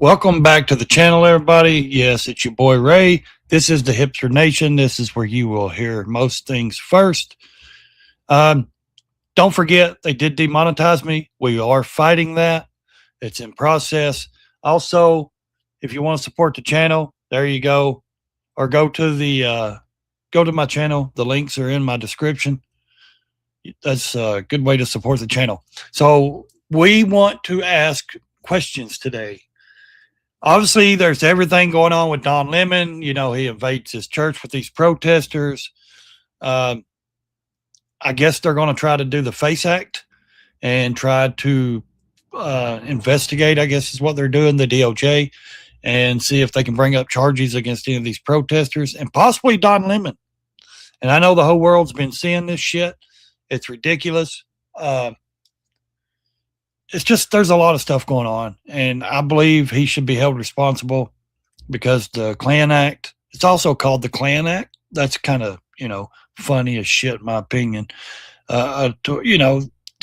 Welcome back to the channel, everybody. Yes, it's your boy Ray. This is the Hipster Nation. This is where you will hear most things first. Don't forget, they did demonetize me. We are fighting that. It's in process. Also, if you want to support the channel, there you go. Or go to my channel. The links are in my description. That's a good way to support the channel. So we want to ask questions today. Obviously, there's everything going on with Don Lemon. You know, he invades his church with these protesters. I guess they're going to try to do the FACE Act and try to investigate, I guess is what they're doing, the DOJ, and see if they can bring up charges against any of these protesters and possibly Don Lemon. And I know the whole world's been seeing this shit. It's ridiculous. It's just, there's a lot of stuff going on, and I believe he should be held responsible because the Klan Act, it's also called the Klan Act. That's kind of, funny as shit, in my opinion. Don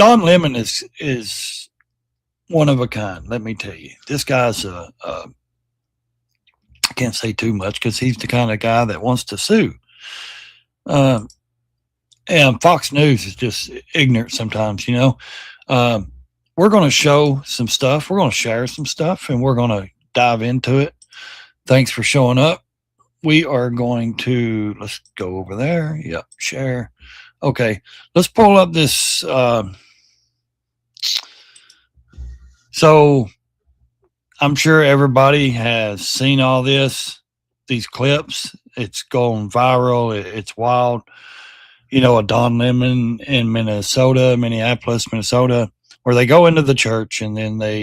Lemon is one of a kind. Let me tell you, this guy's I can't say too much because he's the kind of guy that wants to sue. And Fox News is just ignorant sometimes, We're going to show some stuff. We're going to share some stuff, and we're going to dive into it. Thanks for showing up. We are going to, let's go over there. Yep, share. Okay, let's pull up this. So I'm sure everybody has seen all these clips. It's going viral. It's wild. A Don Lemon in Minneapolis, Minnesota, where they go into the church and then they,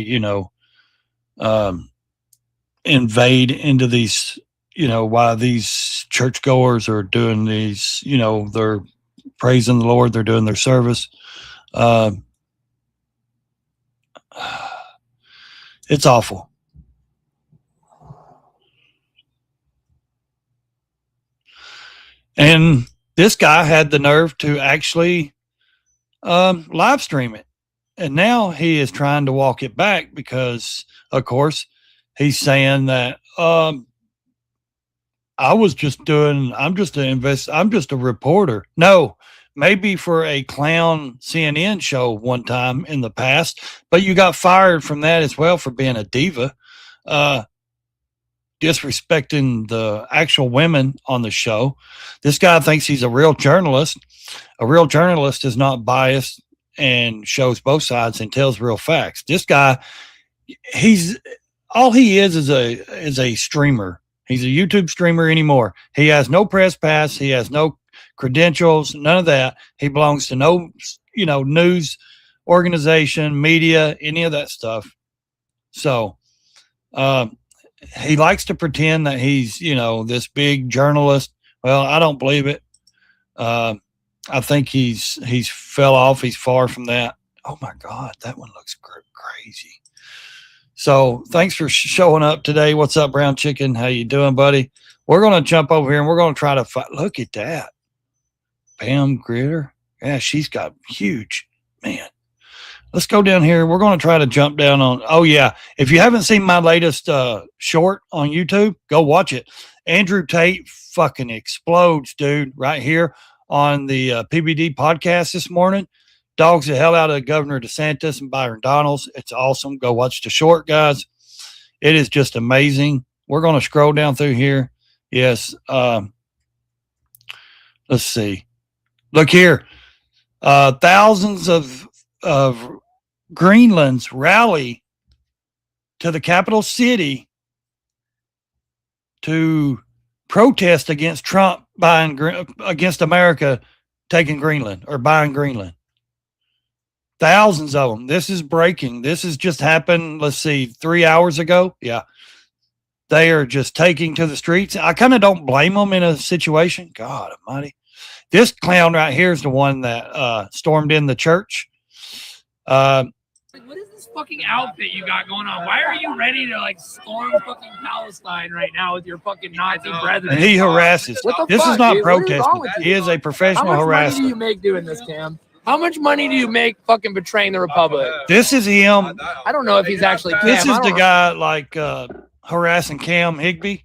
invade into these, while these churchgoers are doing these, they're praising the Lord, they're doing their service. It's awful. And this guy had the nerve to actually live stream it. And now he is trying to walk it back because, of course, he's saying that I'm just a reporter. No, maybe for a clown CNN show one time in the past, but you got fired from that as well for being a diva, disrespecting the actual women on the show. This guy thinks he's a real journalist. A real journalist is not biased and shows both sides and tells real facts. This guy, all he is a streamer. He's a YouTube streamer anymore. He has no press pass. He has no credentials, none of that. He belongs to no, news organization, media, any of that stuff. So, he likes to pretend that he's, this big journalist. Well, I don't believe it. I think he's fell off. He's far from that. Oh my God, that one looks crazy. So thanks for showing up today. What's up, Brown Chicken? How you doing, buddy? We're going to jump over here and we're going to try to fight. Look at that. Pam Gritter. Yeah, she's got huge, man. Let's go down here. We're going to try to jump down on. Oh yeah. If you haven't seen my latest short on YouTube, go watch it. Andrew Tate fucking explodes, dude, right here on the PBD podcast this morning. Dogs the hell out of Governor DeSantis and Byron Donalds. It's awesome. Go watch the short, guys. It is just amazing. We're going to scroll down through here. Yes. Let's see. Look here. Thousands of Greenlands rally to the capital city to protest against Trump against America taking Greenland or buying Greenland. Thousands of them. This is breaking. This has just happened. Let's see, 3 hours ago. Yeah. They are just taking to the streets. I kind of don't blame them in a situation. God almighty. This clown right here is the one that stormed in the church. What is this fucking outfit you got going on? Why are you ready to storm fucking Palestine right now with your fucking Nazi brethren? And he harasses. This is not protesting. He is a professional harasser. How much money do you make doing this, Cam? How much money do you make fucking betraying the Republic? This is him. I don't know if he's actually Cam. This is the guy like harassing Cam Higbee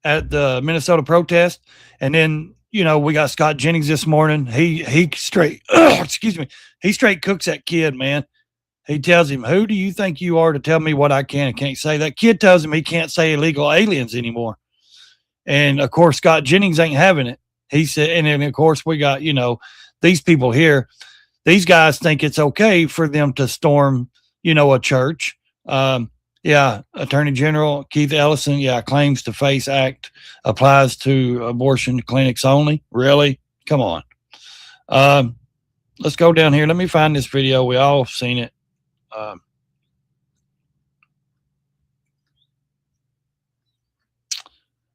at the Minnesota protest. And then, you know, we got Scott Jennings this morning. He straight, excuse me, he straight cooks that kid, man. He tells him, who do you think you are to tell me what I can and can't say? That kid tells him he can't say illegal aliens anymore. And, of course, Scott Jennings ain't having it. He said, and then, of course, we got, you know, these people here. These guys think it's okay for them to storm, you know, a church. Yeah, Attorney General Keith Ellison, claims to face act applies to abortion clinics only. Really? Come on. Let's go down here. Let me find this video. We all have seen it.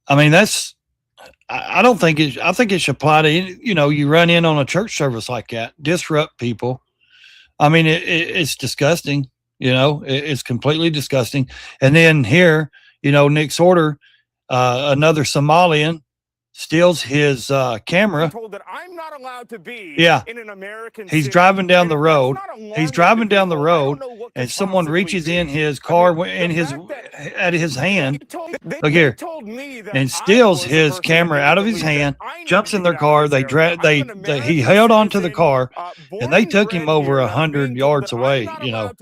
I mean, I don't think I think it should apply to, you know, you run in on a church service like that, disrupt people. I mean, it's disgusting. You know, it's completely disgusting. And then here, you know, Nick Sorter, another Somalian, steals his camera. I'm told that I'm not allowed to be in an American He's city. driving down the road. He's driving down the road, And someone reaches in his car at his hand. Look here, and steals his camera out of his hand. Jumps in their car. He held onto the car, and they took him over 100 yards away. You know.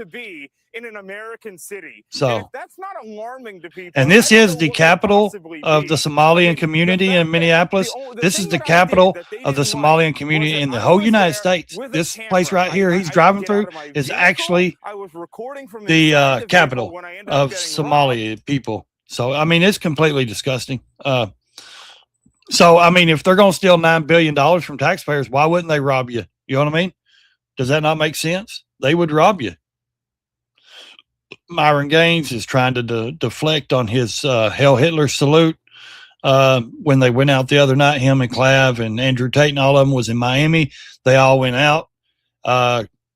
In an American city. So that's not alarming to people. And this is the capital of the Somalian community in Minneapolis. This is the capital of the Somalian community in the whole United States. This place right here he's driving through is actually the capital of Somali people. So, I mean, it's completely disgusting. So, I mean, if they're going to steal $9 billion from taxpayers, why wouldn't they rob you? You know what I mean? Does that not make sense? They would rob you. Myron Gaines is trying to deflect on his Hail Hitler salute when they went out the other night. Him and Clav and Andrew Tate and all of them was in Miami. They all went out.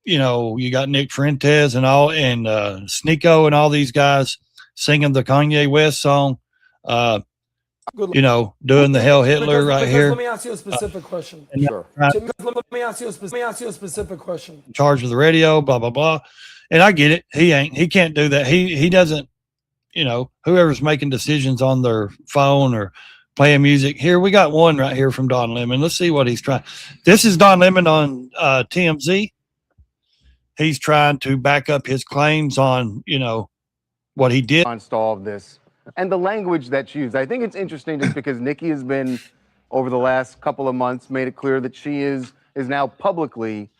You know, you got Nick Fuentes and SHNEAKO and all these guys singing the Kanye West song. You know, doing the Hail Hitler right here. Let me ask you a specific question. Sure. Let me ask you a specific question. In charge of the radio, blah blah blah. And I get it. He can't do that. He doesn't, you know, whoever's making decisions on their phone or playing music. Here, we got one right here from Don Lemon. Let's see what he's trying. This is Don Lemon on TMZ. He's trying to back up his claims on, you know, what he did. On all of this and the language that's used. I think it's interesting just because Nikki has been, over the last couple of months, made it clear that she is now publicly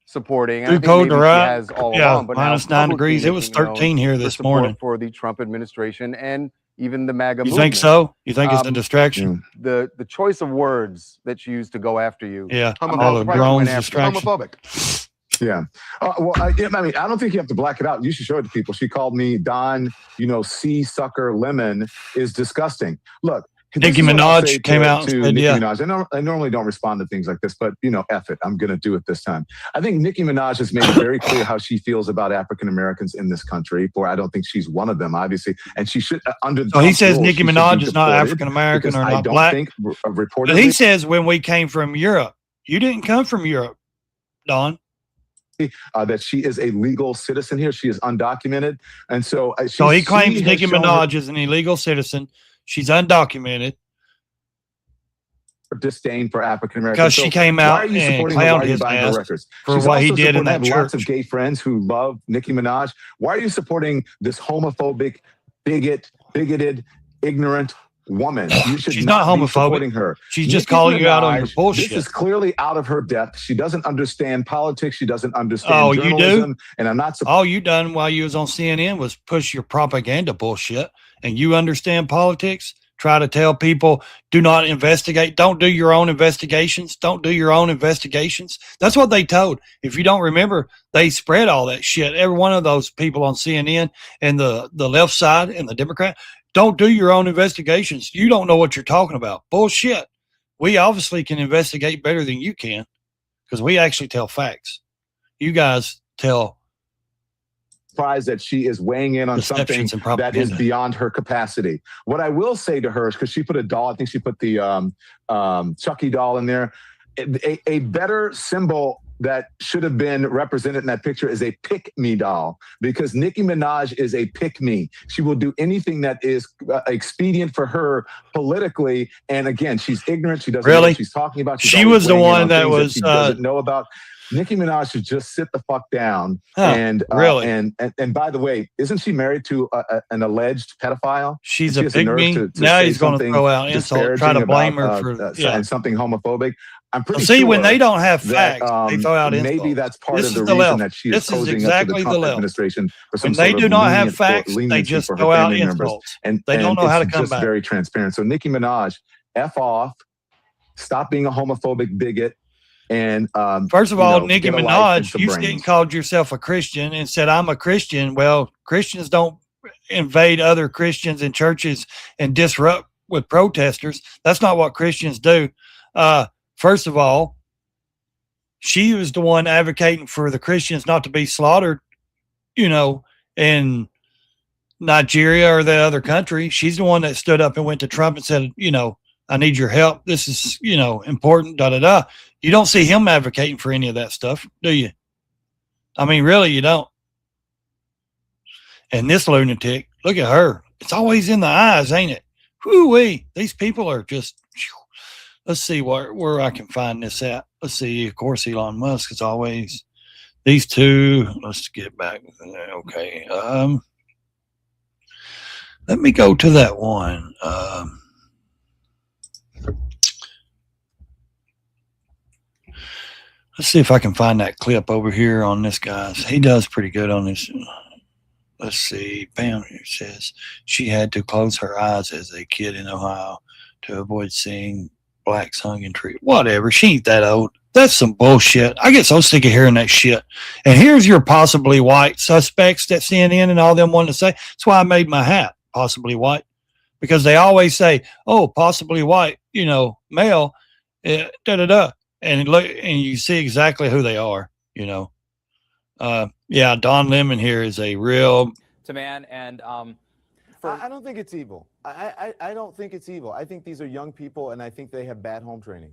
supporting. I think maybe she has all along, but minus 9 degrees. It was 13 here this morning for the Trump administration and even the MAGA movement. You think so? You think it's a distraction? The choice of words that you use to go after you. Yeah, all the drones distraction. Homophobic. Yeah. Well, I mean, I don't think you have to black it out. You should show it to people. She called me Don, you know, sea sucker lemon is disgusting. Look. Nicki Minaj came out and said, Nicki Minaj. I normally don't respond to things like this, but, you know, F it. I'm going to do it this time. I think Nicki Minaj has made it very clear how she feels about African Americans in this country. For I don't think she's one of them, obviously. And she should, So he says Nicki Minaj is not African American or not black. But he says when we came from Europe, you didn't come from Europe, Don. That she is a legal citizen here. She is undocumented. And so he claims Nicki Minaj is an illegal citizen. She's undocumented. Disdain for African Americans. Because she came out and clowned his ass for what he did in that church. Lots of gay friends who love Nicki Minaj. Why are you supporting this homophobic, bigoted, ignorant woman? You should She's not homophobic. Supporting her. She's just calling you out on your bullshit. This is clearly out of her depth. She doesn't understand politics. She doesn't understand journalism. You do? And I'm not. All you done while you was on CNN was push your propaganda bullshit. And you understand politics. Try to tell people, do not investigate. Don't do your own investigations. Don't do your own investigations. That's what they told. If you don't remember, they spread all that shit. Every one of those people on CNN and the left side and the Democrat, don't do your own investigations. You don't know what you're talking about. Bullshit. We obviously can investigate better than you can because we actually tell facts. You guys tell. Surprised that she is weighing in on something that is beyond her capacity. What I will say to her is, because she put a doll, I think she put the Chucky doll in there. a better symbol that should have been represented in that picture is a pick-me doll, because Nicki Minaj is a pick-me. She will do anything that is expedient for her politically. And again, she's ignorant. She doesn't know what she's talking about. She's She was the one that was she doesn't know about. Nicki Minaj should just sit the fuck down. And by the way, isn't she married to an alleged pedophile? She's a pick-me. Now he's going to throw out insults, try to blame her for and something homophobic. I'm pretty see, sure when they don't have facts, they throw out insults. Maybe that's part of the reason that she is posing up to the Trump administration for some when they do not have facts, they just throw out insults. And they don't know how to come back. It's just very transparent. So Nicki Minaj, F off, stop being a homophobic bigot. And first of all, Nicki Minaj, you getting called yourself a Christian and said, I'm a Christian. Well, Christians don't invade other Christians in churches and disrupt with protesters. That's not what Christians do. First of all, she was the one advocating for the Christians not to be slaughtered, in Nigeria or the other country. She's the one that stood up and went to Trump and said, I need your help. This is, important, You don't see him advocating for any of that stuff, do you? I mean, really, you don't. And this lunatic, look at her. It's always in the eyes, ain't it? Whoo-wee. These people are just... Let's see where I can find this at. Let's see. Of course, Elon Musk is always these two. Let's get back. Okay. Let me go to that one. Let's see if I can find that clip over here on this guy's. He does pretty good on this. Let's see. Bam. It says she had to close her eyes as a kid in Ohio to avoid seeing blacks hung in tree. Whatever. She ain't that old. That's some bullshit. I get so sick of hearing that shit. And here's your possibly white suspects that CNN and all them want to say. That's why I made my hat possibly white, because they always say, "Oh, possibly white," male, and you see exactly who they are. Yeah, Don Lemon here is a real man, and I don't think it's evil. I don't think it's evil. I think these are young people, and I think they have bad home training.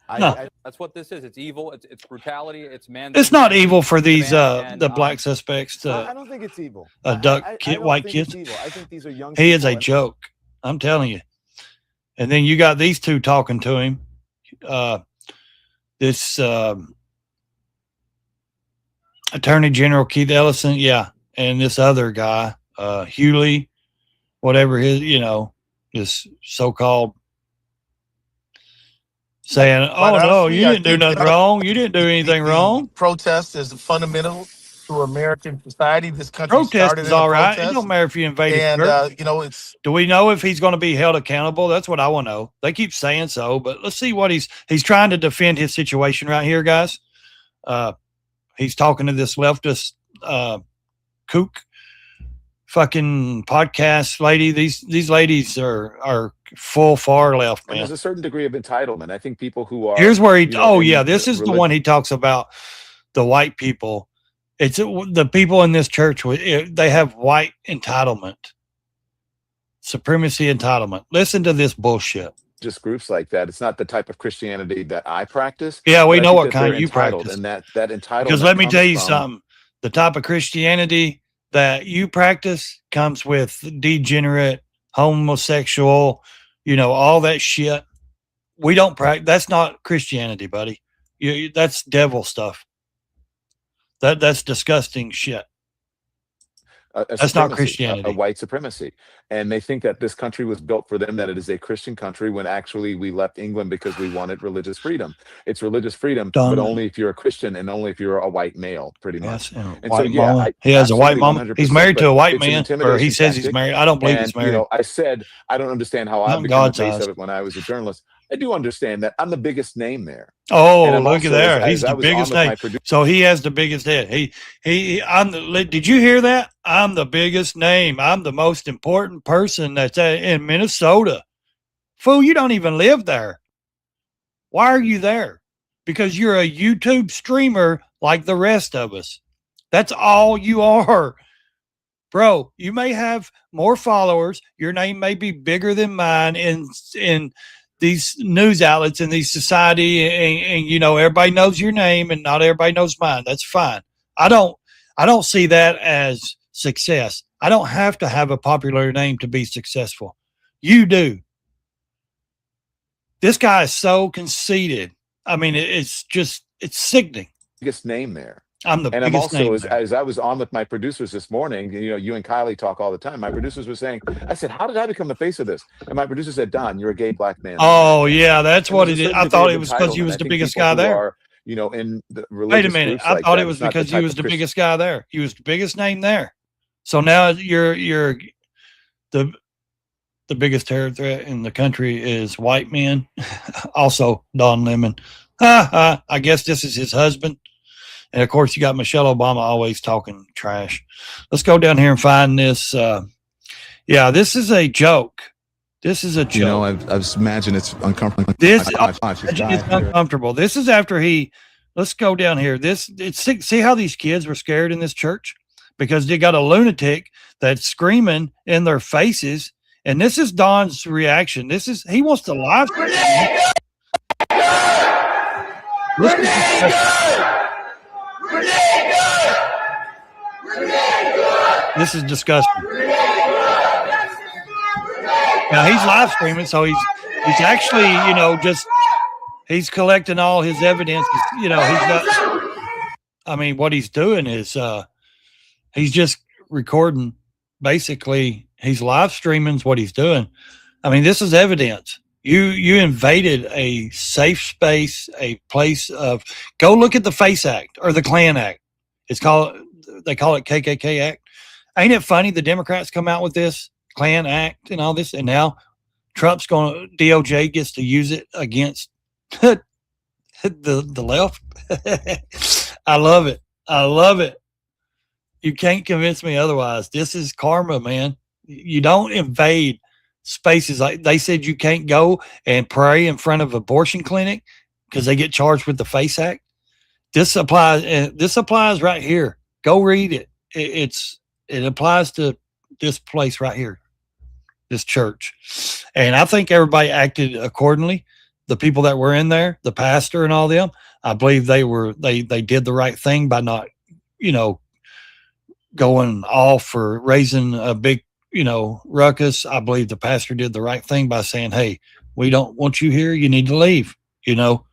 That's what this is. It's evil. It's brutality. It's man. It's not evil for these the black suspects. I don't think it's evil. White kids. I think these are young. He is a joke. I'm telling you. And then you got these two talking to him. This Attorney General Keith Ellison, yeah, and this other guy, Hewley, whatever his, this so-called saying, "Oh no, you didn't do nothing wrong. You didn't do anything wrong." Protest is fundamental to American society. This country protest is all right. It don't matter if you invaded. And it's. Do we know if he's going to be held accountable? That's what I want to know. They keep saying so, but let's see what he's trying to defend his situation right here, guys. He's talking to this leftist kook fucking podcast lady. These ladies are full far left, man. And there's a certain degree of entitlement. I think people who are here's where he this is the one he talks about, the white people. It's the people in this church, they have white entitlement, supremacy entitlement. Listen to this bullshit. Just groups like that. It's not the type of Christianity that I practice. Yeah, we know what kind you practice. And that entitlement. Because let me tell you something. The type of Christianity that you practice comes with degenerate, homosexual, all that shit. We don't practice. That's not Christianity, buddy. That's devil stuff. That's disgusting shit. That's not Christianity. A white supremacy. And they think that this country was built for them, that it is a Christian country, when actually we left England because we wanted religious freedom. It's religious freedom, but only if you're a Christian and only if you're a white male, pretty much. Yes, he has a white mom. He's married to a white man, or he says he's married. I don't believe he's married. I said, I don't understand how I became the face of it when I was a journalist. I do understand that I'm the biggest name there. Oh, look at there. He's the biggest name. So he has the biggest head. Did you hear that? I'm the biggest name. I'm the most important person that's in Minnesota. Fool, you don't even live there. Why are you there? Because you're a YouTube streamer like the rest of us. That's all you are. Bro, you may have more followers. Your name may be bigger than mine in these news outlets and these society, and you know, everybody knows your name and not everybody knows mine. That's fine. I don't see that as success. I don't have to have a popular name to be successful. You do. This guy is so conceited. I mean, it's sickening. Biggest name there. I'm also, as I was on with my producers this morning, you know, you and Kylie talk all the time. My producers were saying, I said, how did I become the face of this? And my producer said, Don, you're a gay black man. Oh, yeah, that's what it is. I thought it was because you was the biggest guy there. You know, in the wait a minute. I thought it was because you was the biggest guy there. You was the biggest name there. So now you're the biggest terror threat in the country is white men. Also, Don Lemon. I guess this is his husband. And of course, you got Michelle Obama always talking trash. Let's go down here and find this. Yeah, this is a joke. This is a joke. You know, I imagine it's uncomfortable. It's uncomfortable. This is after let's go down here. See how these kids were scared in this church? Because they got a lunatic that's screaming in their faces. And this is Don's reaction. He wants to live. This is disgusting. Now he's live streaming, so he's actually, you know, he's collecting all his evidence. You know, he's not. I mean, what he's doing is he's just recording. Basically, he's live streaming is what he's doing. I mean, this is evidence. You invaded a safe space, a place of. Go look at the FACE Act or the Klan Act. They call it KKK Act. Ain't it funny? The Democrats come out with this Klan Act and all this, and now Trump's DOJ gets to use it against the left. I love it. I love it. You can't convince me otherwise. This is karma, man. You don't invade spaces. Like they said, you can't go and pray in front of abortion clinic because they get charged with the FACE Act. This applies right here. Go read it. It applies to this place right here, this church. And I think everybody acted accordingly. The people that were in there, the pastor and all them, I believe they did the right thing by not, you know, going off for raising a big, you know, ruckus. I believe the pastor did the right thing by saying, hey, we don't want you here. You need to leave, you know.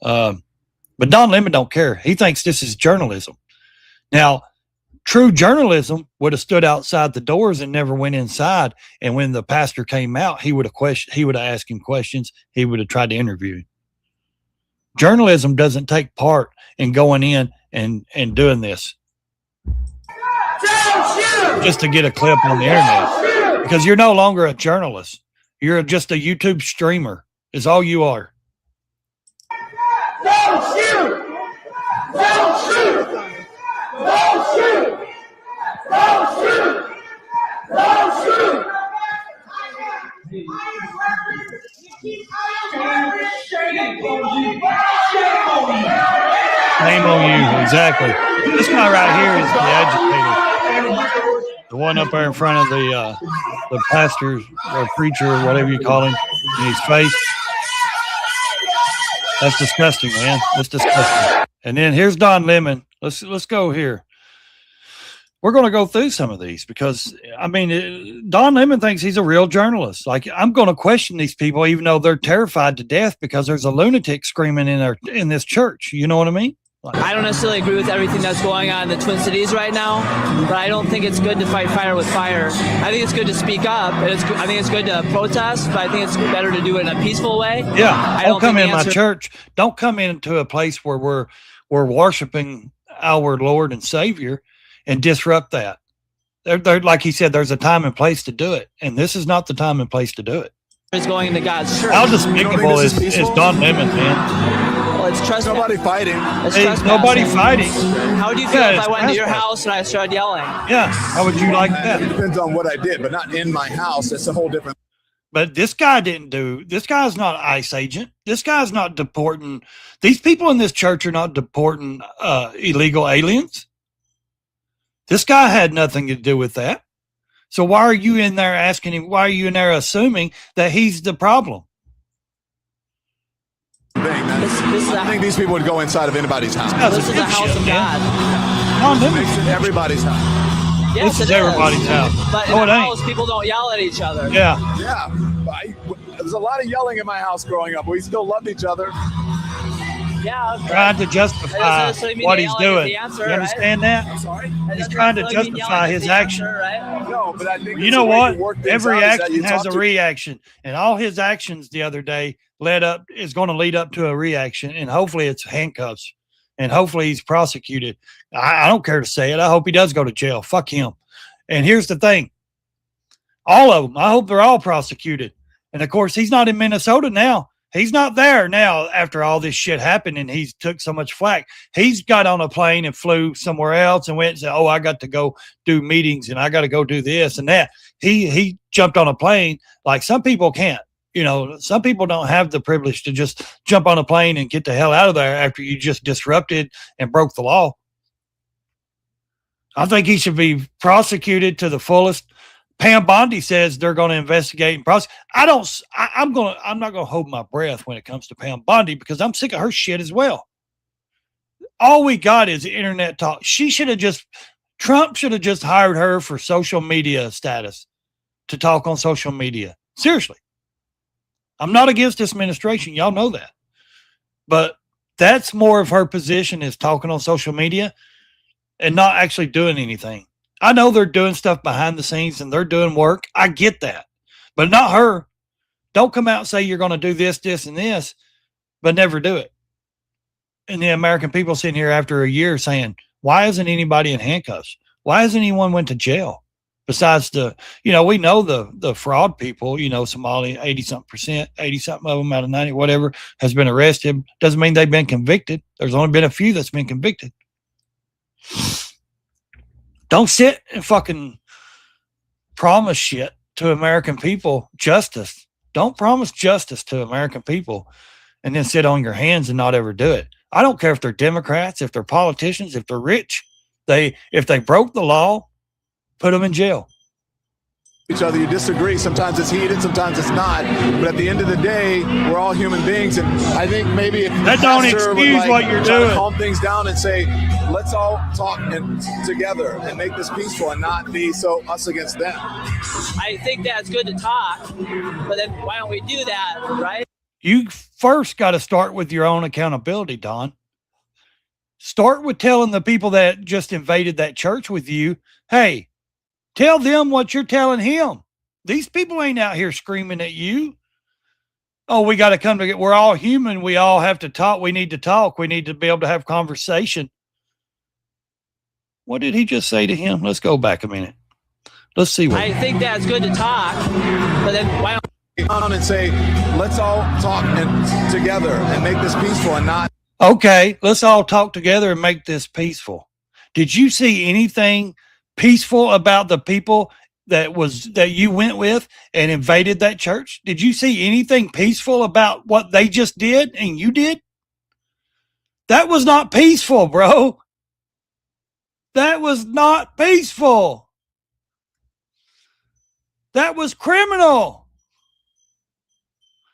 But Don Lemon don't care. He thinks this is journalism. Now, true journalism would have stood outside the doors and never went inside. And when the pastor came out, he would have asked him questions. He would have tried to interview him. Journalism doesn't take part in going in and doing this just to get a clip on the internet, because you're no longer a journalist. You're just a YouTube streamer is all you are. Don't shoot! Don't shoot! Don't shoot! Don't shoot! Don't shoot! Shame on you, exactly. This guy right here is the agitator. The one up there in front of the pastor or preacher or whatever you call him in his face. That's disgusting, man. That's disgusting. And then here's Don Lemon. Let's go here. We're going to go through some of these because, I mean, Don Lemon thinks he's a real journalist. Like, I'm going to question these people even though they're terrified to death because there's a lunatic screaming in this church. You know what I mean? I don't necessarily agree with everything that's going on in the Twin Cities right now, but I don't think it's good to fight fire with fire. I think it's good to speak up. I think it's good to protest, but I think it's better to do it in a peaceful way. Yeah, don't come in my church. Don't come into a place where we're worshiping our Lord and Savior and disrupt that. They're, like he said, there's a time and place to do it, and this is not the time and place to do it. It's going to God's church. How despicable is Don Lemon, man? Well, it's trust. Nobody fighting. It's nobody fighting. How would you feel if I went into your house and I started yelling? Yeah, how would you like that? It depends on what I did, but not in my house. That's a whole different. But this guy didn't do. This guy's not an ICE agent. This guy's not deporting. These people in this church are not deporting illegal aliens. This guy had nothing to do with that. So why are you in there asking him? Why are you in there assuming that he's the problem? I think these people would go inside of anybody's house. This is the house of God. It's everybody's house. Yes, This is it everybody's house. But in No, it the ain't. house, people don't yell at each other. Yeah. Yeah. There's a lot of yelling in my house growing up. We still loved each other. Yeah. Trying to justify what he's doing. You right? understand that? I'm sorry? He's trying to justify his action. Right? No, but I think You it's know a way what? to work things Every out is that action you has talk a to- reaction, and all his actions the other day is going to lead up to a reaction, and hopefully it's handcuffs, and hopefully he's prosecuted. I don't care to say it. I hope he does go to jail. Fuck him. And here's the thing: all of them. I hope they're all prosecuted. And of course, he's not in Minnesota now. He's not there now after all this shit happened and he's took so much flack. He's got on a plane and flew somewhere else and went and said, oh, I got to go do meetings and I got to go do this and that. He jumped on a plane like some people can't. You know, some people don't have the privilege to just jump on a plane and get the hell out of there after you just disrupted and broke the law. I think he should be prosecuted to the fullest. Pam Bondi says they're going to investigate and prosecute. I'm not going to hold my breath when it comes to Pam Bondi because I'm sick of her shit as well. All we got is internet talk. Trump should have just hired her for social media status to talk on social media. Seriously. I'm not against this administration. Y'all know that. But that's more of her position is talking on social media and not actually doing anything. I know they're doing stuff behind the scenes and they're doing work. I get that, but not her. Don't come out and say you're going to do this, this, and this, but never do it. And the American people sitting here after a year saying, why isn't anybody in handcuffs? Why hasn't anyone went to jail? Besides we know the fraud people, Somali, 80-something of them out of 90, whatever, has been arrested. Doesn't mean they've been convicted. There's only been a few that's been convicted. Don't sit and fucking promise shit to American people, justice. Don't promise justice to American people and then sit on your hands and not ever do it. I don't care if they're Democrats, if they're politicians, if they're rich. If they broke the law, put them in jail. Each other, you disagree. Sometimes it's heated, sometimes it's not. But at the end of the day, we're all human beings, and I think maybe if that don't excuse what you're doing. Calm things down and say, let's all talk together and make this peaceful and not be so us against them. I think that's good to talk, but then why don't we do that, right? You first got to start with your own accountability, Don. Start with telling the people that just invaded that church with you, hey, tell them what you're telling him. These people ain't out here screaming at you. Oh, we got to come together. We're all human. We all have to talk. We need to talk. We need to be able to have conversation. What did he just say to him? Let's go back a minute. Let's see what. I think that's good to talk, but then why don't on and say, let's all talk together and make this peaceful and not. Okay, let's all talk together and make this peaceful. Did you see anything peaceful about the people that you went with and invaded that church? Did you see anything peaceful about what they just did and you did? That was not peaceful, bro. That was not peaceful. That was criminal.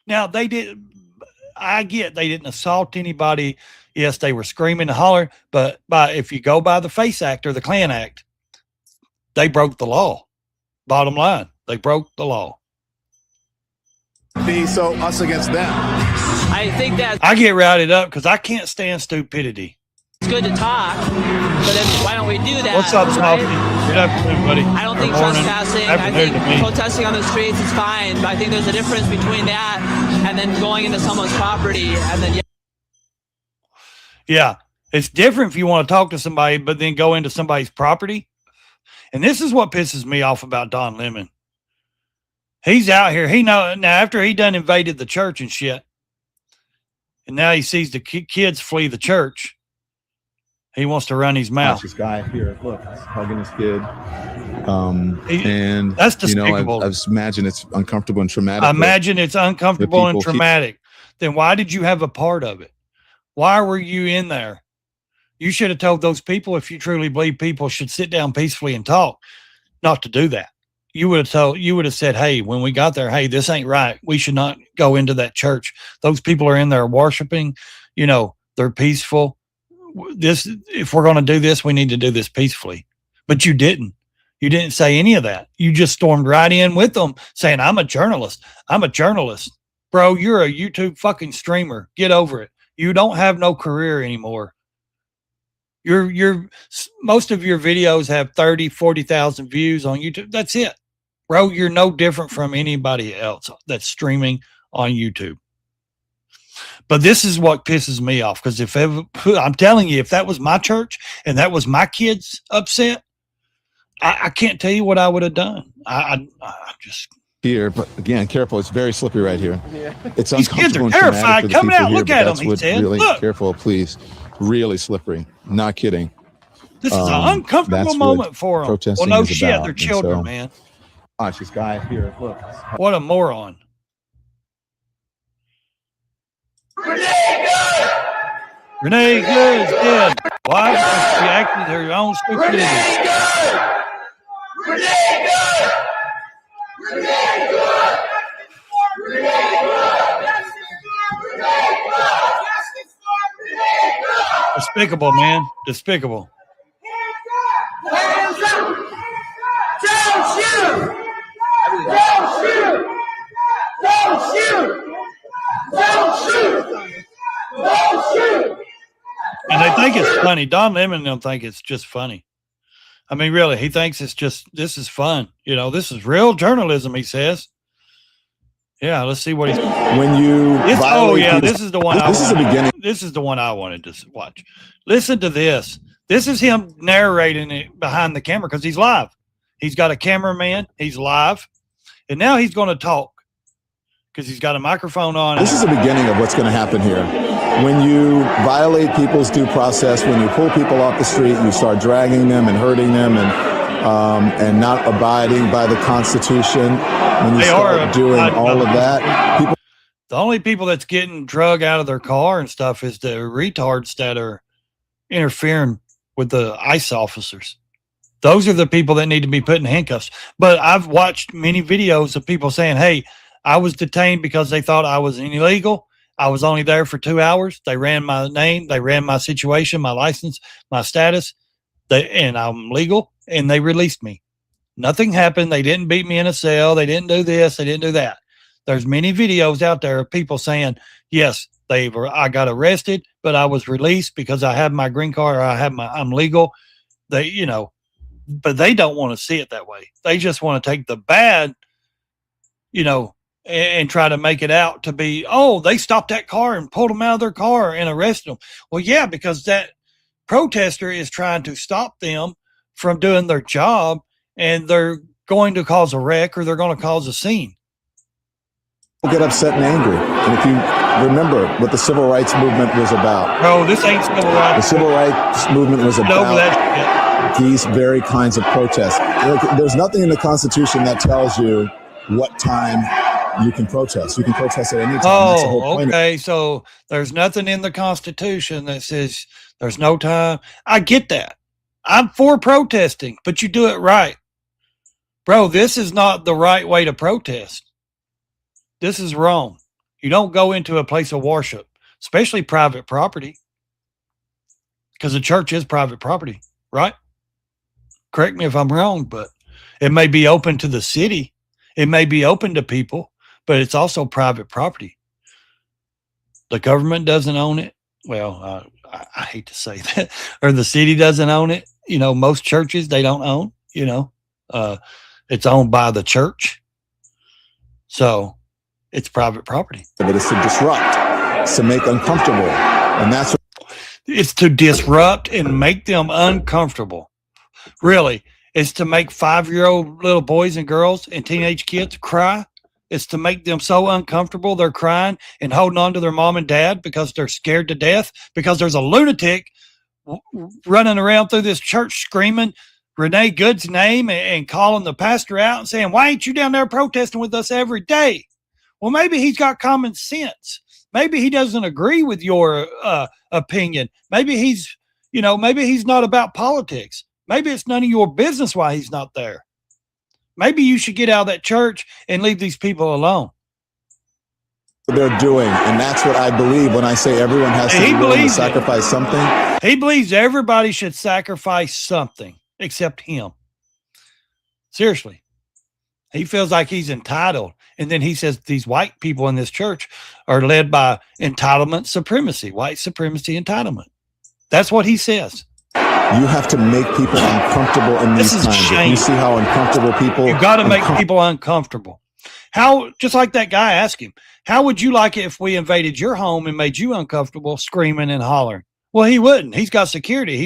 Now I get they didn't assault anybody. Yes, they were screaming and hollering, but if you go by the FACE Act or the Klan Act, they broke the law. Bottom line, they broke the law. Be so us against them. I think that I get routed up because I can't stand stupidity. it's good to talk, but then why don't we do that? What's up, right? Softy? Good afternoon, buddy. I don't think Good morning. trespassing, I think Afternoon to me. protesting on the streets is fine, but I think there's a difference between that and then going into someone's property and then Yeah, it's different if you want to talk to somebody, but then go into somebody's property. And this is what pisses me off about Don Lemon. He's out here. Now after he done invaded the church and shit, and now he sees the kids flee the church, he wants to run his mouth. This guy here, look, he's hugging his kid. And that's despicable. I imagine it's uncomfortable and traumatic. I imagine it's uncomfortable and traumatic. Then why did you have a part of it? Why were you in there? You should have told those people, if you truly believe people should sit down peacefully and talk, not to do that. You would have said, hey, when we got there, hey, this ain't right. We should not go into that church. Those people are in there worshiping. you know, they're peaceful. If we're going to do this, we need to do this peacefully. But you didn't. You didn't say any of that. You just stormed right in with them saying, I'm a journalist. I'm a journalist. Bro, you're a YouTube fucking streamer. Get over it. You don't have no career anymore. Most of your videos have 30, 40,000 views on YouTube. That's it. Bro, you're no different from anybody else that's streaming on YouTube. But this is what pisses me off, because I'm telling you, if that was my church and that was my kids upset, I can't tell you what I would have done. I just here, but again, careful. It's very slippery right here. Yeah. It's these kids are terrified. Coming out, look at them. He said, really, look. Careful, please. Really slippery. Not kidding. This is an uncomfortable moment for them. Well, no shit. They're children, man. Watch this guy here. Look. What a moron. Renee Good is dead. Why? Because she acted her own stupidity. Despicable, man. Despicable. Hands up! Don't shoot! Don't shoot! Don't shoot! Don't shoot! Don't shoot! And they think it's funny. Don Lemon don't think it's just funny. I mean, really, he thinks it's just, this is fun. You know, this is real journalism, he says. Yeah, let's see what he's. When you. Oh, yeah, this is the one. This is the beginning. This is the one I wanted to watch. Listen to this. This is him narrating it behind the camera because he's live. He's got a cameraman. He's live. And now he's going to talk because he's got a microphone on. This is the beginning of what's going to happen here. When you violate people's due process, when you pull people off the street, you start dragging them and hurting them and not abiding by the Constitution. When you start doing all of that, people. The only people that's getting drug out of their car and stuff is the retards that are interfering with the ICE officers. Those are the people that need to be put in handcuffs. But I've watched many videos of people saying, hey, I was detained because they thought I was illegal. I was only there for 2 hours. They ran my name. They ran my situation, my license, my status, and I'm legal, and they released me. Nothing happened. They didn't beat me in a cell. They didn't do this. They didn't do that. There's many videos out there of people saying, yes, I got arrested, but I was released because I have my green card or I'm legal. They, you know, but they don't want to see it that way. They just want to take the bad, you know, and try to make it out to be, oh, they stopped that car and pulled them out of their car and arrested them. Well, yeah, because that protester is trying to stop them from doing their job, and they're going to cause a wreck or they're going to cause a scene. Get upset and angry. And if you remember what the civil rights movement was about. Bro, this ain't civil rights. The civil rights movement was about these very kinds of protests. There's nothing in the Constitution that tells you what time you can protest. You can protest at any time. That's the whole point. Okay. So there's nothing in the Constitution that says there's no time. I get that. I'm for protesting, but you do it right. Bro, this is not the right way to protest. This is wrong. You don't go into a place of worship, especially private property, because the church is private property, right? Correct me if I'm wrong, but it may be open to the city. It may be open to people, but it's also private property. The government doesn't own it. Well, I hate to say that, or the city doesn't own it. You know, most churches, they don't own, you know, it's owned by the church. So it's private property. But it's to disrupt, it's to make uncomfortable. And that's what it's to disrupt and make them uncomfortable. Really, it's to make 5-year-old little boys and girls and teenage kids cry. It's to make them so uncomfortable they're crying and holding on to their mom and dad because they're scared to death, because there's a lunatic running around through this church screaming Renee Good's name and calling the pastor out and saying, why ain't you down there protesting with us every day? Well, maybe he's got common sense. Maybe he doesn't agree with your opinion. Maybe he's, you know, maybe he's not about politics. Maybe it's none of your business why he's not there. Maybe you should get out of that church and leave these people alone. they're doing, and that's what I believe when I say everyone has to be willing to sacrifice something. He believes everybody should sacrifice something except him. Seriously. He feels like he's entitled. And then he says these white people in this church are led by entitlement supremacy, white supremacy entitlement. That's what he says. You have to make people uncomfortable in these times. If you see how uncomfortable people... You got to make people uncomfortable. How, just like that guy asked him, how would you like it if we invaded your home and made you uncomfortable, screaming and hollering? Well, he wouldn't. He's got security.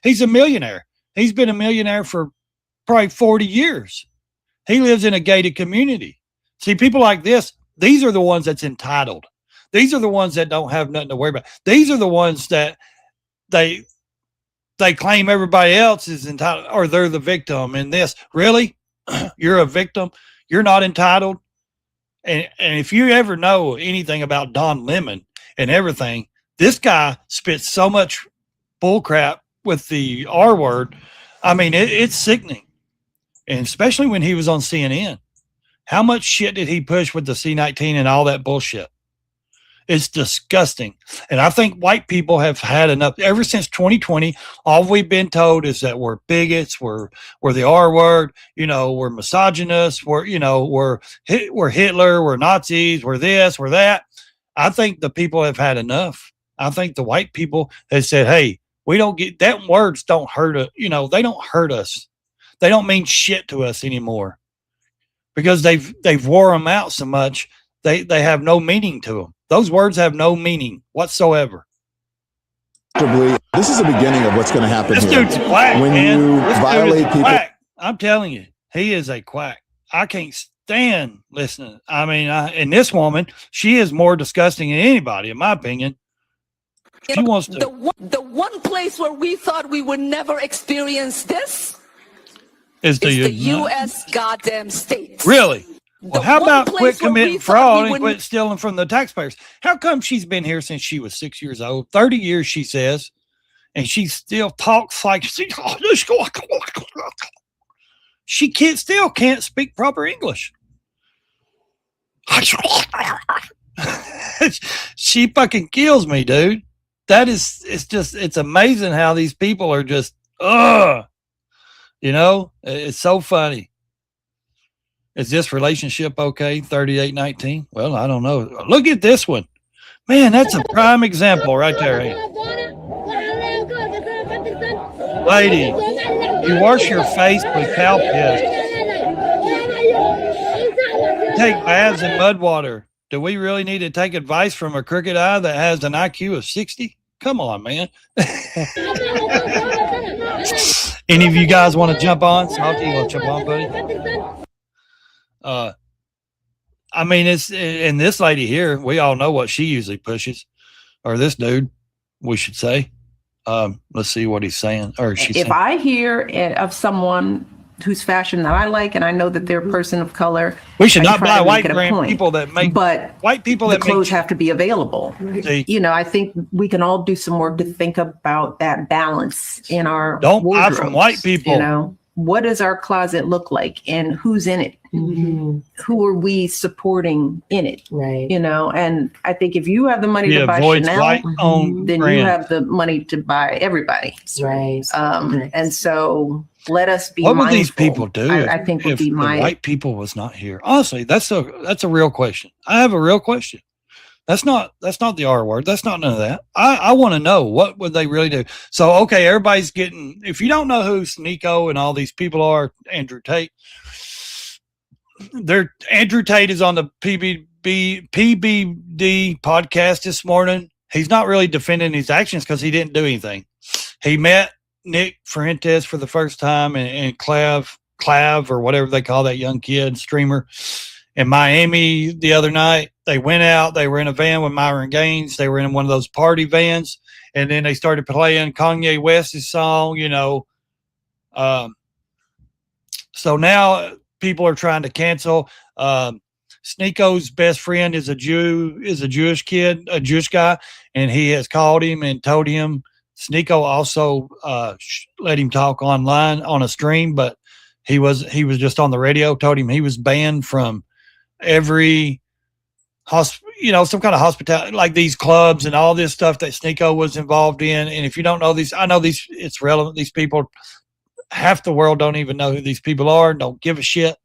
He's a millionaire. He's been a millionaire for probably 40 years. He lives in a gated community. See, people like this, these are the ones that's entitled. These are the ones that don't have nothing to worry about. These are the ones that they claim everybody else is entitled, or they're the victim in this. Really? You're a victim? You're not entitled? And if you ever know anything about Don Lemon and everything, this guy spits so much bullcrap with the R word. I mean, it's sickening. And especially when he was on CNN. How much shit did he push with the C-19 and all that bullshit? It's disgusting. And I think white people have had enough. Ever since 2020, all we've been told is that we're bigots, we're the R word, we're misogynists, we're Hitler, we're Nazis, we're this, we're that. I think the people have had enough. I think the white people have said, hey, we don't get that. Words don't hurt us. They don't hurt us. They don't mean shit to us anymore because they've wore them out so much. They have no meaning to them. Those words have no meaning whatsoever. This is the beginning of what's going to happen. This here. Dude's a quack, when man. you This violate dude is a people. quack. I'm telling you, he is a quack. I can't stand listening. I mean, and this woman, she is more disgusting than anybody, in my opinion. She wants to. The one place where we thought we would never experience this is the U.S. goddamn states. Really? Well, how about quit place where committing we fraud thought we and quit stealing from the taxpayers? How come she's been here since she was 6 years old? 30 years, she says, and she still talks like she still can't speak proper English. She fucking kills me, dude. It's amazing how these people are just, it's so funny. Is this relationship okay? 3819? Well, I don't know. Look at this one. Man, that's a prime example right there. Lady, you wash your face with cow piss. Take baths in mud water. Do we really need to take advice from a crooked eye that has an IQ of 60? Come on, man. Any of you guys want to jump on? Salty, you want to jump on, buddy? I mean, it's in this lady here. We all know what she usually pushes, or this dude, we should say. Let's see what he's saying, or she's saying. If I hear of someone whose fashion that I like, and I know that they're a person of color, we should not buy white people that make. But white people that the clothes have to be available. See? I think we can all do some work to think about that balance in our. Don't buy from white people. What does our closet look like, and who's in it? Mm-hmm. Who are we supporting in it? Right. And I think if you have the money to buy Chanel, then you have the money to buy everybody. Right. And so let us be. What mindful. would these people do? I think would if be the my white people was not here. Honestly, that's a real question. I have a real question. That's not the R word. That's not none of that. I want to know, what would they really do? So, okay, everybody's getting, if you don't know who SHNEAKO and all these people are, Andrew Tate, Andrew Tate is on the PBD podcast this morning. He's not really defending his actions because he didn't do anything. He met Nick Fuentes for the first time and Clav or whatever they call that young kid streamer in Miami the other night. They went out, they were in a van with Myron Gaines. They were in one of those party vans. And then they started playing Kanye West's song, so now people are trying to cancel. SHNEAKO's best friend is a Jewish kid, a Jewish guy. And he has called him and told him, SHNEAKO also let him talk online on a stream, but he was just on the radio, told him he was banned from every some kind of hospitality, like these clubs and all this stuff that SHNEAKO was involved in. And if you don't know these, I know these, it's relevant. These people, half the world don't even know who these people are, don't give a shit.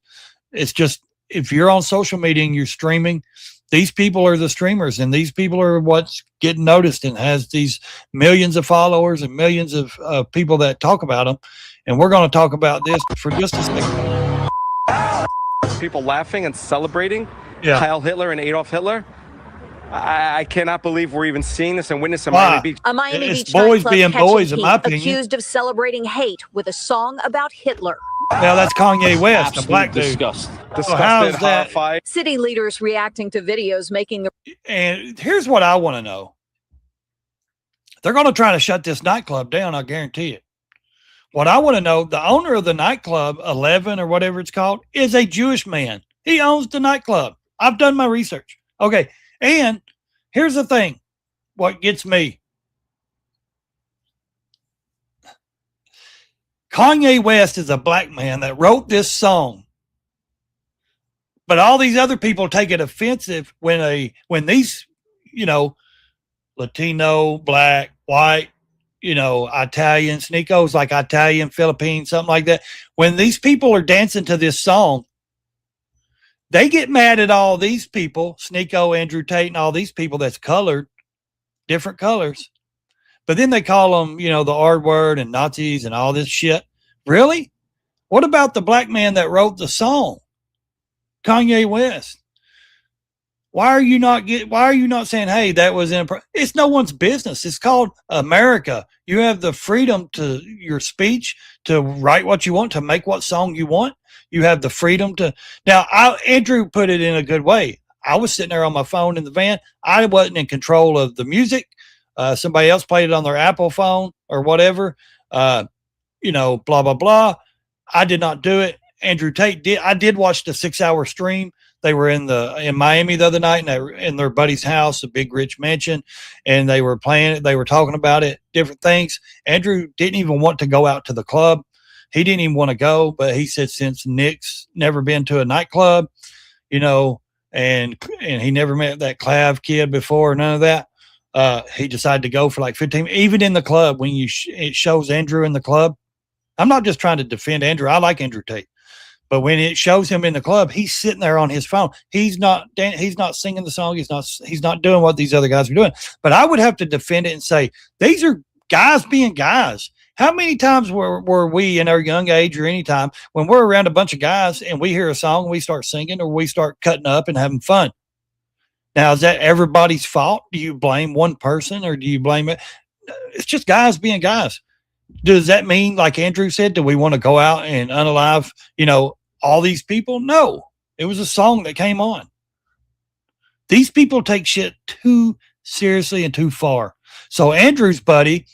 It's just, if you're on social media and you're streaming, these people are the streamers, and these people are what's getting noticed and has these millions of followers and millions of people that talk about them. And we're going to talk about this for just a second. People laughing and celebrating Heil Hitler and Adolf Hitler. I cannot believe we're even seeing this and witnessing Miami Beach. A Miami Beach boys being catching boys, in my heat, opinion. accused of celebrating hate with a song about Hitler. Now that's Kanye West, a black dude. Disgusted, how's that? horrified. City leaders reacting to videos making the. And here's what I want to know. They're going to try to shut this nightclub down, I guarantee it. What I want to know, the owner of the nightclub, 11 or whatever it's called, is a Jewish man. He owns the nightclub. I've done my research. Okay. And here's the thing. What gets me. Kanye West is a black man that wrote this song. But all these other people take it offensive when these, Latino, black, white, Italian, SHNEAKO's like Italian, Philippine, something like that. When these people are dancing to this song, they get mad at all these people, SHNEAKO, Andrew Tate, and all these people that's colored, different colors. But then they call them, the R word and Nazis and all this shit. Really? What about the black man that wrote the song? Kanye West. Why are you not saying, hey, that was it's no one's business. It's called America. You have the freedom to your speech, to write what you want, to make what song you want. You have the freedom to. Now, Andrew put it in a good way. I was sitting there on my phone in the van. I wasn't in control of the music. Somebody else played it on their Apple phone or whatever. Blah, blah, blah. I did not do it. Andrew Tate did. I did watch the 6-hour stream. They were in Miami the other night, and they were in their buddy's house, a big rich mansion, and they were playing it. They were talking about it, different things. Andrew didn't even want to go out to the club. He didn't even want to go, but he said since Nick's never been to a nightclub, and he never met that Clav kid before, none of that. He decided to go for like 15. Even in the club, when it shows Andrew in the club, I'm not just trying to defend Andrew. I like Andrew Tate. But when it shows him in the club, he's sitting there on his phone. He's not singing the song. He's not doing what these other guys are doing. But I would have to defend it and say, these are guys being guys. How many times were we in our young age or any time when we're around a bunch of guys and we hear a song, we start singing or we start cutting up and having fun? Now, is that everybody's fault? Do you blame one person or do you blame it? It's just guys being guys. Does that mean, like Andrew said, do we want to go out and unalive, all these people? No, it was a song that came on. These people take shit too seriously and too far. So Andrew's buddy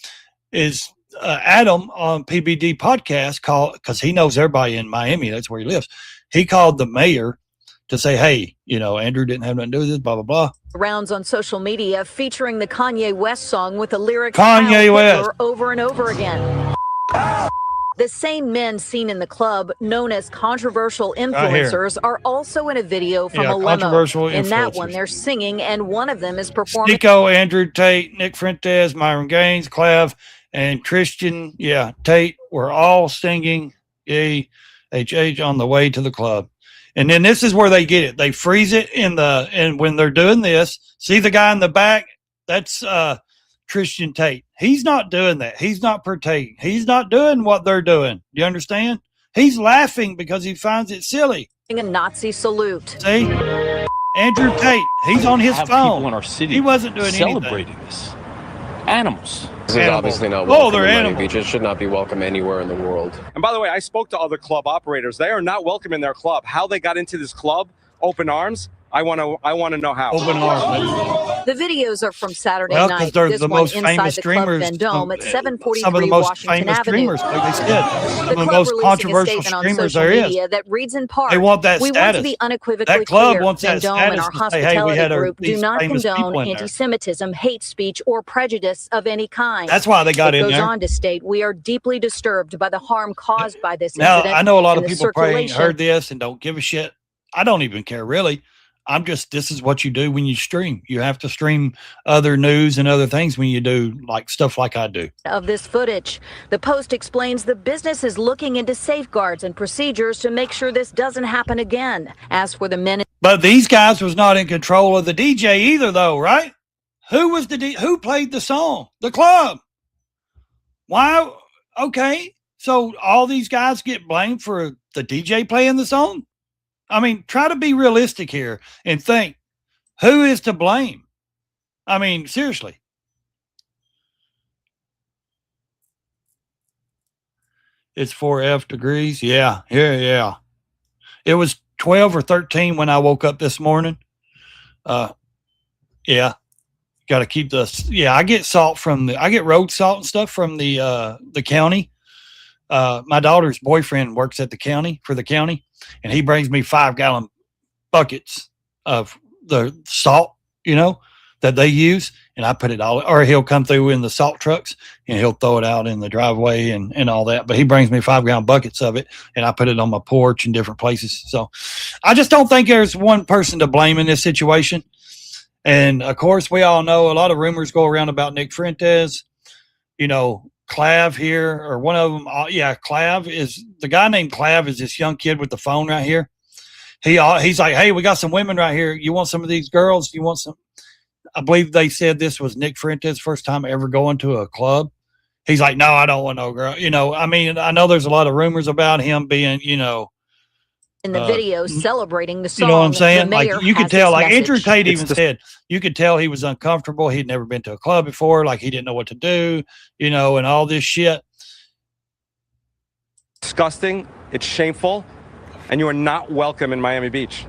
is Adam on PBD podcast because he knows everybody in Miami. That's where he lives. He called the mayor to say, hey, Andrew didn't have nothing to do with this, blah, blah, blah. Rounds on social media featuring the Kanye West song with the lyrics Kanye West over and over again. The same men seen in the club, known as controversial influencers, are also in a video from a limo. In that one, they're singing, and one of them is performing. SHNEAKO, Andrew Tate, Nick Fuentes, Myron Gaines, Clav, and Christian, Tate were all singing HH on the way to the club. And then this is where they get it. They freeze it and when they're doing this, see the guy in the back? That's Christian Tate. He's not doing that. He's not partaking. He's not doing what they're doing. You understand? He's laughing because he finds it silly. A Nazi salute. See? Andrew Tate, he's on his phone. In our city he wasn't doing celebrating anything. This. Animals. This is obviously not welcome in Miami Beach. It should not be welcome anywhere in the world. And by the way, I spoke to other club operators. They are not welcome in their club. How they got into this club, open arms, I want to know how. Open arms. The videos are from Saturday night. They're this the one most inside famous the Club streamers. Vendome at 743 Some of the most Washington famous Avenue. streamers, like they said. Some of the club most releasing controversial a statement on streamers social there is. media that reads in part, They want that we status. want to be unequivocally That club clear. wants that Vendome and status our to say, hospitality hey, we had group do these not famous people condone in there. anti-Semitism, hate speech, or prejudice of any kind. That's why they got it in goes there. on to state, we are deeply disturbed by the harm caused by this Now, incident. I know a lot of and the people probably circulation heard this and don't give a shit. I don't even care, really. This is what you do when you stream. You have to stream other news and other things when you do like stuff like I do. Of this footage, the Post explains the business is looking into safeguards and procedures to make sure this doesn't happen again. As for the men, but these guys was not in control of the DJ either, though, right? Who was who played the song? The club. Why? Okay, so all these guys get blamed for the DJ playing the song. I mean, try to be realistic here and think, who is to blame? I mean, seriously. It's 4F degrees. Yeah. It was 12 or 13 when I woke up this morning. Yeah. Got to keep I get salt I get road salt and stuff from the county. My daughter's boyfriend works at for the county, and he brings me 5-gallon buckets of the salt, that they use, and I put it all, or he'll come through in the salt trucks and he'll throw it out in the driveway and all that. But he brings me 5-gallon buckets of it, and I put it on my porch in different places. So I just don't think there's one person to blame in this situation. And of course, we all know a lot of rumors go around about Nick Fuentes, Clav here, or one of them. Clav is the guy named Clav is this young kid with the phone right here. He's like, hey, we got some women right here. You want some of these girls? You want some? I believe they said this was Nick Fuentes' first time ever going to a club. He's like, no, I don't want no girl. I mean, I know there's a lot of rumors about him being, in the video celebrating the song. You know what I'm saying? Like you could tell, like message. Andrew Tate even said, you could tell he was uncomfortable. He'd never been to a club before. Like he didn't know what to do, and all this shit. Disgusting. It's shameful. And you are not welcome in Miami Beach.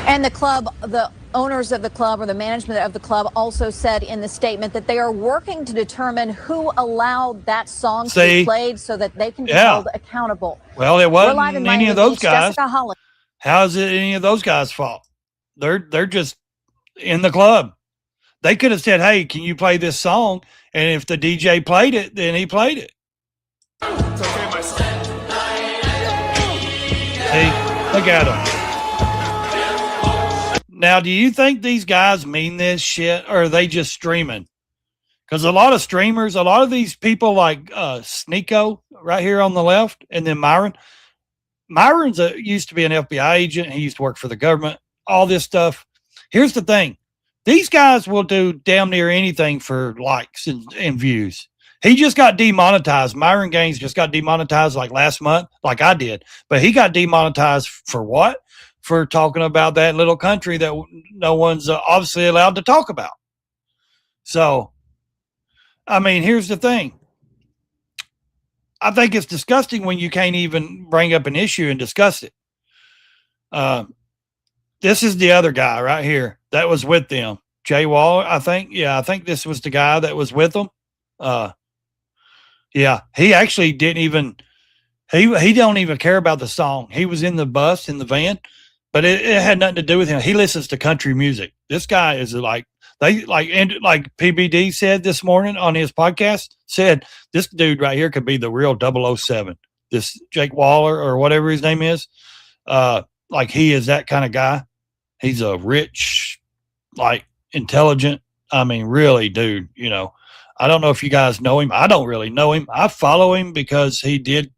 And the owners of the club, or the management of the club, also said in the statement that they are working to determine who allowed that song to be played so that they can be held accountable. Well, it wasn't any of those guys. How is it any of those guys' fault? They're just in the club. They could have said, hey, can you play this song? And if the DJ played it, then he played it. It's okay, my son. Hey, look at them. Now, do you think these guys mean this shit, or are they just streaming? Because a lot of streamers, a lot of these people like SHNEAKO right here on the left, and then Myron. Myron's used to be an FBI agent. He used to work for the government, all this stuff. Here's the thing. These guys will do damn near anything for likes and views. He just got demonetized. Myron Gaines just got demonetized like last month, like I did. But he got demonetized for what? For talking about that little country that no one's obviously allowed to talk about. So, I mean, here's the thing. I think it's disgusting when you can't even bring up an issue and discuss it. This is the other guy right here that was with them. Jay Waller, I think. Yeah, I think this was the guy that was with them. Yeah, he actually didn't even, he don't even care about the song. He was in the bus, in the van, but it had nothing to do with him. He listens to country music. This guy is like PBD said this morning on his podcast, said this dude right here could be the real 007. This Jake Waller or whatever his name is. Like he is that kind of guy. He's a rich, like intelligent. I mean, really, dude, I don't know if you guys know him. I don't really know him. I follow him because he did,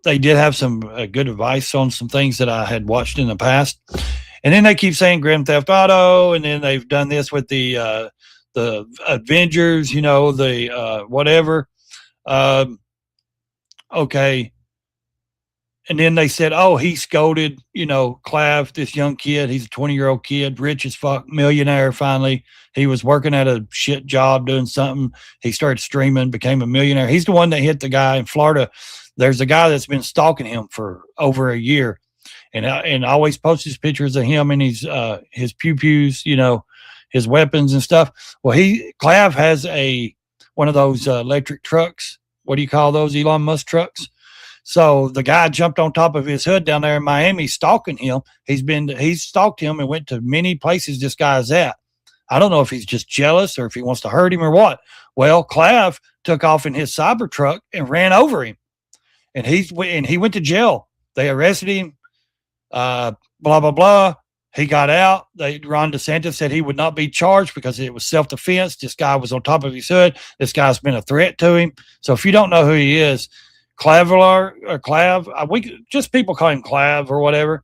they did have some good advice on some things that I had watched in the past. And then they keep saying Grand Theft Auto, and then they've done this with the Avengers, the whatever. Okay. And then they said, oh, he scolded, Clav, this young kid. He's a 20-year-old kid, rich as fuck, millionaire finally. He was working at a shit job doing something. He started streaming, became a millionaire. He's the one that hit the guy in Florida. There's a guy that's been stalking him for over a year. And always posts his pictures of him and his pew-pews, his weapons and stuff. Well, Clav has one of those electric trucks. What do you call those, Elon Musk trucks? So the guy jumped on top of his hood down there in Miami, stalking him. He's stalked him and went to many places this guy's at. I don't know if he's just jealous or if he wants to hurt him or what. Well, Clav took off in his cyber truck and ran over him. And he went to jail. They arrested him. blah, blah, blah. He got out. Ron DeSantis said he would not be charged because it was self-defense. This guy was on top of his hood. This guy's been a threat to him. So if you don't know who he is, just people call him Clav or whatever.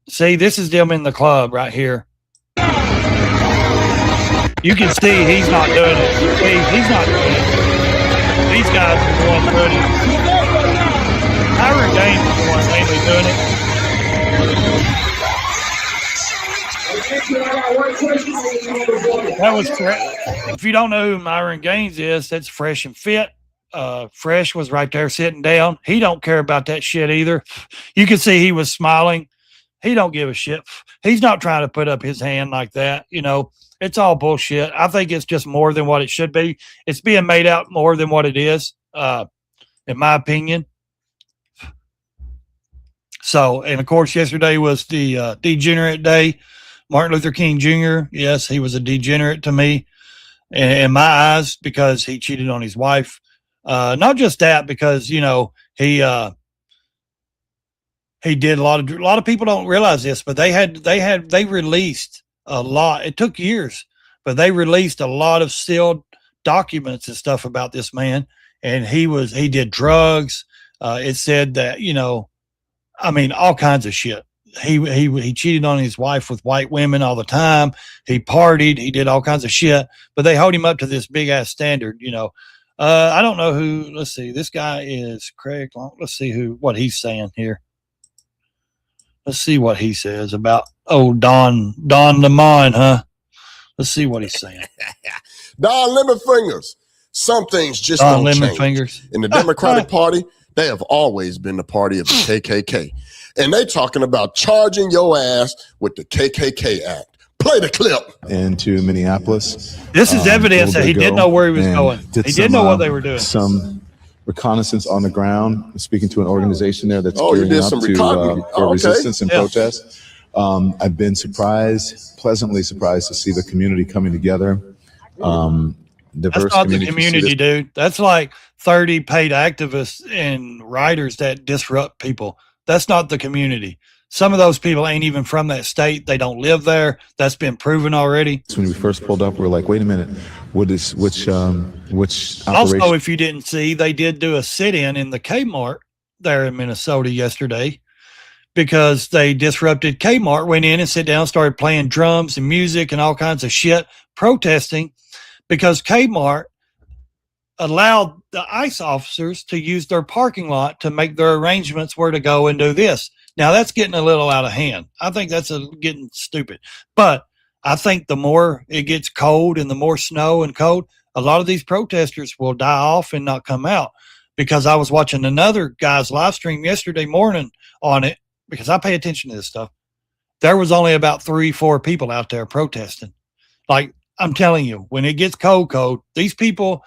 See, this is them in the club right here. You can see he's not doing it. See, he's not doing it. These guys are the ones doing it. Myron Gaines is the one mainly doing it. That was if you don't know who Myron Gaines is, that's Fresh and Fit. Fresh was right there sitting down. He don't care about that shit either. You can see he was smiling. He don't give a shit. He's not trying to put up his hand like that. You know, it's all bullshit. I think it's just more than what it should be. It's being made out more than what it is, in my opinion. So, and of course, yesterday was the degenerate day. Martin Luther King Jr., yes, he was a degenerate to me in my eyes because he cheated on his wife. Not just that, because, you know, he did a lot of people don't realize this, but they released a lot. It took years, but they released a lot of sealed documents and stuff about this man. And he did drugs. It said that, you know, I mean, all kinds of shit. He cheated on his wife with white women all the time. He partied. He did all kinds of shit, but they hold him up to this big ass standard, you know. I don't know who. Let's see. This guy is Craig Long. Let's see what he's saying here. Let's see what he says about Don Lemon, huh? Let's see what he's saying. Don Lemon Fingers. Some things just Don don't Lemon change. Fingers. In the Democratic Party, they have always been the party of the KKK. And they talking about charging your ass with the KKK Act. Play the clip. Into Minneapolis. This is evidence that he didn't know where he was going. He didn't know what they were doing. Some reconnaissance on the ground, speaking to an organization there that's you gearing did up some for resistance and protest. I've been pleasantly surprised to see the community coming together. That's not the community, dude. That's like 30 paid activists and writers that disrupt people. That's not the community. Some of those people ain't even from that state. They don't live there. That's been proven already. When we first pulled up, we were like, wait a minute, which operation? Also, if you didn't see, they did do a sit-in in the Kmart there in Minnesota yesterday because they disrupted Kmart, went in and sat down, started playing drums and music and all kinds of shit, protesting because Kmart allowed the ICE officers to use their parking lot to make their arrangements where to go and do this. Now, that's getting a little out of hand. I think that's getting stupid. But I think the more it gets cold and the more snow and cold, a lot of these protesters will die off and not come out. Because I was watching another guy's live stream yesterday morning on it, because I pay attention to this stuff. There was only about 3-4 people out there protesting. Like, I'm telling you, when it gets cold, these people,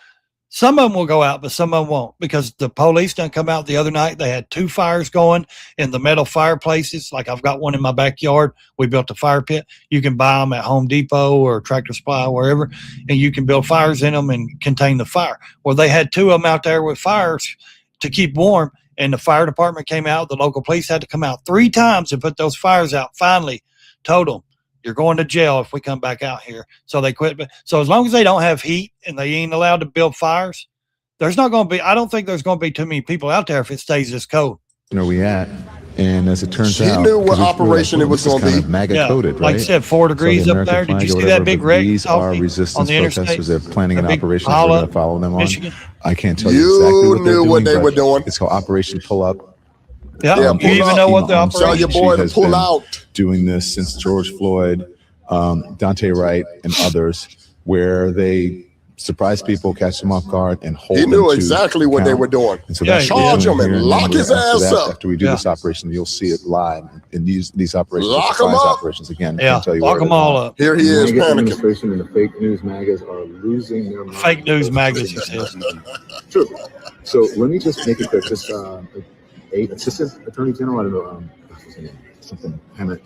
some of them will go out, but some of them won't, because the police done come out the other night. They had 2 fires going in the metal fireplaces. Like I've got one in my backyard. We built a fire pit. You can buy them at Home Depot or Tractor Supply, wherever, and you can build fires in them and contain the fire. Well, they had 2 of them out there with fires to keep warm, and the fire department came out. The local police had to come out 3 times and put those fires out. Finally told them, you're going to jail if we come back out here. So they quit. So as long as they don't have heat and they ain't allowed to build fires, there's not going to be, I don't think there's going to be too many people out there if it stays this cold. Where we at? And as it turns out, he knew what operation it was going to be. MAGA coded, right? Like you said, 4 degrees so up there. Did you see that big wreck? These are resistance the protesters. They're planning an operation. We're going to follow them on. Michigan. I can't tell you exactly what knew what they were doing. It's called Operation Pull Up. Yeah, you even know what the operation. Tell your boy to pull out. Doing this since George Floyd, Dante Wright, and others, where they surprise people, catch them off guard, and hold them. He knew exactly what they were doing. And so charge them and lock his ass up. After we do this operation, you'll see it live in these operations. Lock them up. Operations again. Yeah, lock them all up. Here he is panicking. Administration and the fake news magas are losing their mind. Fake news magas, he says. True. So let me just make it quick. Just assistant attorney general, I don't know, what's his name? Something Hammett.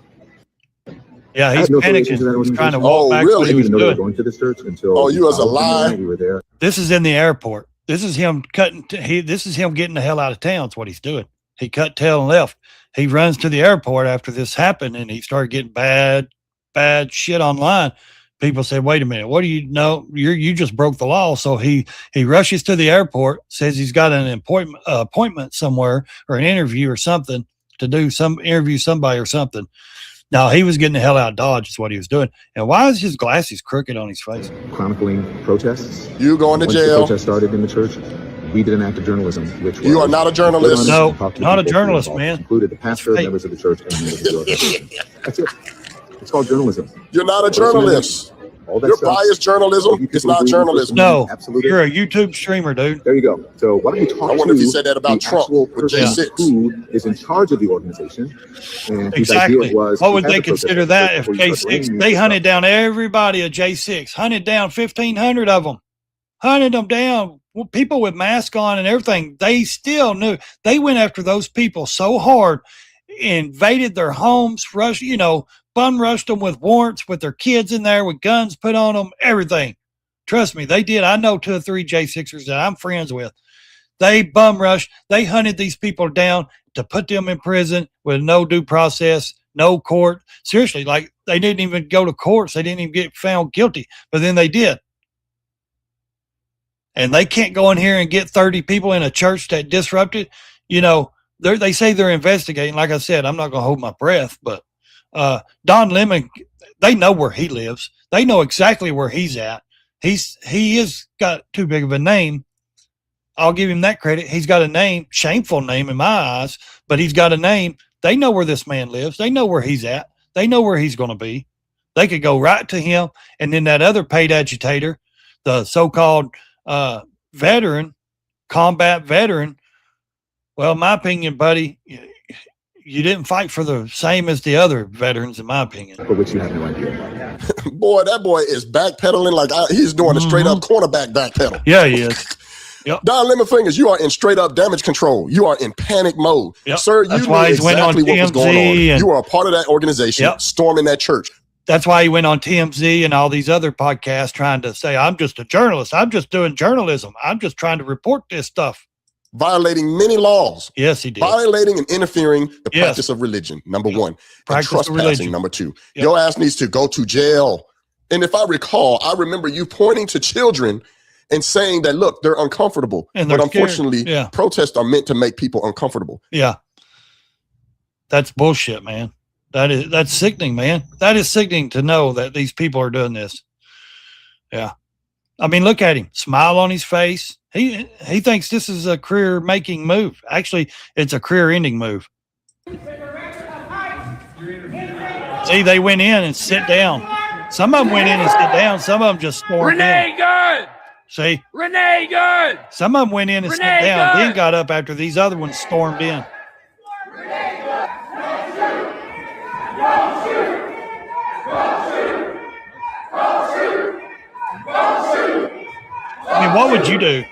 Yeah, he's panicking. He's trying to walk back really? what he was doing. Going to this church until you as a lie. We were there. This is in the airport. This is him cutting. This is him getting the hell out of town. Is what he's doing. He cut tail and left. he runs to the airport after this happened, and he started getting bad shit online. People said, wait a minute, what do you know? You just broke the law. So he rushes to the airport, says he's got an appointment somewhere or an interview or something to do interview somebody or something. Now, he was getting the hell out of Dodge is what he was doing. And why is his glasses crooked on his face? Chronicling protests. You going to jail. Once the protest started in the church, we did an act of journalism, which you are not a journalist. No, not a journalist, man. Included the pastor, members of the church, and members of the organization. That's it. It's called journalism. You're not a journalist. Your biased journalism is not journalism. No, absolutely. You're a YouTube streamer, dude. There you go. So why don't you talk I wonder if you said that about Trump with J6. Who is in charge of the organization. And exactly. What would they consider that if J6, they hunted down everybody at J6, hunted down 1,500 of them, hunted them down, people with masks on and everything. They still knew. They went after those people so hard, invaded their homes, bum rushed them with warrants, with their kids in there, with guns put on them, everything. Trust me, they did. I know 2 or 3 J6ers that I'm friends with. They bum rushed. They hunted these people down to put them in prison with no due process, no court. Seriously, like they didn't even go to courts. They didn't even get found guilty, but then they did. And they can't go in here and get 30 people in a church that disrupted. They say they're investigating. Like I said, I'm not going to hold my breath, but Don Lemon, they know where he lives. They know exactly where he's at. He has got too big of a name. I'll give him that credit. He's got a name, shameful name in my eyes, but he's got a name. They know where this man lives. They know where he's at. They know where he's going to be. They could go right to him. And then that other paid agitator, the so-called veteran, combat veteran. Well, in my opinion, buddy, you didn't fight for the same as the other veterans, in my opinion. For which you have no idea. Boy, that boy is backpedaling like he's doing a straight up cornerback backpedal. Yeah, he is. Yep. Don Lemon Fingers, you are in straight up damage control. You are in panic mode. Yep. Sir, you knew exactly what was going on. You are a part of that organization, storming that church. That's why he went on TMZ and all these other podcasts trying to say, I'm just a journalist. I'm just doing journalism. I'm just trying to report this stuff. Violating many laws. Yes, he did. Violating and interfering the practice of religion, number one. And trespassing, number 2. Your ass needs to go to jail. And if I recall, I remember you pointing to children and saying that, look, they're uncomfortable. But unfortunately, protests are meant to make people uncomfortable. Yeah. That's bullshit, man. That's sickening, man. That is sickening to know that these people are doing this. Yeah. I mean, look at him. Smile on his face. He thinks this is a career-making move. Actually, it's a career-ending move. See, they went in and sit down. Some of them went in and sit down. Some of them just stormed in. Good. See? Renee, good. Some of them went in and sat down, then got up after these other ones stormed in. I mean, what would you do?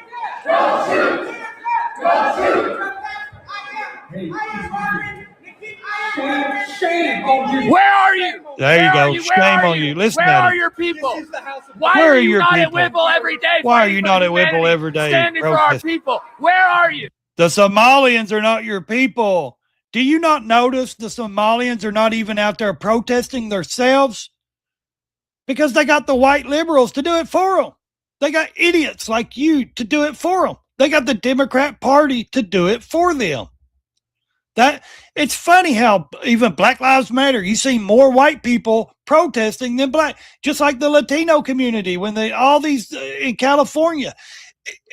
Shame on you. Where are you? There you go. Shame on you. Listen Where at are him. your people? Why are you not at Whipple every day? Why are you not at Whipple every day? Standing for our people. Where are you? The Somalians are not your people. Do you not notice the Somalians are not even out there protesting themselves? Because they got the white liberals to do it for them. They got idiots like you to do it for them. They got the Democrat Party to do it for them. It's funny how even Black Lives Matter, you see more white people protesting than black, just like the Latino community when all these in California.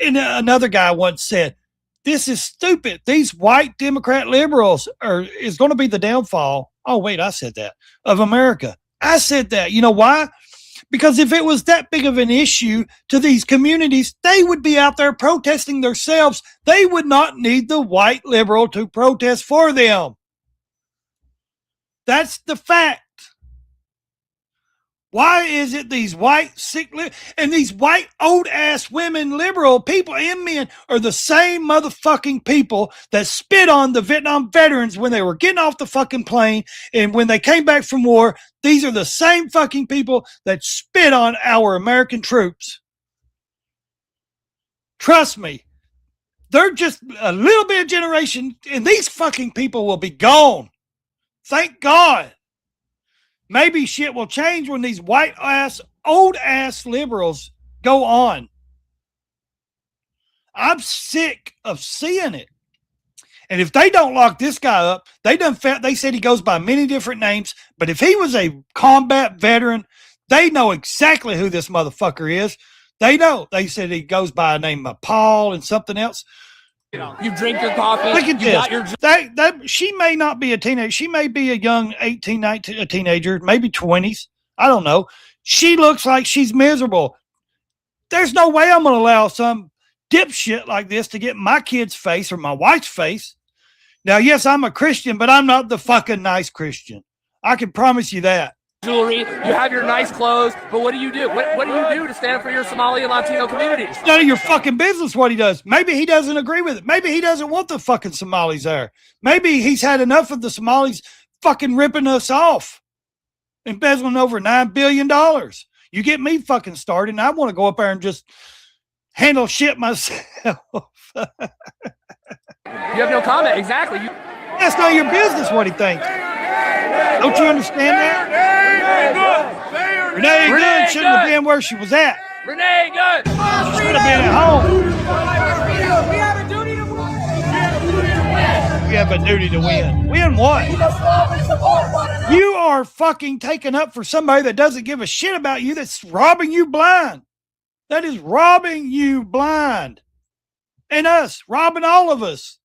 And another guy once said, this is stupid. These white Democrat liberals is going to be the downfall. Oh, wait, I said that of America. I said that. You know why? Because if it was that big of an issue to these communities, they would be out there protesting themselves. They would not need the white liberal to protest for them. That's the fact. Why is it these white sick and these white old ass women, liberal people and men are the same motherfucking people that spit on the Vietnam veterans when they were getting off the fucking plane and when they came back from war? These are the same fucking people that spit on our American troops. Trust me. They're just a little bit of generation, and these fucking people will be gone. Thank God. Maybe shit will change when these white ass, old ass liberals go on. I'm sick of seeing it. And if they don't lock this guy up, they said he goes by many different names, but if he was a combat veteran, they know exactly who this motherfucker is. They know. They said he goes by a name of Paul and something else. You drink your coffee. Look at you this. Got your... She may not be a teenager. She may be a young 18, 19, a teenager, maybe 20s. I don't know. She looks like she's miserable. There's no way I'm going to allow some dipshit like this to get my kid's face or my wife's face. Now, yes, I'm a Christian, but I'm not the fucking nice Christian. I can promise you that. Jewelry, you have your nice clothes, but what do you do? What do you do to stand up for your Somali and Latino communities? It's none of your fucking business what he does. Maybe he doesn't agree with it. Maybe he doesn't want the fucking Somalis there. Maybe he's had enough of the Somalis fucking ripping us off, embezzling over $9 billion. You get me fucking started, and I want to go up there and just handle shit myself. You have no comment. Exactly. That's not your business what he thinks. Don't you understand that? Renee Good shouldn't have been where she was at. Renee Good should have been at home. We have a duty to win. We have a duty to win. Win what? You are fucking taking up for somebody that doesn't give a shit about you, that's robbing you blind. That is robbing you blind. And us, robbing all of us.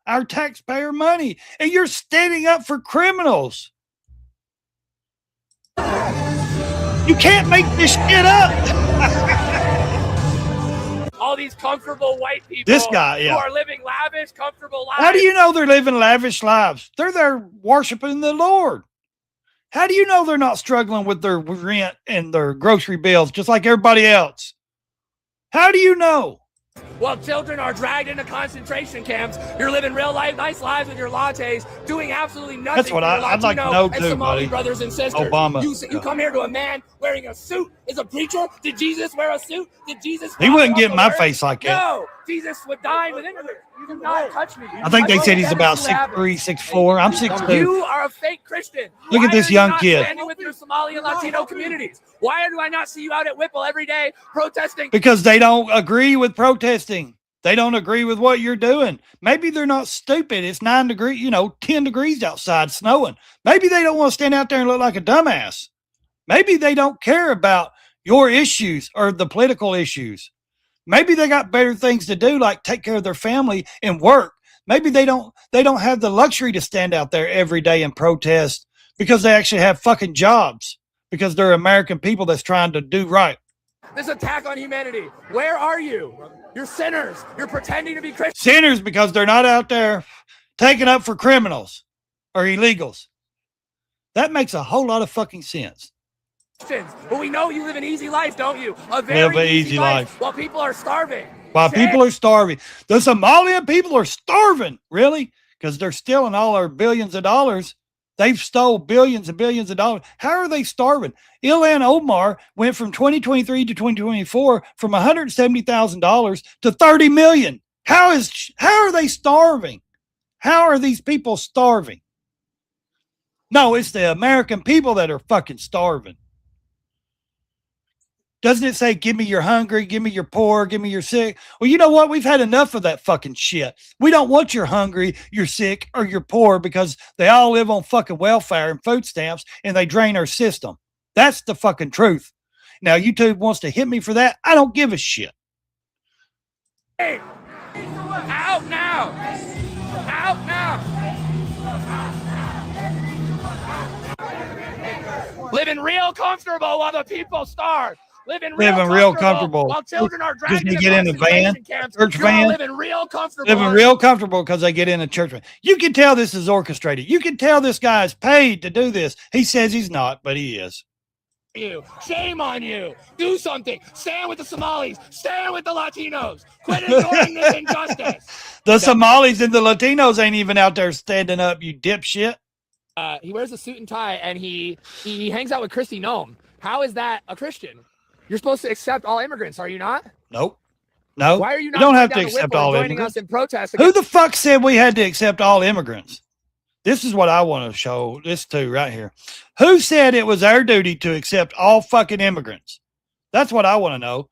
Our taxpayer money, and you're standing up for criminals. You can't make this shit up. All these comfortable white people This guy, yeah, who are living lavish, comfortable lives. How do you know they're living lavish lives? They're there worshiping the Lord. How do you know they're not struggling with their rent and their grocery bills just like everybody else? How do you know? While children are dragged into concentration camps, you're living real life, nice lives with your lattes, doing absolutely nothing. That's what I'd like to know too, Somali buddy. Brothers and sisters. Obama. You come here to a man wearing a suit. Is a preacher? Did Jesus wear a suit? Did Jesus? He wouldn't get in my face like that. No, Jesus would die within a minute. You do not touch me. I think they said he's about 6'3", 6'4". I'm 6'2". You are a fake Christian. Look at this young kid. Standing with your Somali and Latino communities. Why do I not see you out at Whipple every day protesting? Because they don't agree with protesting. They don't agree with what you're doing. Maybe they're not stupid. It's 9 degrees, 10 degrees outside snowing. Maybe they don't want to stand out there and look like a dumbass. Maybe they don't care about your issues or the political issues. Maybe they got better things to do, like take care of their family and work. Maybe they don't have the luxury to stand out there every day and protest because they actually have fucking jobs, because they're American people that's trying to do right. This attack on humanity. Where are you? You're sinners. You're pretending to be Christians. Sinners because they're not out there taking up for criminals or illegals. That makes a whole lot of fucking sense. But we know you live an easy life, don't you? A Live very an easy life. While people are starving. While people are starving. The Somalian people are starving. Really? Because they're stealing all our billions of dollars. They've stole billions and billions of dollars. How are they starving? Ilhan Omar went from 2023 to 2024 from $170,000 to $30 million. How are they starving? How are these people starving? No, it's the American people that are fucking starving. Doesn't it say, give me your hungry, give me your poor, give me your sick? Well, you know what? We've had enough of that fucking shit. We don't want your hungry, your sick, or your poor, because they all live on fucking welfare and food stamps and they drain our system. That's the fucking truth. Now, YouTube wants to hit me for that. I don't give a shit. Hey, out now. Out now. Living real comfortable while the people starve. Living real comfortable while children are dragged Just get in a van, church van. Living real comfortable. Living real comfortable because they get in a church van. You can tell this is orchestrated. You can tell this guy is paid to do this. He says he's not, but he is. Shame on you. Do something. Stand with the Somalis. Stand with the Latinos. Quit ignoring this injustice. The Somalis and the Latinos ain't even out there standing up, you dipshit. He wears a suit and tie, and he hangs out with Kristi Noem. How is that a Christian? You're supposed to accept all immigrants, are you not? Nope. No, Why are you not you don't have down to the accept Whipple and all joining immigrants. us in protest? Who the fuck said we had to accept all immigrants? This is what I want to show this to right here. Who said it was our duty to accept all fucking immigrants? That's what I want to know.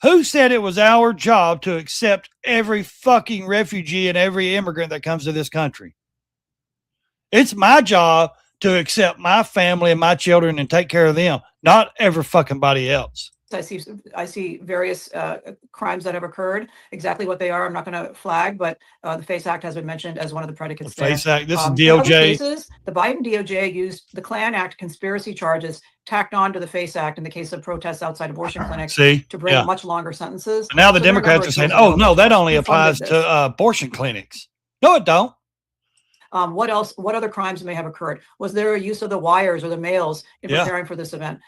Who said it was our job to accept every fucking refugee and every immigrant that comes to this country? It's my job to accept my family and my children and take care of them, not every fucking body else. I see various crimes that have occurred. Exactly what they are, I'm not going to flag, but the FACE Act has been mentioned as one of the predicates. The FACE Act. This is In DOJ. other cases, the Biden DOJ used the Klan Act conspiracy charges tacked on to the FACE Act in the case of protests outside abortion clinics to bring much longer sentences. And now the Democrats are saying, "Oh no, that only applies to abortion clinics." No, it don't. What else? What other crimes may have occurred? Was there a use of the wires or the mails in preparing for this event?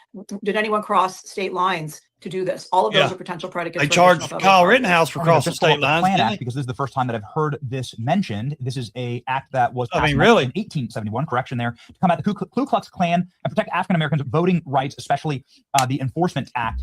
Did anyone cross state lines to do this? All of those are potential predicates. They charged Kyle Rittenhouse for crossing state lines. Because this is the first time that I've heard this mentioned. This is a act that was passed in 1871. Correction there, to combat the Ku Klux Klan and protect African Americans' voting rights, especially the Enforcement Act,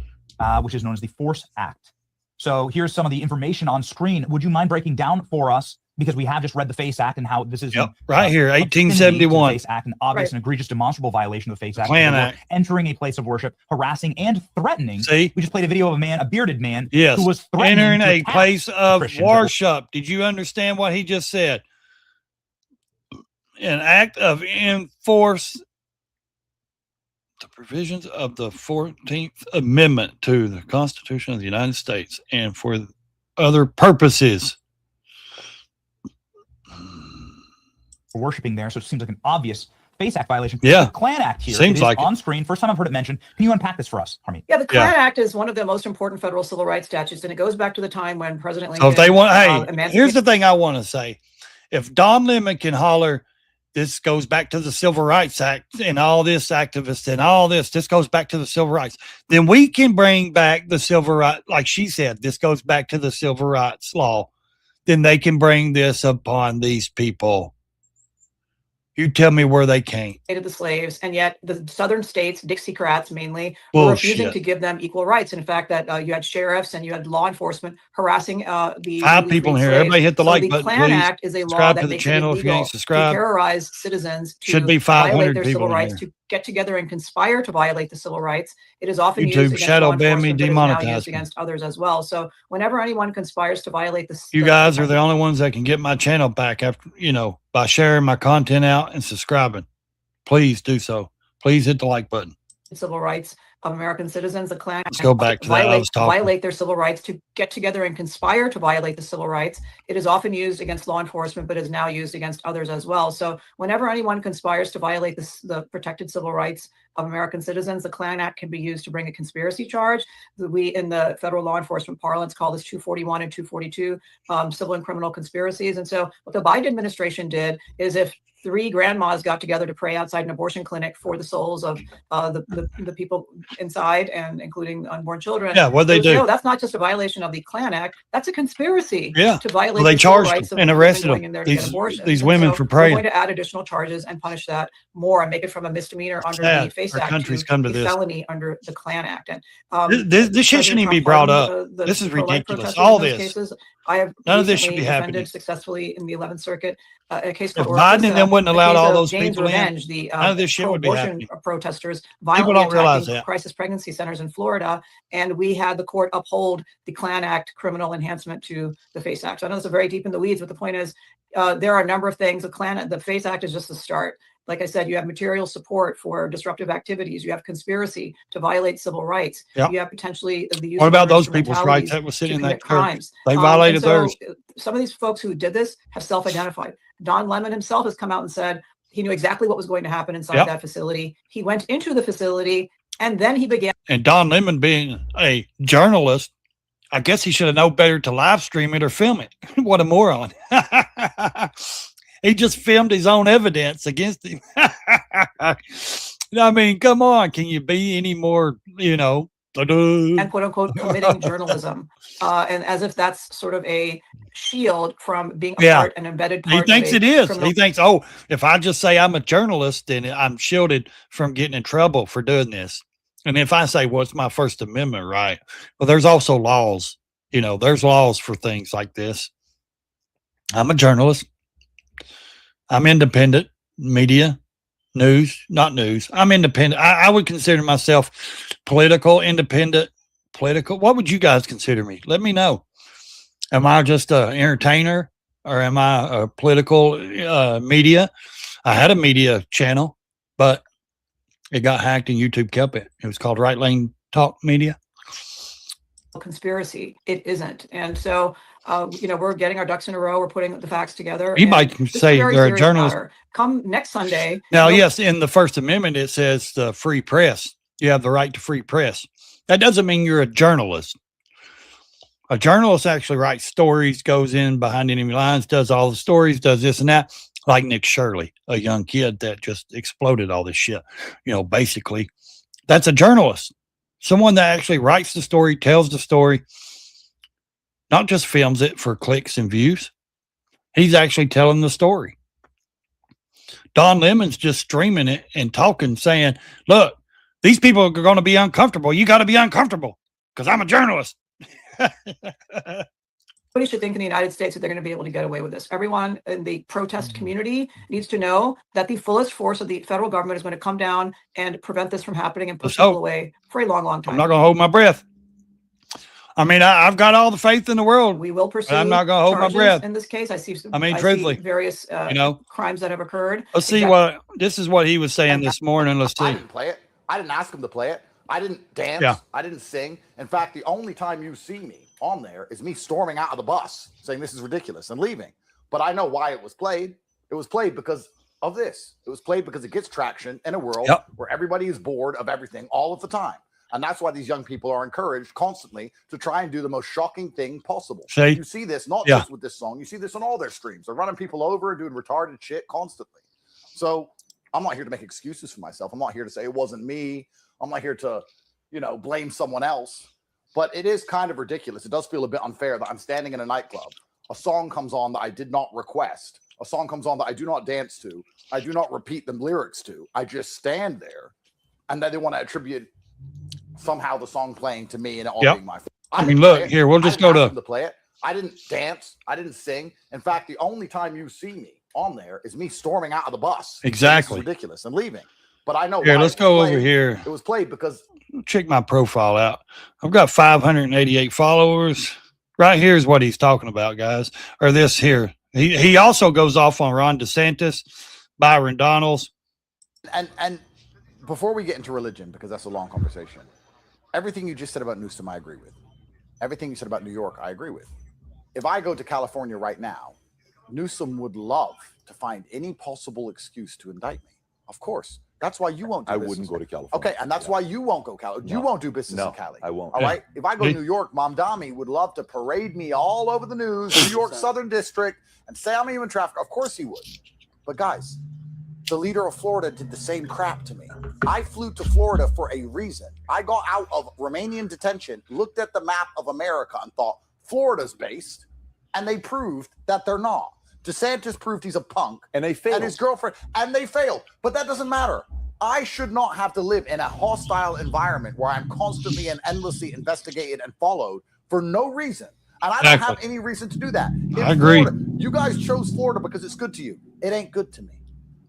which is known as the Force Act. So here's some of the information on screen. Would you mind breaking down for us? Because we have just read the FACE Act and how this is right here, 1871. FACE Act, an obvious and egregious demonstrable violation of the FACE Act. Klan Act. Entering a place of worship, harassing and threatening. See, we just played a video of a man, a bearded man, yes, who was threatening entering to a attack place of Christians. worship. Did you understand what he just said? An act of enforce the provisions of the 14th Amendment to the Constitution of the United States and for other purposes. Worshiping there, so it seems like an obvious FACE Act violation. Yeah, the Klan Act here seems like on screen. First time I've heard it mentioned. Can you unpack this for us, Harmeet? Yeah, the Klan Act is one of the most important federal civil rights statutes, and it goes back to the time when President Lincoln. So if they want, here's the thing I want to say: if Don Lemon can holler, this goes back to the Civil Rights Act and all this activists and all this. This goes back to the civil rights. Then we can bring back the civil right, like she said. This goes back to the civil rights law. Then they can bring this upon these people. You tell me where they can't. The slaves, and yet the southern states, Dixiecrats mainly, were refusing to give them equal rights. And in fact, that you had sheriffs and you had law enforcement harassing the 5 people in here. Slaves. Everybody hit the like button, Klan please. Act is a law Subscribe that to the makes channel it if you ain't illegal to subscribed. terrorize citizens to Should be 500 violate their people civil in rights, here. to get together and conspire to violate the civil rights. It is often YouTube used against shadow law ban me, enforcement, but is now demonetize used me. against others as well. So whenever anyone conspires to violate the You guys are the only ones that can get my channel back after, by sharing my content out and subscribing. Please do so. Please hit the like button. Civil rights of American citizens, the Klan. Let's go back to that. I was talking. Violate their civil rights, to get together and conspire to violate the civil rights. It is often used against law enforcement, but is now used against others as well. So whenever anyone conspires to violate the protected civil rights of American citizens, the Klan Act can be used to bring a conspiracy charge. We, in the federal law enforcement parlance, call this 241 and 242 civil and criminal conspiracies. And so what the Biden administration did is, if 3 grandmas got together to pray outside an abortion clinic for the souls of the people inside, and including unborn children. Yeah, what they do? No, that's not just a violation of the Klan Act. That's a conspiracy. Yeah, to violate. They the civil charged rights them of and women arrested going them. in there to get abortions. These And women so for we're praying. going to add additional charges and punish that more and make it from a misdemeanor under sad. the FACE Our Act country's to come to a this. felony under the Klan Act. And this shit shouldn't even be brought up. This is ridiculous. All this. Cases, I have none of this should be defended happening successfily in the 11th Circuit. A case if called Biden and them wouldn't allowed all those James people Revenge, in, the none of this shit would be pro-abortion happening. protesters People violently don't realize attacking that. crisis pregnancy centers in Florida, and we had the court uphold the Klan Act criminal enhancement to the FACE Act. So I know this is very deep in the weeds, but the point is, there are a number of things. The FACE Act is just the start. Like I said, you have material support for disruptive activities. You have conspiracy to violate civil rights. Yep. You have potentially the use What of about those instrumentalities people's rights that were sitting in to that commit church? crimes. They violated And so theirs. some of these folks who did this have self-identified. Don Lemon himself has come out and said he knew exactly what was going to happen inside that facility. He went into the facility, and then he began. And Don Lemon, being a journalist, I guess he should have known better to live stream it or film it. What a moron. He just filmed his own evidence against him. I mean, come on. Can you be any more, and quote unquote committing journalism, and as if that's sort of a shield from being a part, an embedded part. He thinks of it is. criminal. He thinks, oh, if I just say I'm a journalist, then I'm shielded from getting in trouble for doing this. And if I say, well, it's my First Amendment right, well, there's also laws. You know, there's laws for things like this. I'm a journalist. I'm independent media, news, not news. I'm independent. I would consider myself political, independent, political. What would you guys consider me? Let me know. Am I just an entertainer or am I a political media? I had a media channel, but it got hacked and YouTube kept it. It was called Right Lane Talk Media. Conspiracy. It isn't. And so, you know, we're getting our ducks in a row. We're putting the facts together. You might say they're a journalist. Come next Sunday. Now, yes, in the First Amendment, it says the free press. You have the right to free press. That doesn't mean you're a journalist. A journalist actually writes stories, goes in behind enemy lines, does all the stories, does this and that, like Nick Shirley, a young kid that just exploded all this shit. You know, basically, that's a journalist. Someone that actually writes the story, tells the story, not just films it for clicks and views. He's actually telling the story. Don Lemon's just streaming it and talking, saying, look, these people are going to be uncomfortable. You got to be uncomfortable because I'm a journalist. Nobody should think in the United States that they're going to be able to get away with this. Everyone in the protest community needs to know that the fullest force of the federal government is going to come down and prevent this from happening and push people away for a long, long time. I'm not going to hold my breath. I mean, I've got all the faith in the world. We will pursue. I'm not going to hold my breath. In this case, I see. Truthfully, various crimes that have occurred. Let's see what this is. What he was saying this morning. Let's see. I didn't play it. I didn't ask him to play it. I didn't dance. Yeah. I didn't sing. In fact, the only time you see me on there is me storming out of the bus saying this is ridiculous and leaving. But I know why it was played. It was played because of this. It was played because it gets traction in a world where everybody is bored of everything all of the time. And that's why these young people are encouraged constantly to try and do the most shocking thing possible. You see this not just with this song. You see this on all their streams. They're running people over and doing retarded shit constantly. So I'm not here to make excuses for myself. I'm not here to say it wasn't me. I'm not here to, you know, blame someone else. But it is kind of ridiculous. It does feel a bit unfair that I'm standing in a nightclub. A song comes on that I did not request. A song comes on that I do not dance to. I do not repeat the lyrics to. I just stand there. And then they want to attribute somehow the song playing to me and it all being my fault. I mean, look, here, we'll just go to play it. I didn't dance. I didn't sing. In fact, the only time you see me on there is me storming out of the bus. Exactly. It's ridiculous and leaving. But I know. Here, let's go over here. It was played because. Check my profile out. I've got 588 followers. Right here is what he's talking about, guys. Or this here. He also goes off on Ron DeSantis, Byron Donalds. And before we get into religion, because that's a long conversation, everything you just said about Newsom, I agree with. Everything you said about New York, I agree with. If I go to California right now, Newsom would love to find any possible excuse to indict me. Of course. That's why you won't do business. I wouldn't go to California. Okay, and that's why you won't go Cali. You won't do business in Cali. I won't. All right? If I go to New York, Mamdani would love to parade me all over the news, New York Southern District, and say I'm a human trafficker. Of course he would. But guys, the leader of Florida did the same crap to me. I flew to Florida for a reason. I got out of Romanian detention, looked at the map of America, and thought, Florida's based, and they proved that they're not. DeSantis proved he's a punk. And they failed. And his girlfriend. And they failed. But that doesn't matter. I should not have to live in a hostile environment where I'm constantly and endlessly investigated and followed for no reason. And I don't have any reason to do that. I agree. Florida, you guys chose Florida because it's good to you. It ain't good to me.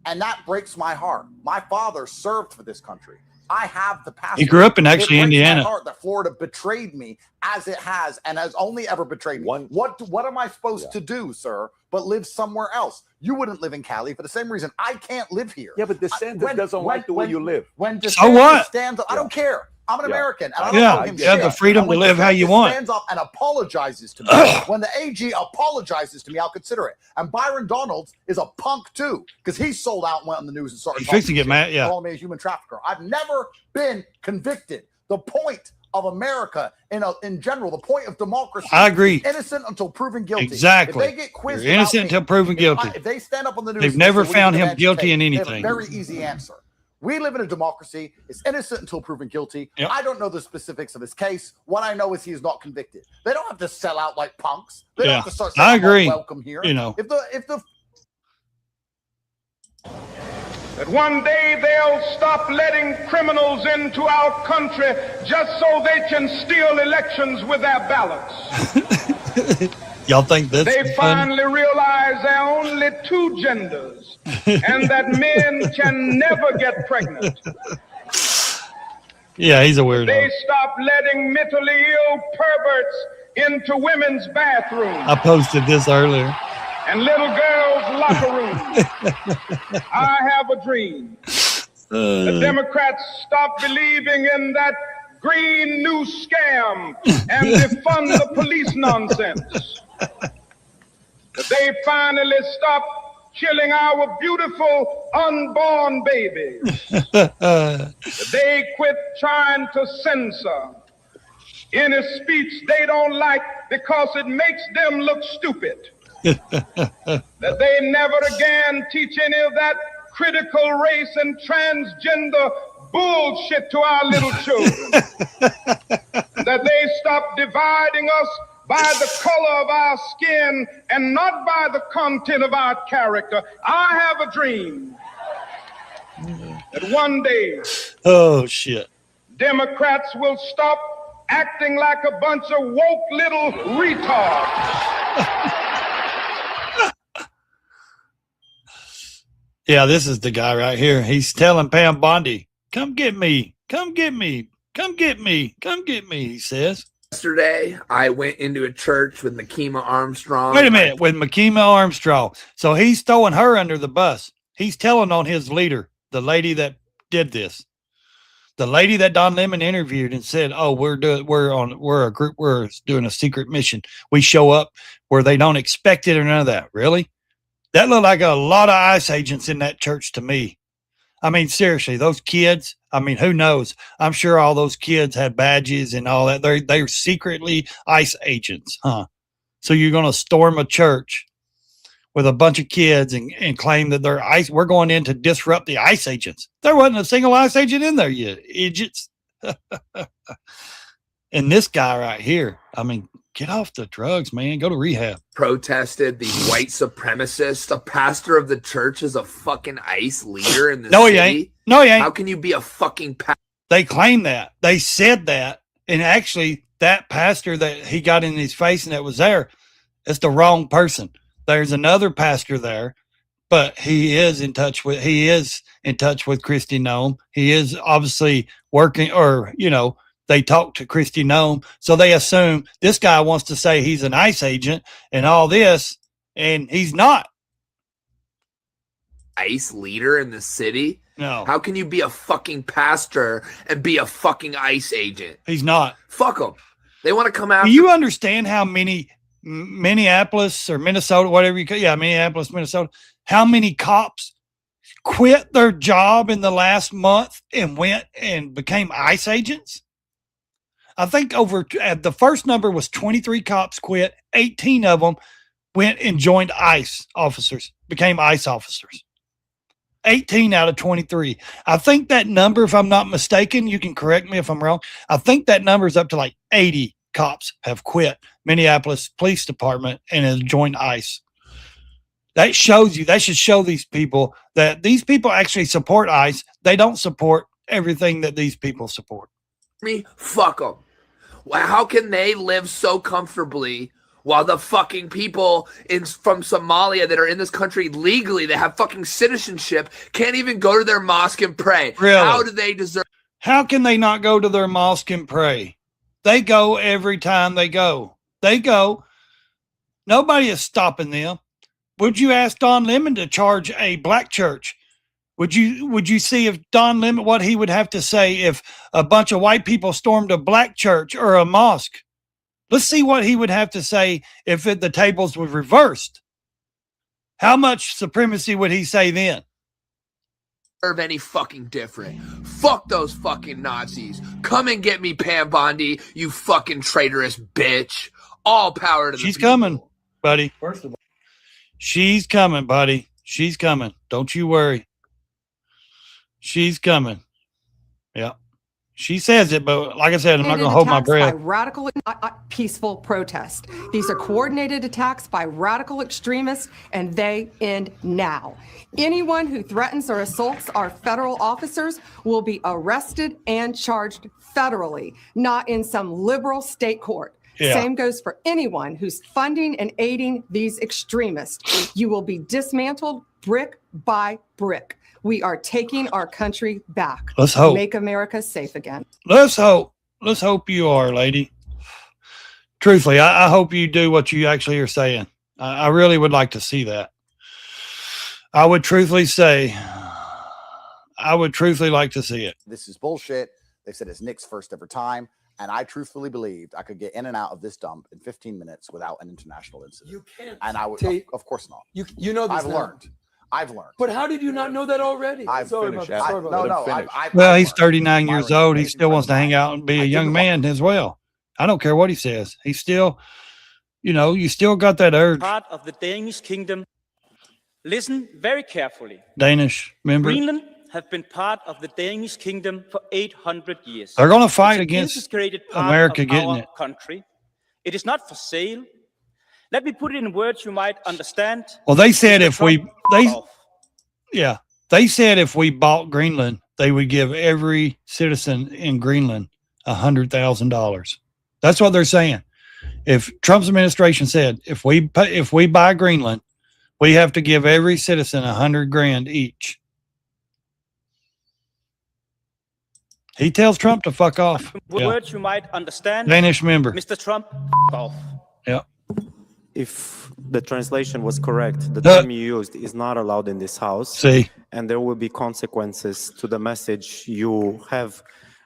And that breaks my heart. My father served for this country. I have the passion. He grew up in actually Indiana. My heart that Florida betrayed me as it has and has only ever betrayed me. What am I supposed to do, sir, but live somewhere else? You wouldn't live in Cali for the same reason I can't live here. Yeah, but DeSantis doesn't like the way you live. When DeSantis so what? stands up, I don't care. I'm an American. And I don't know him you have the freedom to live how you want. Stands up and apologizes to me. When the AG apologizes to me, I'll consider it. And Byron Donalds is a punk too, because he sold out and went on the news and started fixing to get mad. Yeah, calling me a human trafficker. I've never been convicted. The point of America in general, the point of democracy. I agree. Innocent until proven guilty. Exactly. If they get quizzed, you're innocent until proven guilty. If they stand up on the news, they've never found him guilty in anything. They have a very easy answer. We live in a democracy. It's innocent until proven guilty. Yep. I don't know the specifics of his case. What I know is he is not convicted. They don't have to sell out like punks. They don't have to start saying, I agree. welcome here. You know, if the That one day they'll stop letting criminals into our country just so they can steal elections with their ballots. Y'all think that's They finally realize there are only two genders and that men can never get pregnant. Yeah, he's a weirdo. They stop letting mentally ill perverts into women's bathrooms. I posted this earlier. And little girls' locker rooms. I have a dream. The Democrats stop believing in that green new scam and defund the police nonsense. That they finally stop killing our beautiful unborn babies. That they quit trying to censor any speech they don't like because it makes them look stupid. That they never again teach any of that critical race and transgender bullshit to our little children. That they stop dividing us by the color of our skin and not by the content of our character. I have a dream that one day, oh shit, Democrats will stop acting like a bunch of woke little retards. Yeah, this is the guy right here. He's telling Pam Bondi, come get me, come get me, come get me, come get me, he says. Yesterday, I went into a church with Makima Armstrong. Wait a minute, with Makima Armstrong. So he's throwing her under the bus. He's telling on his leader, the lady that did this. The lady that Don Lemon interviewed and said, "Oh, we're a group, we're doing a secret mission. We show up where they don't expect it or none of that." Really? That looked like a lot of ICE agents in that church to me. I mean, seriously, those kids, I mean, who knows? I'm sure all those kids had badges and all that. They're secretly ICE agents, huh? So you're going to storm a church with a bunch of kids and claim that they're ICE. We're going in to disrupt the ICE agents. There wasn't a single ICE agent in there, you idiots. And this guy right here, I mean, get off the drugs, man. Go to rehab. Protested these white supremacists. A pastor of the church is a fucking ICE leader in the No, city. he ain't. No, he ain't. How can you be a fucking pastor? They claim that. They said that. And actually, that pastor that he got in his face and that was there, it's the wrong person. There's another pastor there, but he is in touch with Kristi Noem. He is obviously working, or, you know, they talk to Kristi Noem. So they assume this guy wants to say he's an ICE agent and all this, and he's not. ICE leader in the city? No. How can you be a fucking pastor and be a fucking ICE agent? He's not. Fuck them. They want to come after. Do you understand how many Minneapolis or Minnesota, whatever you call, Minneapolis, Minnesota, how many cops quit their job in the last month and went and became ICE agents? I think the first number was 23 cops quit. 18 of them went and joined ICE officers, became ICE officers. 18 out of 23. I think that number, if I'm not mistaken, you can correct me if I'm wrong. I think that number is up to like 80 cops have quit Minneapolis Police Department and have joined ICE. That shows you, that should show these people that these people actually support ICE. They don't support everything that these people support. Fuck them. How can they live so comfortably while the fucking people from Somalia that are in this country legally, that have fucking citizenship, can't even go to their mosque and pray? Really? How do they deserve? How can they not go to their mosque and pray? They go every time they go. They go. Nobody is stopping them. Would you ask Don Lemon to charge a black church? Would you see if Don Lemon, what he would have to say if a bunch of white people stormed a black church or a mosque? Let's see what he would have to say if the tables were reversed. How much supremacy would he say then? Any fucking different. Fuck those fucking Nazis. Come and get me, Pam Bondi, you fucking traitorous bitch. All power to the She's people. coming, buddy. First of all, she's coming, buddy. She's coming. Don't you worry. She's coming. Yeah. She says it, but like I said, I'm not going to hold my breath. By radical, peaceful protest. These are coordinated attacks by radical extremists, and they end now. Anyone who threatens or assaults our federal officers will be arrested and charged federally, not in some liberal state court. Yeah. Same goes for anyone who's funding and aiding these extremists. You will be dismantled brick by brick. We are taking our country back. Let's hope. Make America safe again. Let's hope. Let's hope you are, lady. Truthfully, I hope you do what you actually are saying. I really would like to see that. I would truthfully say, I would truthfully like to see it. This is bullshit. They said it's Nick's first ever time. And I truthfully believed I could get in and out of this dump in 15 minutes without an international incident. You can't. And I would, of course not. You know this. I've learned. But how did you not know that already? Well, he's 39 years old. He still wants to hang out and be a young man as well. I don't care what he says. He's still, you still got that urge. Part of the Danish kingdom. Listen very carefully. Danish, remember? Greenland have been part of the Danish kingdom for 800 years. They're going to fight against America getting it. Country. It is not for sale. Let me put it in words you might understand. Well, they said they said if we bought Greenland, they would give every citizen in Greenland $100,000. That's what they're saying. If Trump's administration said if we buy Greenland, we have to give every citizen $100,000 each. He tells Trump to fuck off. Words you might understand. Danish member. Mr. Trump, off. Yeah. If the translation was correct, the term you used is not allowed in this house. See. And there will be consequences to the message you have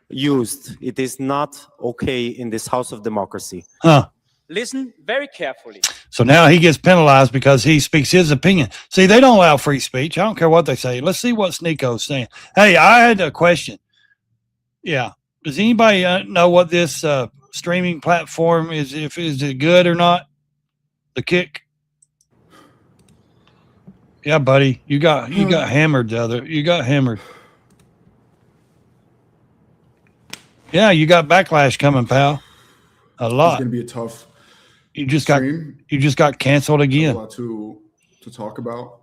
used. It is not okay in this house of democracy. Huh. Listen very carefully. So now he gets penalized because he speaks his opinion. See, they don't allow free speech. I don't care what they say. Let's see what SHNEAKO's saying. Hey, I had a question. Yeah. Does anybody know what this streaming platform is? Is it good or not? The Kick. Yeah, buddy. You got hammered you got hammered. Yeah, you got backlash coming, pal. A lot. It's gonna be a tough you just got canceled again. A lot to talk about.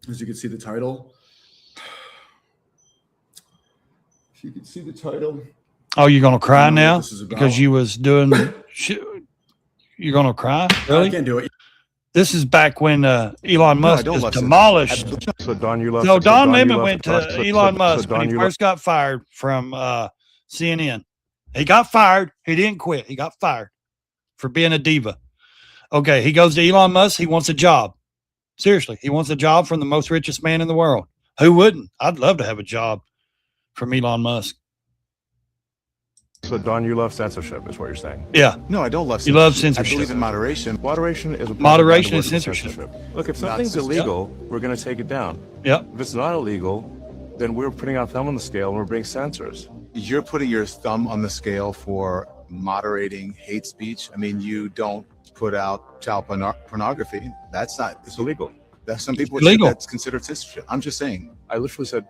As you can see the title. If you can see the title. Oh, you're gonna cry now because you was doing you're gonna cry? Really? I can't do it. This is back when Elon Musk was demolished. So Don Lemon went to Elon Musk when he first got fired from CNN. He got fired. He didn't quit. He got fired for being a diva. Okay, he goes to Elon Musk. He wants a job. Seriously, he wants a job from the most richest man in the world. Who wouldn't? I'd love to have a job from Elon Musk. So, Don, you love censorship, is what you're saying? Yeah. No, I don't love censorship. You love censorship. I believe in moderation. Moderation is censorship. Look, if something's illegal, we're going to take it down. Yep. If it's not illegal, then we're putting our thumb on the scale and we're being censors. You're putting your thumb on the scale for moderating hate speech. I mean, you don't put out child pornography. That's not. It's illegal. That's some people. That's considered censorship. I'm just saying. I literally said,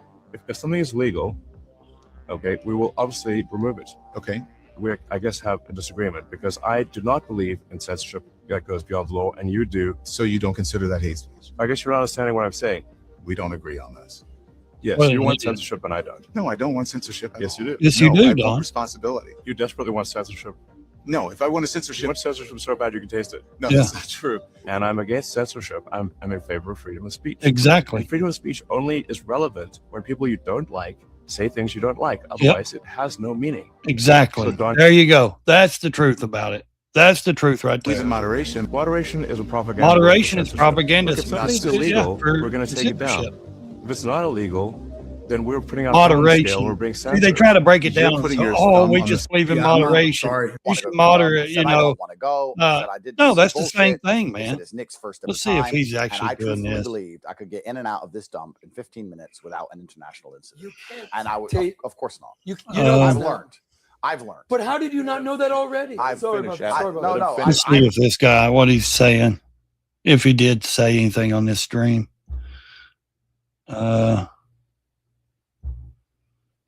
if something is legal, okay, we will obviously remove it. Okay. We, I guess, have a disagreement because I do not believe in censorship that goes beyond the law, and you do. So you don't consider that hate speech? I guess you're not understanding what I'm saying. We don't agree on this. Yes, Well, you want you do. censorship, and I don't. No, I don't want censorship. Yes, you do. Yes, you do, I want Don. responsibility. You desperately want censorship. No, if I want a censorship, You want censorship so bad you can taste it. No, that's not true. And I'm against censorship. I'm in favor of freedom of speech. Exactly. And freedom of speech only is relevant when people you don't like say things you don't like. Otherwise, it has no meaning. Exactly. So Don, there you go. That's the truth about it. That's the truth right Please there. in moderation. Moderation is a propaganda. Moderation is propaganda. Look, if something's illegal, we're going to take it down. If it's not illegal, then we're putting out moderation. We're being See, they try to break it down. So, we just believe in moderation. You should moderate, you know. No, that's the same thing, man. Let's see if he's actually doing this. I believed I could get in and out of this dump in 15 minutes without an international incident. And I would, of course not. You know, I've learned. But how did you not know that already? Let's see if this guy, what he's saying, if he did say anything on this stream.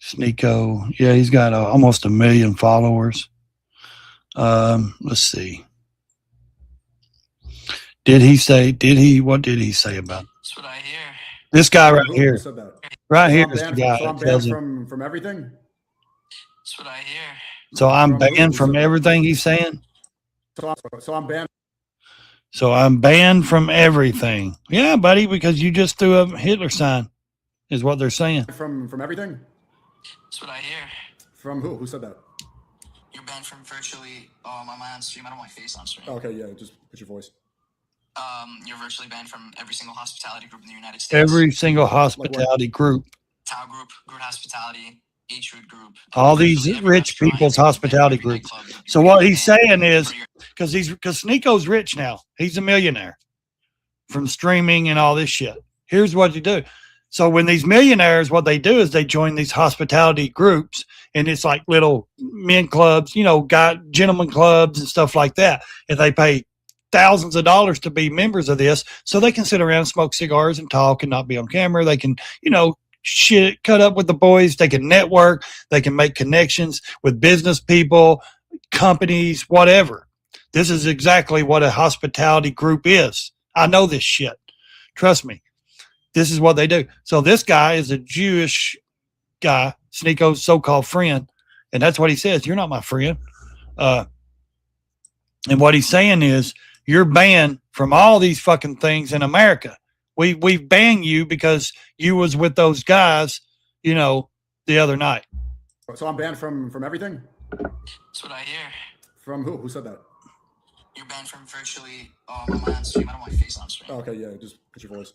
SHNEAKO. Yeah, he's got almost 1 million followers. Let's see. What did he say about it? That's what I hear. This guy right here. Right here is the guy that tells him from everything. That's what I hear. So I'm banned from everything he's saying? So I'm banned. So I'm banned from everything. Yeah, buddy, because you just threw a Hitler sign, is what they're saying. From everything? That's what I hear. From who? Who said that? You're banned from virtually, am I on stream? I don't want my face on stream. Okay, yeah, just put your voice. You're virtually banned from every single hospitality group in the United States. Every single hospitality group. Tau group, Good Hospitality, H-Root group. All these rich people's hospitality groups. So what he's saying is, because SHNEAKO's rich now. He's a millionaire from streaming and all this shit. Here's what you do. So when these millionaires, what they do is they join these hospitality groups, and it's like little men clubs, gentlemen clubs and stuff like that. And they pay thousands of dollars to be members of this, so they can sit around and smoke cigars and talk and not be on camera. They can, cut up with the boys. They can network. They can make connections with business people, companies, whatever. This is exactly what a hospitality group is. I know this shit. Trust me. This is what they do. So this guy is a Jewish guy, SHNEAKO's so-called friend, and that's what he says. You're not my friend. And what he's saying is, you're banned from all these fucking things in America. We've banned you because you was with those guys, the other night. So I'm banned from everything? That's what I hear. From who? Who said that? You're banned from virtually, am I on stream? I don't want my face on stream. Okay, yeah, just put your voice.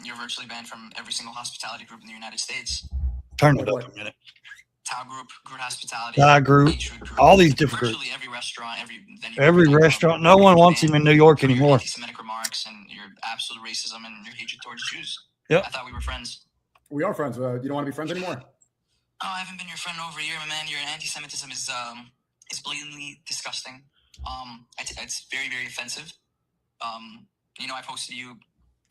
You're virtually banned from every single hospitality group in the United States. Turn it up a minute. Tau group, Good Hospitality, Tau group, all these different groups. Every restaurant, every restaurant. No one wants him in New York anymore. Anti-Semitic remarks and your absolute racism and your hatred towards Jews. Yep. I thought we were friends. We are friends. You don't want to be friends anymore? Oh, I haven't been your friend over a year, my man. Your anti-Semitism is blatantly disgusting. It's very, very offensive. I posted you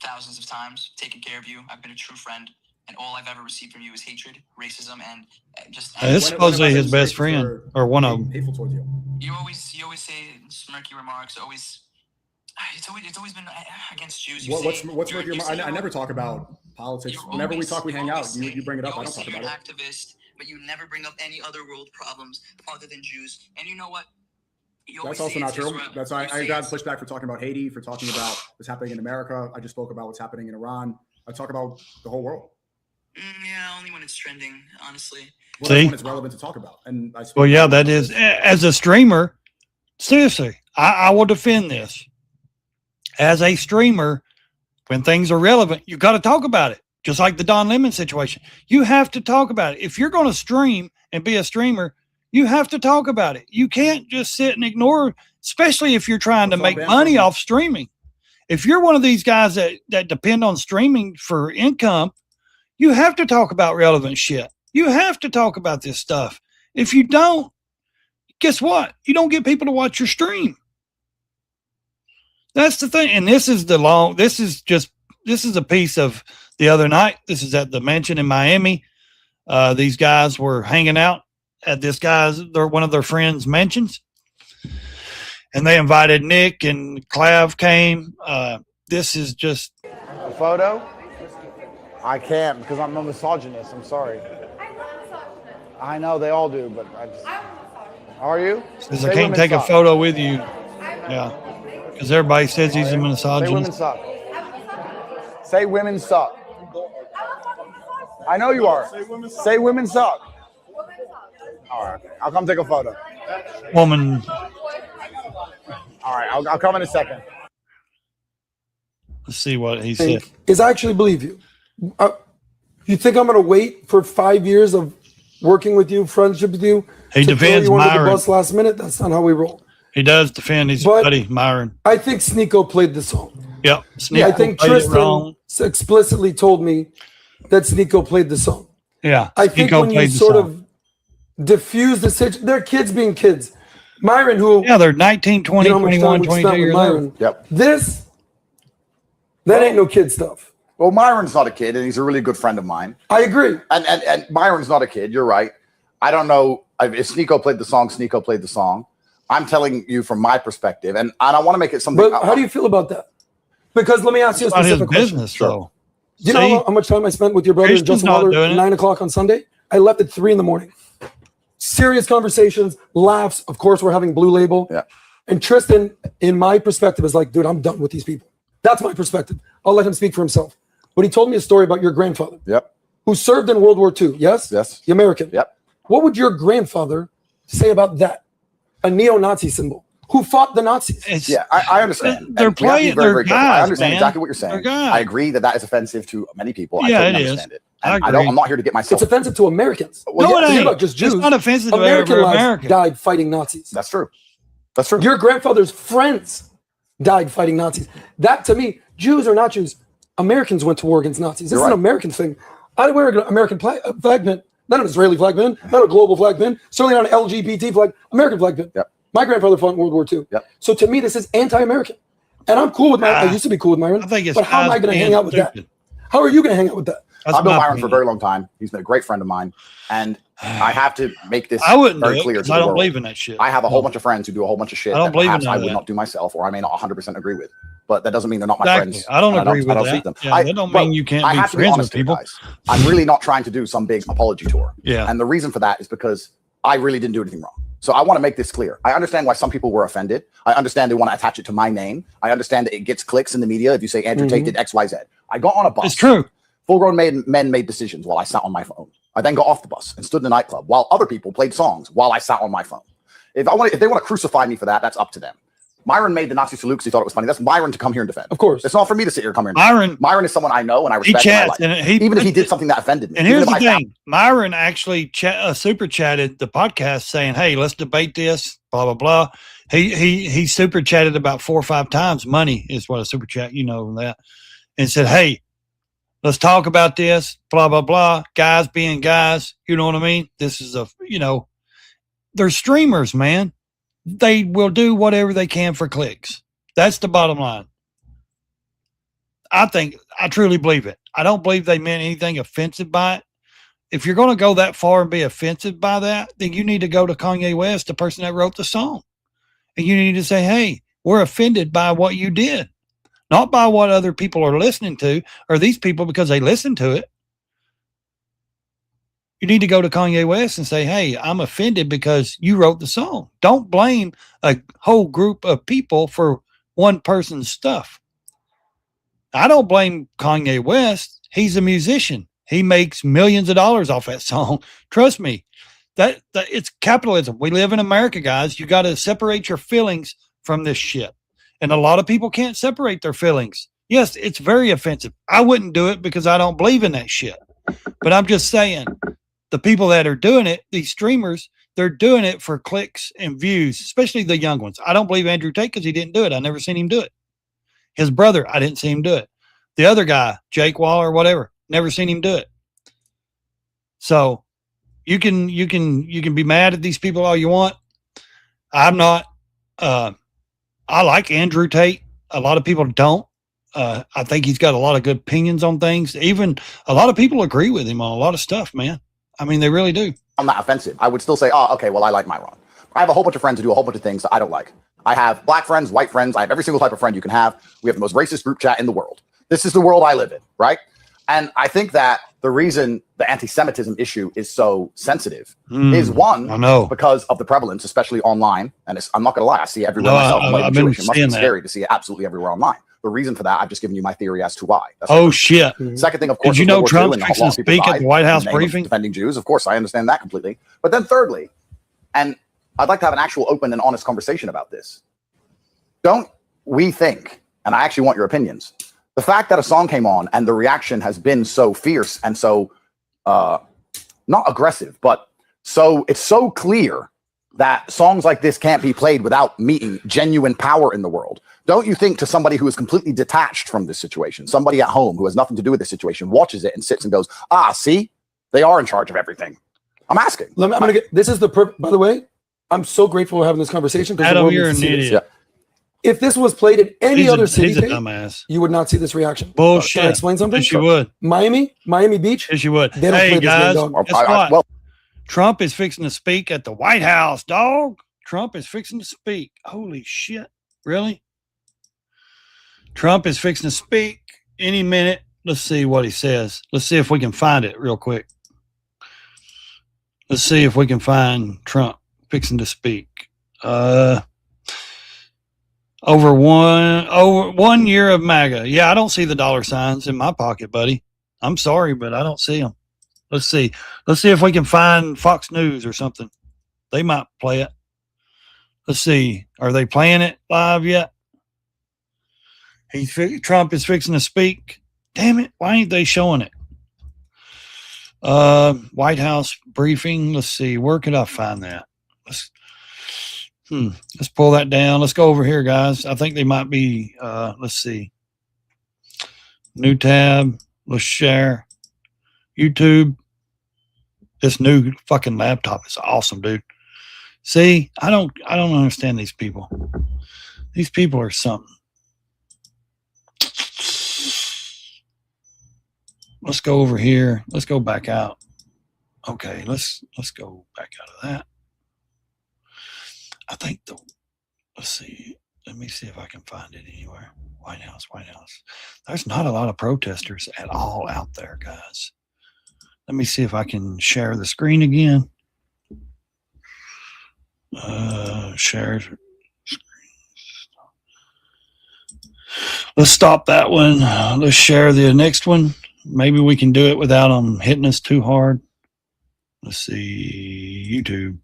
thousands of times, taken care of you. I've been a true friend. And all I've ever received from you is hatred, racism, and just. It's supposedly his best friend, or one of them. Hateful towards you. You always say smirky remarks. It's always been against Jews. What's smirky remarks? I never talk about politics. Whenever we talk, we hang out. You bring it up. I don't talk about it. You're an activist, but you never bring up any other world problems other than Jews. And you know what? That's also not true. I got pushback for talking about Haiti, for talking about what's happening in America. I just spoke about what's happening in Iran. I talk about the whole world. Yeah, only when it's trending, honestly. Well, when it's relevant to talk about. And well, yeah, that is. As a streamer, seriously, I will defend this. As a streamer, when things are relevant, you got to talk about it. Just like the Don Lemon situation. You have to talk about it. If you're going to stream and be a streamer, you have to talk about it. You can't just sit and ignore, especially if you're trying to make money off streaming. If you're one of these guys that depend on streaming for income, you have to talk about relevant shit. You have to talk about this stuff. If you don't, guess what? You don't get people to watch your stream. That's the thing. And this is a piece of the other night. This is at the mansion in Miami. These guys were hanging out at one of their friends' mansions. And they invited Nick, and Clav came. This is just a photo. I can't because I'm a misogynist. I'm sorry. I know they all do, but I just. Are you? Says I can't take a photo with you. Yeah, because everybody says he's a misogynist. Say women suck. Say women suck. I know you are. Say women suck. All right, I'll come take a photo. Woman. All right, I'll come in a second. Let's see what he said. Is I actually believe you. You think I'm going to wait for 5 years of working with you, friendship with you? He defends you under Myron. The bus last minute. That's not how we roll. He does defend his buddy Myron. I think SHNEAKO played the song. Yep. I think Tristan explicitly told me that SHNEAKO played the song. Yeah. I think when you sort of diffuse the situation, they're kids being kids. Myron, they're 19, 20, 21, 22 years old. Yep. That ain't no kid stuff. Well, Myron's not a kid, and he's a really good friend of mine. I agree. And Myron's not a kid. You're right. I don't know if SHNEAKO played the song. SHNEAKO played the song. I'm telling you from my perspective, and I want to make it something. But how do you feel about that? Because let me ask you a specific question. Business, though. Do you know how much time I spent with your brother and Justin Waller at 9 o'clock on Sunday? I left at 3 a.m. Serious conversations, laughs. Of course, we're having Blue Label. Yeah. And Tristan, in my perspective, is like, dude, I'm done with these people. That's my perspective. I'll let him speak for himself. But he told me a story about your grandfather. Yep. Who served in World War II. Yes? Yes. The American. Yep. What would your grandfather say about that? A neo-Nazi symbol. Who fought the Nazis? Yeah, I understand. They're playing. They're guys. I understand man. exactly what you're saying. I agree that is offensive to many people. Yeah, I totally understand it. And I'm not here to get myself. It's offensive to Americans. Well, no, yeah, it ain't. About just Jews. It's not offensive to American lives American. died fighting Nazis. That's true. That's true. Your grandfather's friends died fighting Nazis. That, to me, Jews or not Jews, Americans went to war against Nazis. This is an American thing. I wear an American flag pin, not an Israeli flag pin, not a global flag pin, certainly not an LGBT flag, American flag pin. Yep. My grandfather fought in World War II. Yep. So to me, this is anti-American. And I'm cool with Myron. I used to be cool with Myron. I think it's but how am I going to hang out with that? How are you going to hang out with that? I've known Myron for a very long time. He's been a great friend of mine. And I have to make this very clear to the I don't world. believe in that shit. I have a whole bunch of friends who do a whole bunch of shit I don't that believe in perhaps I that. would not do myself, or I may not 100% agree with. But that doesn't mean they're not my Exactly. friends. I don't and agree with I don't that. seek them. Yeah, that don't mean you can't I be have to be friends honest with people. Guys. I'm really not trying to do some big apology tour. Yeah. And the reason for that is because I really didn't do anything wrong. So I want to make this clear. I understand why some people were offended. I understand they want to attach it to my name. I understand that it gets clicks in the media if you say Andrew Tate did X, Y, Z. I got on a bus. It's true. Full-grown men made decisions while I sat on my phone. I then got off the bus and stood in the nightclub while other people played songs while I sat on my phone. If they want to crucify me for that, that's up to them. Myron made the Nazi salute because he thought it was funny. That's Myron to come here and defend. Of course. It's not for me to sit here and come here and defend. Myron is someone I know and I respect. He chats, and I like. Even if he did something that offended me. And here's the thing. Myron actually super chatted the podcast saying, hey, let's debate this, blah, blah, blah. He super chatted about 4 or 5 times. Money is what a super chat, you know that. And said, hey, let's talk about this, blah, blah, blah. Guys being guys, you know what I mean? This is they're streamers, man. They will do whatever they can for clicks. That's the bottom line. I truly believe it. I don't believe they meant anything offensive by it. If you're going to go that far and be offensive by that, then you need to go to Kanye West, the person that wrote the song. And you need to say, hey, we're offended by what you did. Not by what other people are listening to, or these people because they listen to it. You need to go to Kanye West and say, hey, I'm offended because you wrote the song. Don't blame a whole group of people for one person's stuff. I don't blame Kanye West. He's a musician. He makes millions of dollars off that song. Trust me, that it's capitalism. We live in America, guys. You got to separate your feelings from this shit. And a lot of people can't separate their feelings. Yes, it's very offensive. I wouldn't do it because I don't believe in that shit. But I'm just saying, the people that are doing it, these streamers, they're doing it for clicks and views, especially the young ones. I don't believe Andrew Tate because he didn't do it. I never seen him do it. His brother, I didn't see him do it. The other guy, Jake Waller or whatever, never seen him do it. So you can be mad at these people all you want. I'm not. I like Andrew Tate. A lot of people don't. I think he's got a lot of good opinions on things. Even a lot of people agree with him on a lot of stuff, man. I mean, they really do. I'm not offensive. I would still say, oh, okay, well, I like Myron. I have a whole bunch of friends who do a whole bunch of things that I don't like. I have black friends, white friends. I have every single type of friend you can have. We have the most racist group chat in the world. This is the world I live in, right? And I think that the reason the anti-Semitism issue is so sensitive is one, because of the prevalence, especially online. And I'm not going to lie, I see it everywhere myself. I'm not Jewish. It must be scary to see it absolutely everywhere online. The reason for that, I've just given you my theory as to why. That's shit. Second thing, of course, did you know Trump's fixing to speak at the White House briefing? Defending Jews. Of course, I understand that completely. But then thirdly, and I'd like to have an actual open and honest conversation about this. Don't we think, and I actually want your opinions, the fact that a song came on and the reaction has been so fierce and so, not aggressive, but it's so clear that songs like this can't be played without meeting genuine power in the world. Don't you think to somebody who is completely detached from this situation, somebody at home who has nothing to do with this situation, watches it and sits and goes, see, they are in charge of everything. I'm asking. This is by the way, I'm so grateful we're having this conversation. Adam, you're an idiot. If this was played in any other city, he's a dumbass. You would not see this reaction. Bullshit. Can I explain something? Yes, you would. Miami Beach. Yes, you would. They don't hey, play this guys, game, dog. guess what? Trump is fixing to speak at the White House, dog. Trump is fixing to speak. Holy shit. Really? Trump is fixing to speak any minute. Let's see what he says. Let's see if we can find it real quick. Let's see if we can find Trump fixing to speak. Over 1 year of MAGA. Yeah, I don't see the dollar signs in my pocket, buddy. I'm sorry, but I don't see them. Let's see. Let's see if we can find Fox News or something. They might play it. Let's see. Are they playing it live yet? Trump is fixing to speak. Damn it. Why ain't they showing it? White House briefing. Let's see. Where could I find that? Let's pull that down. Let's go over here, guys. I think they might be, let's see. New tab. Let's share. YouTube. This new fucking laptop is awesome, dude. See, I don't understand these people. These people are something. Let's go over here. Let's go back out. Okay, let's go back out of that. I think let's see. Let me see if I can find it anywhere. White House. There's not a lot of protesters at all out there, guys. Let me see if I can share the screen again. Share screen. Let's stop that one. Let's share the next one. Maybe we can do it without them hitting us too hard. Let's see. YouTube.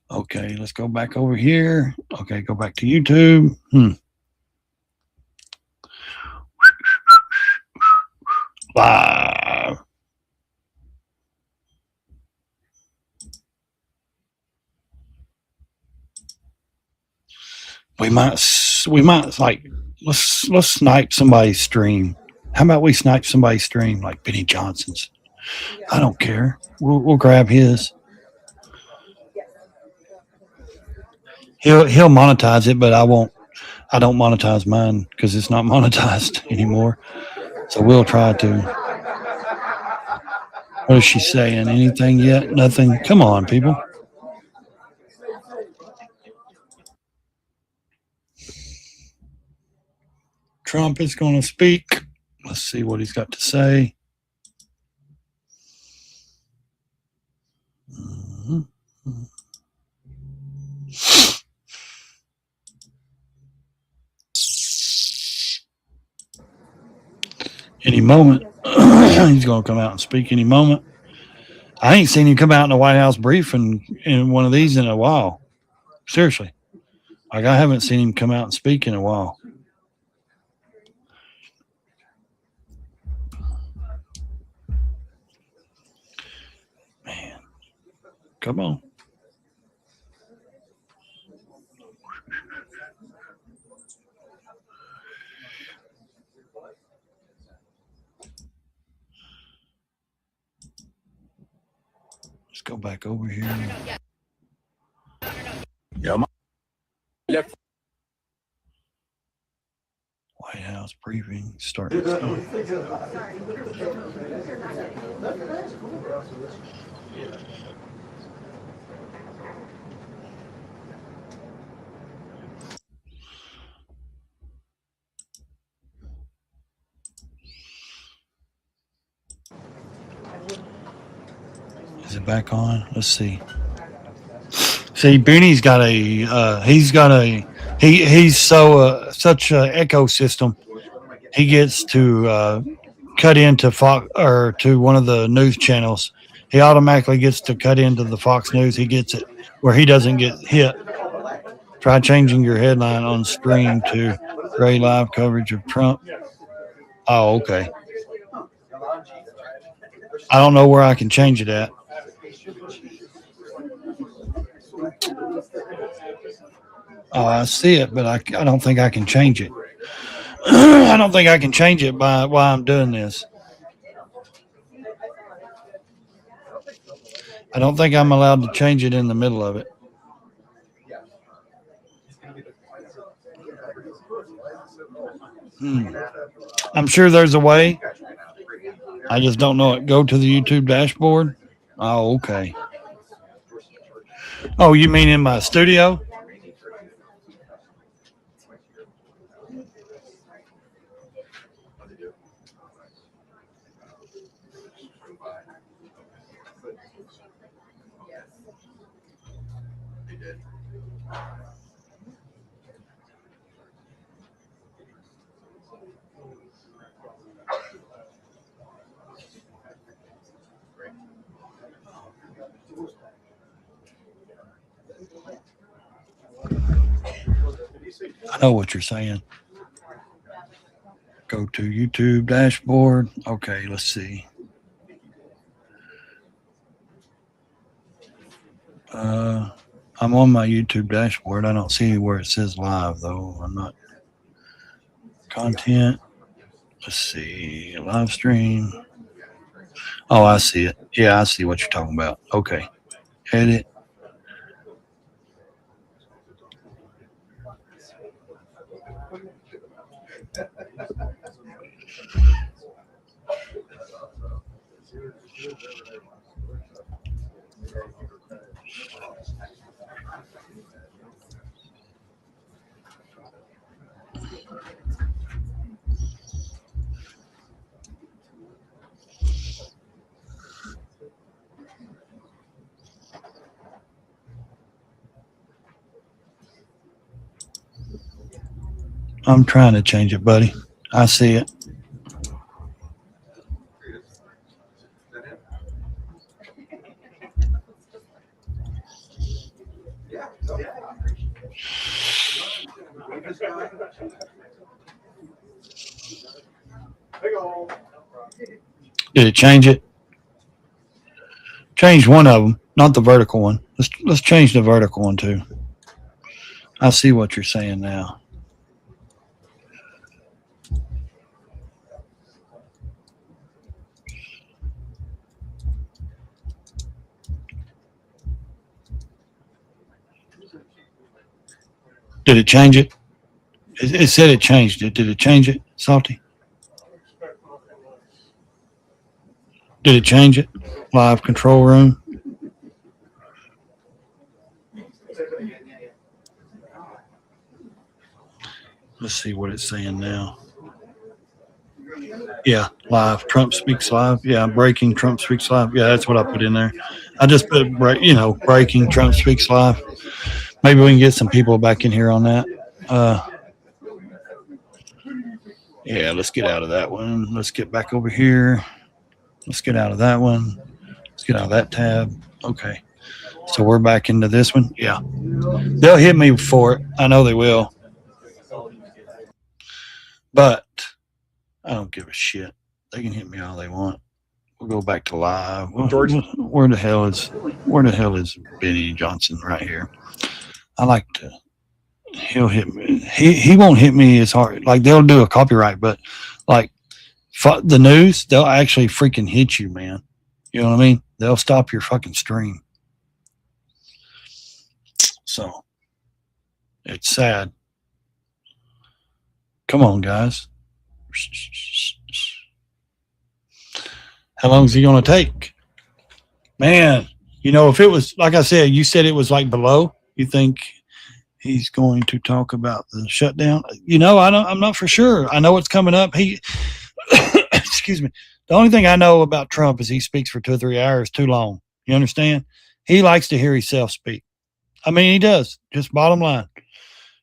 Okay, let's go back over here. Okay, go back to YouTube. Live. We might like let's snipe somebody's stream. How about we snipe somebody's stream like Benny Johnson's? I don't care. We'll grab his. He'll monetize it, but I won't. I don't monetize mine because it's not monetized anymore. So we'll try to. What is she saying? Anything yet? Nothing. Come on, people. Trump is going to speak. Let's see what he's got to say. Any moment. He's going to come out and speak any moment. I ain't seen him come out in a White House briefing in one of these in a while. Seriously. Like, I haven't seen him come out and speak in a while. Man. Come on. Let's go back over here. White House briefing start. Is it back on? Let's see. See, Benny's got he's so such an ecosystem. He gets to cut into Fox or to one of the news channels. He automatically gets to cut into the Fox News. He gets it where he doesn't get hit. Try changing your headline on stream to Gray live coverage of Trump. Oh, okay. I don't know where I can change it at. Oh, I see it, but I don't think I can change it. I don't think I can change it by while I'm doing this. I don't think I'm allowed to change it in the middle of it. I'm sure there's a way. I just don't know it. Go to the YouTube dashboard. Oh, okay. Oh, you mean in my studio? I know what you're saying. Go to YouTube dashboard. Okay, let's see. I'm on my YouTube dashboard. I don't see where it says live though. I'm not. Content. Let's see. Live stream. Oh, I see it. Yeah, I see what you're talking about. Okay. Edit. I'm trying to change it, buddy. I see it. Did it change it? Change one of them, not the vertical one. Let's change the vertical one too. I see what you're saying now. Did it change it? It said it changed it. Did it change it, Salty? Did it change it? Live control room. Let's see what it's saying now. Yeah, live. Trump speaks live. Yeah, breaking. Trump speaks live. Yeah, that's what I put in there. I just put, breaking. Trump speaks live. Maybe we can get some people back in here on that. Yeah, let's get out of that one. Let's get back over here. Let's get out of that one. Let's get out of that tab. Okay. So we're back into this one. Yeah. They'll hit me for it. I know they will. But I don't give a shit. They can hit me all they want. We'll go back to live. George, where the hell is Benny Johnson right here? I like to. He'll hit me. He won't hit me as hard. Like they'll do a copyright, but like the news, they'll actually freaking hit you, man. You know what I mean? They'll stop your fucking stream. So it's sad. Come on, guys. How long is he going to take? Man, if it was, like I said, you said it was like below, you think he's going to talk about the shutdown? I'm not for sure. I know it's coming up. Excuse me. The only thing I know about Trump is he speaks for 2 or 3 hours too long. You understand? He likes to hear himself speak. I mean, he does. Just bottom line.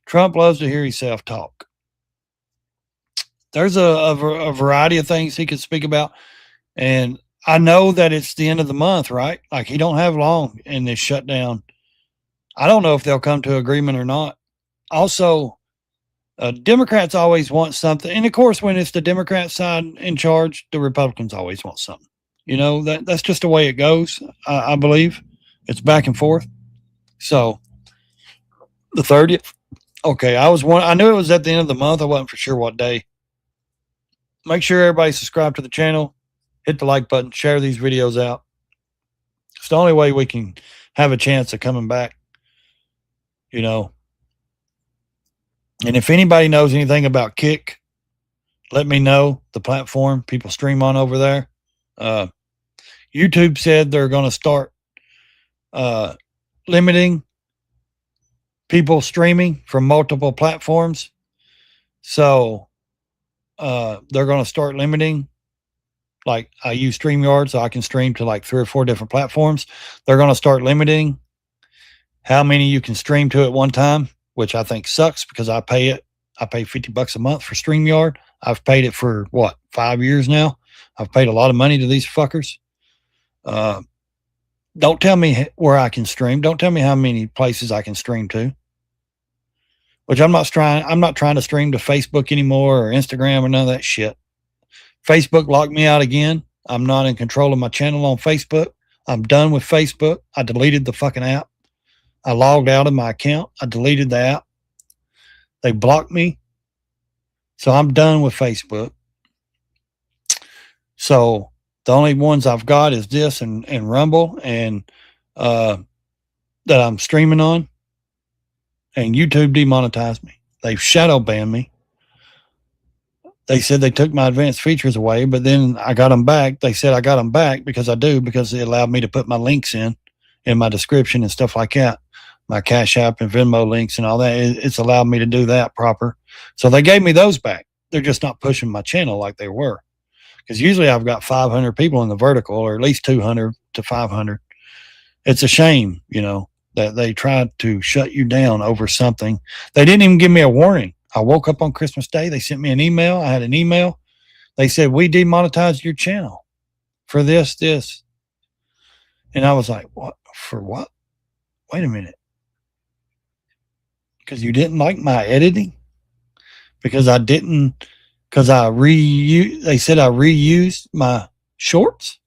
Trump loves to hear himself talk. There's a variety of things he could speak about. And I know that it's the end of the month, right? Like he don't have long in this shutdown. I don't know if they'll come to agreement or not. Also, Democrats always want something. And of course, when it's the Democrat side in charge, the Republicans always want something. That's just the way it goes. I believe it's back and forth. So the 30th. Okay. I knew it was at the end of the month. I wasn't for sure what day. Make sure everybody subscribe to the channel. Hit the like button. Share these videos out. It's the only way we can have a chance of coming back. And if anybody knows anything about Kick, let me know. The platform people stream on over there. YouTube said they're going to start limiting people streaming from multiple platforms. So they're going to start limiting. Like I use StreamYard, so I can stream to like 3 or 4 different platforms. They're going to start limiting how many you can stream to at one time, which I think sucks because I pay it. I pay $50 a month for StreamYard. I've paid it for 5 years now. I've paid a lot of money to these fuckers. Don't tell me where I can stream. Don't tell me how many places I can stream to. Which I'm not trying to stream to Facebook anymore or Instagram or none of that shit. Facebook locked me out again. I'm not in control of my channel on Facebook. I'm done with Facebook. I deleted the fucking app. I logged out of my account. I deleted the app. They blocked me. So I'm done with Facebook. So the only ones I've got is this and Rumble and that I'm streaming on. And YouTube demonetized me. They've shadow banned me. They said they took my advanced features away, but then I got them back. They said I got them back because it allowed me to put my links in my description and stuff like that. My Cash App and Venmo links and all that. It's allowed me to do that proper. So they gave me those back. They're just not pushing my channel like they were. Because usually I've got 500 people in the vertical, or at least 200 to 500. It's a shame, that they tried to shut you down over something. They didn't even give me a warning. I woke up on Christmas Day. They sent me an email. I had an email. They said, we demonetized your channel for this. And I was like, what? For what? Wait a minute. Because you didn't like my editing? They said I reused my shorts?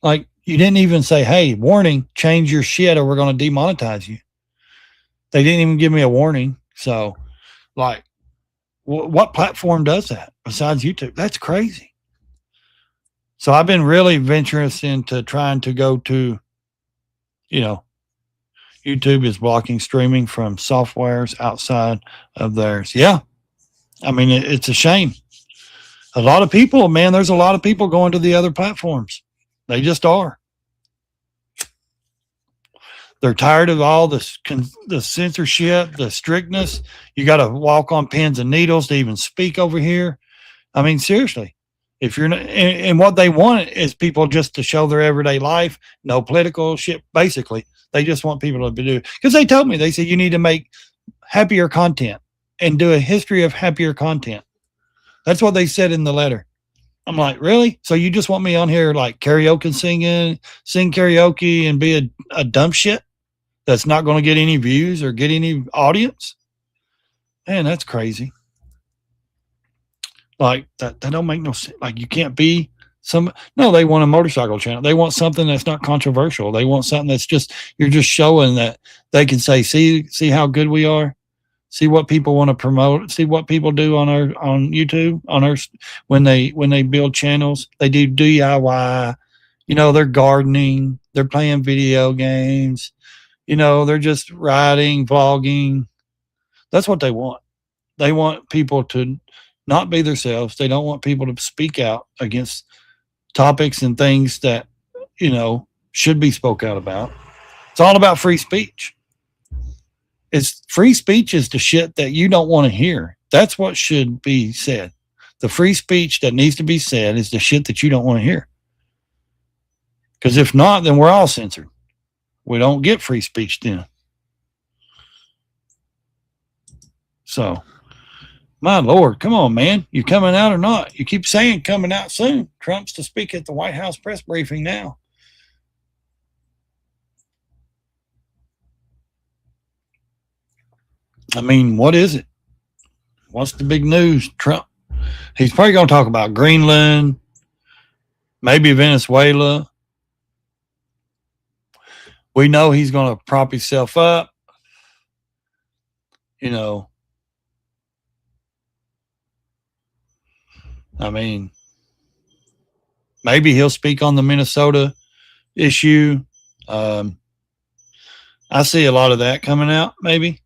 Like, you didn't even say, hey, warning, change your shit or we're going to demonetize you. They didn't even give me a warning. So, like, what platform does that besides YouTube? That's crazy. So I've been really venturous into trying to go to, YouTube is blocking streaming from softwares outside of theirs. Yeah. I mean, it's a shame. A lot of people, man, there's a lot of people going to the other platforms. They just are. They're tired of all the censorship, the strictness. You got to walk on pins and needles to even speak over here. I mean, seriously, if you're not, and what they want is people just to show their everyday life, no political shit. Basically, they just want people to do, because they told me, they said, you need to make happier content and do a history of happier content. That's what they said in the letter. I'm like, really? So you just want me on here like karaoke sing karaoke and be a dumb shit that's not going to get any views or get any audience? Man, that's crazy. Like that don't make no sense. Like you can't be no, they want a motorcycle channel. They want something that's not controversial. They want something that's just, you're just showing that they can say, see how good we are. See what people want to promote. See what people do on YouTube, when they build channels. They do DIY. They're gardening. They're playing video games. They're just writing, vlogging. That's what they want. They want people to not be themselves. They don't want people to speak out against topics and things that should be spoke out about. It's all about free speech. It's free speech is the shit that you don't want to hear. That's what should be said. The free speech that needs to be said is the shit that you don't want to hear. Because if not, then we're all censored. We don't get free speech then. So, my Lord, come on, man. You coming out or not? You keep saying coming out soon. Trump's to speak at the White House press briefing now. I mean, what is it? What's the big news? Trump. He's probably going to talk about Greenland, maybe Venezuela. We know he's going to prop himself up. I mean, maybe he'll speak on the Minnesota issue. I see a lot of that coming out, maybe.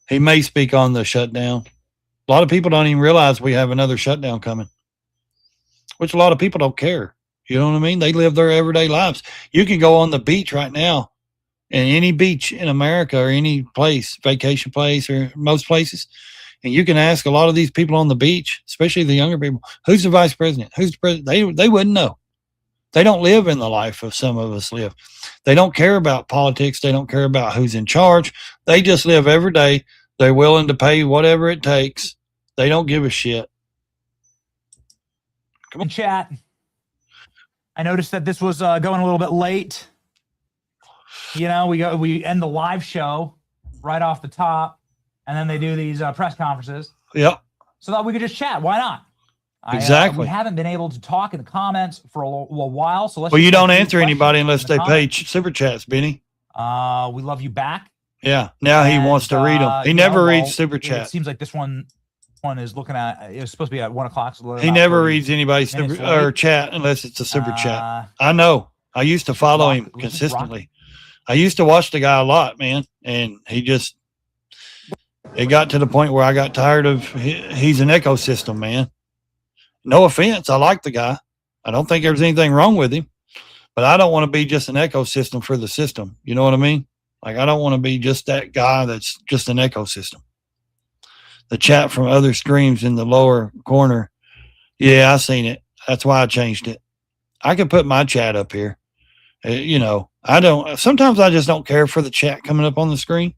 He may speak on the shutdown. A lot of people don't even realize we have another shutdown coming, which a lot of people don't care. You know what I mean? They live their everyday lives. You can go on the beach right now, and any beach in America or any place, vacation place or most places, and you can ask a lot of these people on the beach, especially the younger people, who's the vice president? Who's the president? They wouldn't know. They don't live in the life of some of us live. They don't care about politics. They don't care about who's in charge. They just live every day. They're willing to pay whatever it takes. They don't give a shit. Come on, chat. I noticed that this was going a little bit late. You know, we end the live show right off the top, and then they do these press conferences. Yep. So that we could just chat. Why not? Exactly. We haven't been able to talk in the comments for a while, so let's. Well, you don't answer anybody unless they pay super chats, Benny. We love you back. Yeah. Now he wants to read them. He never reads super chat. It seems like this one is looking at. It was supposed to be at 1 o'clock. So he never reads anybody's super or chat unless it's a super chat. I know. I used to follow him consistently. I used to watch the guy a lot, man, and it got to the point where I got tired of. He's an ecosystem, man. No offense, I like the guy. I don't think there's anything wrong with him, but I don't want to be just an ecosystem for the system. You know what I mean? Like, I don't want to be just that guy that's just an ecosystem. The chat from other streams in the lower corner. Yeah, I seen it. That's why I changed it. I could put my chat up here. You know, sometimes I just don't care for the chat coming up on the screen.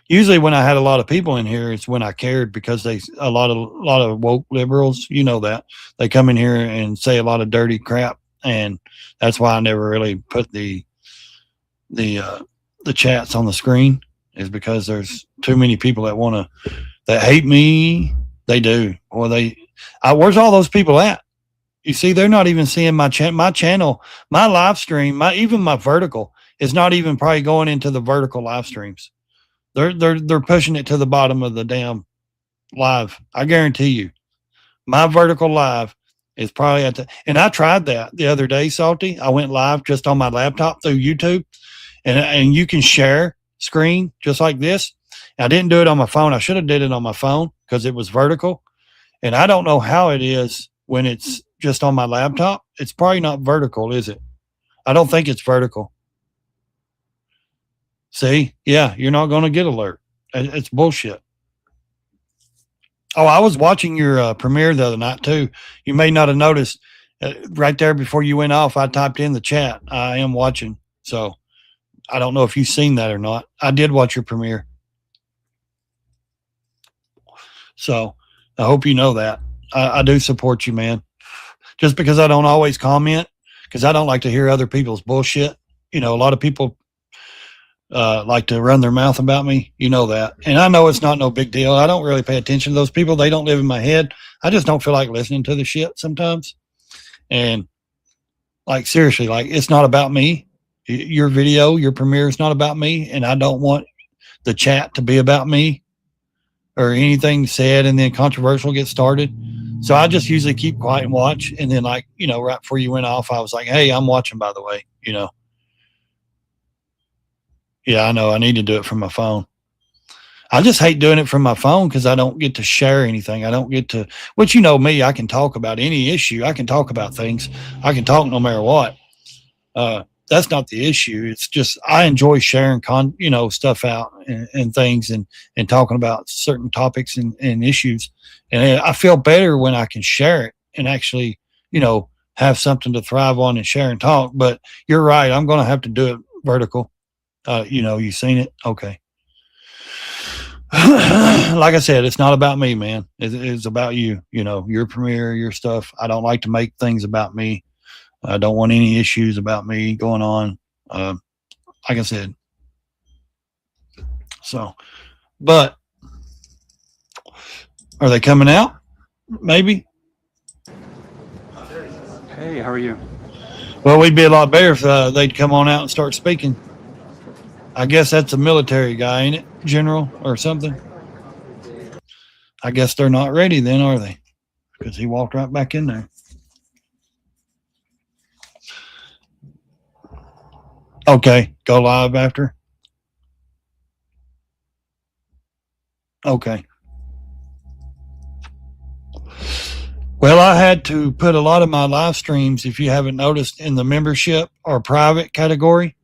Usually when I had a lot of people in here, it's when I cared, because a lot of woke liberals, you know that, they come in here and say a lot of dirty crap, and that's why I never really put the chats on the screen, is because there's too many people that hate me. They do. Or where's all those people at? You see, they're not even seeing my channel, my live stream, even my vertical is not even probably going into the vertical live streams. They're pushing it to the bottom of the damn live. I guarantee you, my vertical live is probably and I tried that the other day, Salty. I went live just on my laptop through YouTube, and you can share screen just like this. I didn't do it on my phone. I should have did it on my phone because it was vertical. And I don't know how it is when it's just on my laptop. It's probably not vertical, is it? I don't think it's vertical. See? Yeah, you're not going to get alert. It's bullshit. Oh, I was watching your premiere the other night, too. You may not have noticed. Right there before you went off, I typed in the chat. I am watching. So I don't know if you've seen that or not. I did watch your premiere. So I hope you know that. I do support you, man. Just because I don't always comment, because I don't like to hear other people's bullshit. You know, a lot of people like to run their mouth about me. You know that. And I know it's not no big deal. I don't really pay attention to those people. They don't live in my head. I just don't feel like listening to the shit sometimes. And like, seriously, like, it's not about me. Your video, your premiere is not about me. And I don't want the chat to be about me or anything said and then controversial gets started. So I just usually keep quiet and watch. And then, like, you know, right before you went off, I was like, hey, I'm watching, by the way, you know. Yeah, I know. I need to do it from my phone. I just hate doing it from my phone because I don't get to share anything. I don't get to, which, you know me, I can talk about any issue. I can talk about things. I can talk no matter what. That's not the issue. It's just I enjoy sharing stuff out and things and talking about certain topics and issues. And I feel better when I can share it and actually, you know, have something to thrive on and share and talk. But you're right. I'm going to have to do it vertical. You know, you seen it? Okay. Like I said, it's not about me, man. It's about you, you know, your premiere, your stuff. I don't like to make things about me. I don't want any issues about me going on. Like I said. So, but are they coming out? Maybe. Hey, how are you? Well, we'd be a lot better if they'd come on out and start speaking. I guess that's a military guy, ain't it? General or something. I guess they're not ready then, are they? Because he walked right back in there. Okay, go live after. Okay. Well, I had to put a lot of my live streams, if you haven't noticed, in the membership or private category.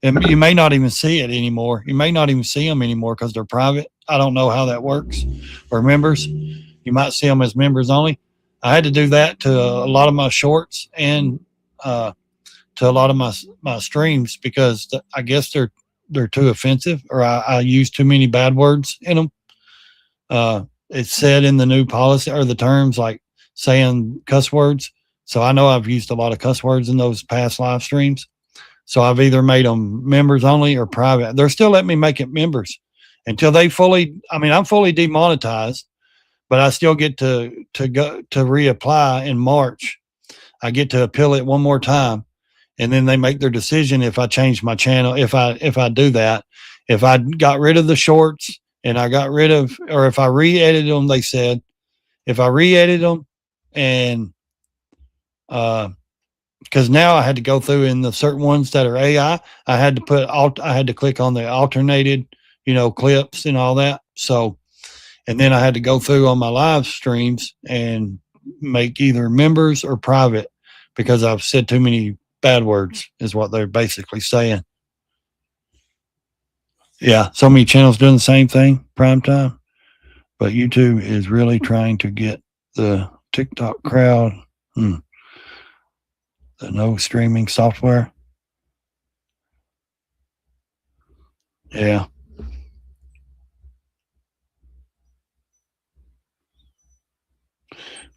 And you may not even see it anymore. You may not even see them anymore because they're private. I don't know how that works. Or members. You might see them as members only. I had to do that to a lot of my shorts and to a lot of my streams because I guess they're too offensive, or I use too many bad words in them. It's said in the new policy or the terms like saying cuss words. So I know I've used a lot of cuss words in those past live streams. So I've either made them members only or private. They're still letting me make it members until they fully, I'm fully demonetized, but I still get to go to reapply in March. I get to appeal it one more time. And then they make their decision if I change my channel, if I do that. If I got rid of the shorts and I got rid of, or if I re-edited them, they said, if I re-edited them and, because now I had to go through in the certain ones that are AI, I had to click on the alternated, clips and all that. So, and then I had to go through on my live streams and make either members or private because I've said too many bad words is what they're basically saying. Yeah. So many channels doing the same thing, prime time, but YouTube is really trying to get the TikTok crowd. The no streaming software. Yeah.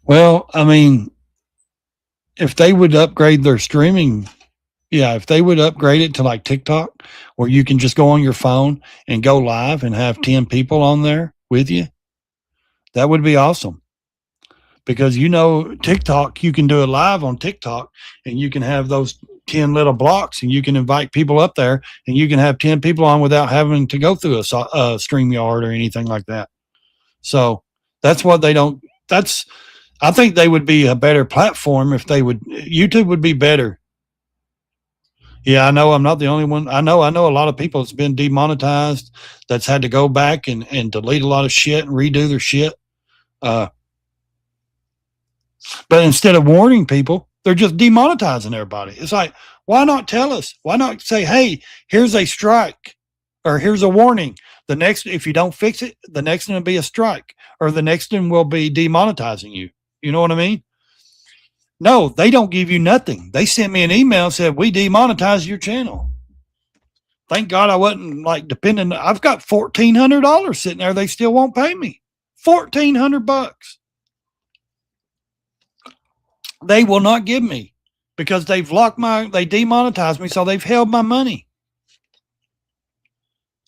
Well, if they would upgrade their streaming, if they would upgrade it to like TikTok, where you can just go on your phone and go live and have 10 people on there with you, that would be awesome. Because TikTok, you can do it live on TikTok and you can have those 10 little blocks and you can invite people up there and you can have 10 people on without having to go through a StreamYard or anything like that. So that's what I think they would be a better platform if YouTube would be better. Yeah, I know I'm not the only one. I know a lot of people that's been demonetized that's had to go back and delete a lot of shit and redo their shit. But instead of warning people, they're just demonetizing everybody. It's like, why not tell us? Why not say, hey, here's a strike or here's a warning. If you don't fix it, the next one will be a strike or the next one will be demonetizing you. You know what I mean? No, they don't give you nothing. They sent me an email and said, we demonetized your channel. Thank God I wasn't depending. I've got $1,400 sitting there. They still won't pay me. $1,400. They will not give me because they demonetized me. So they've held my money.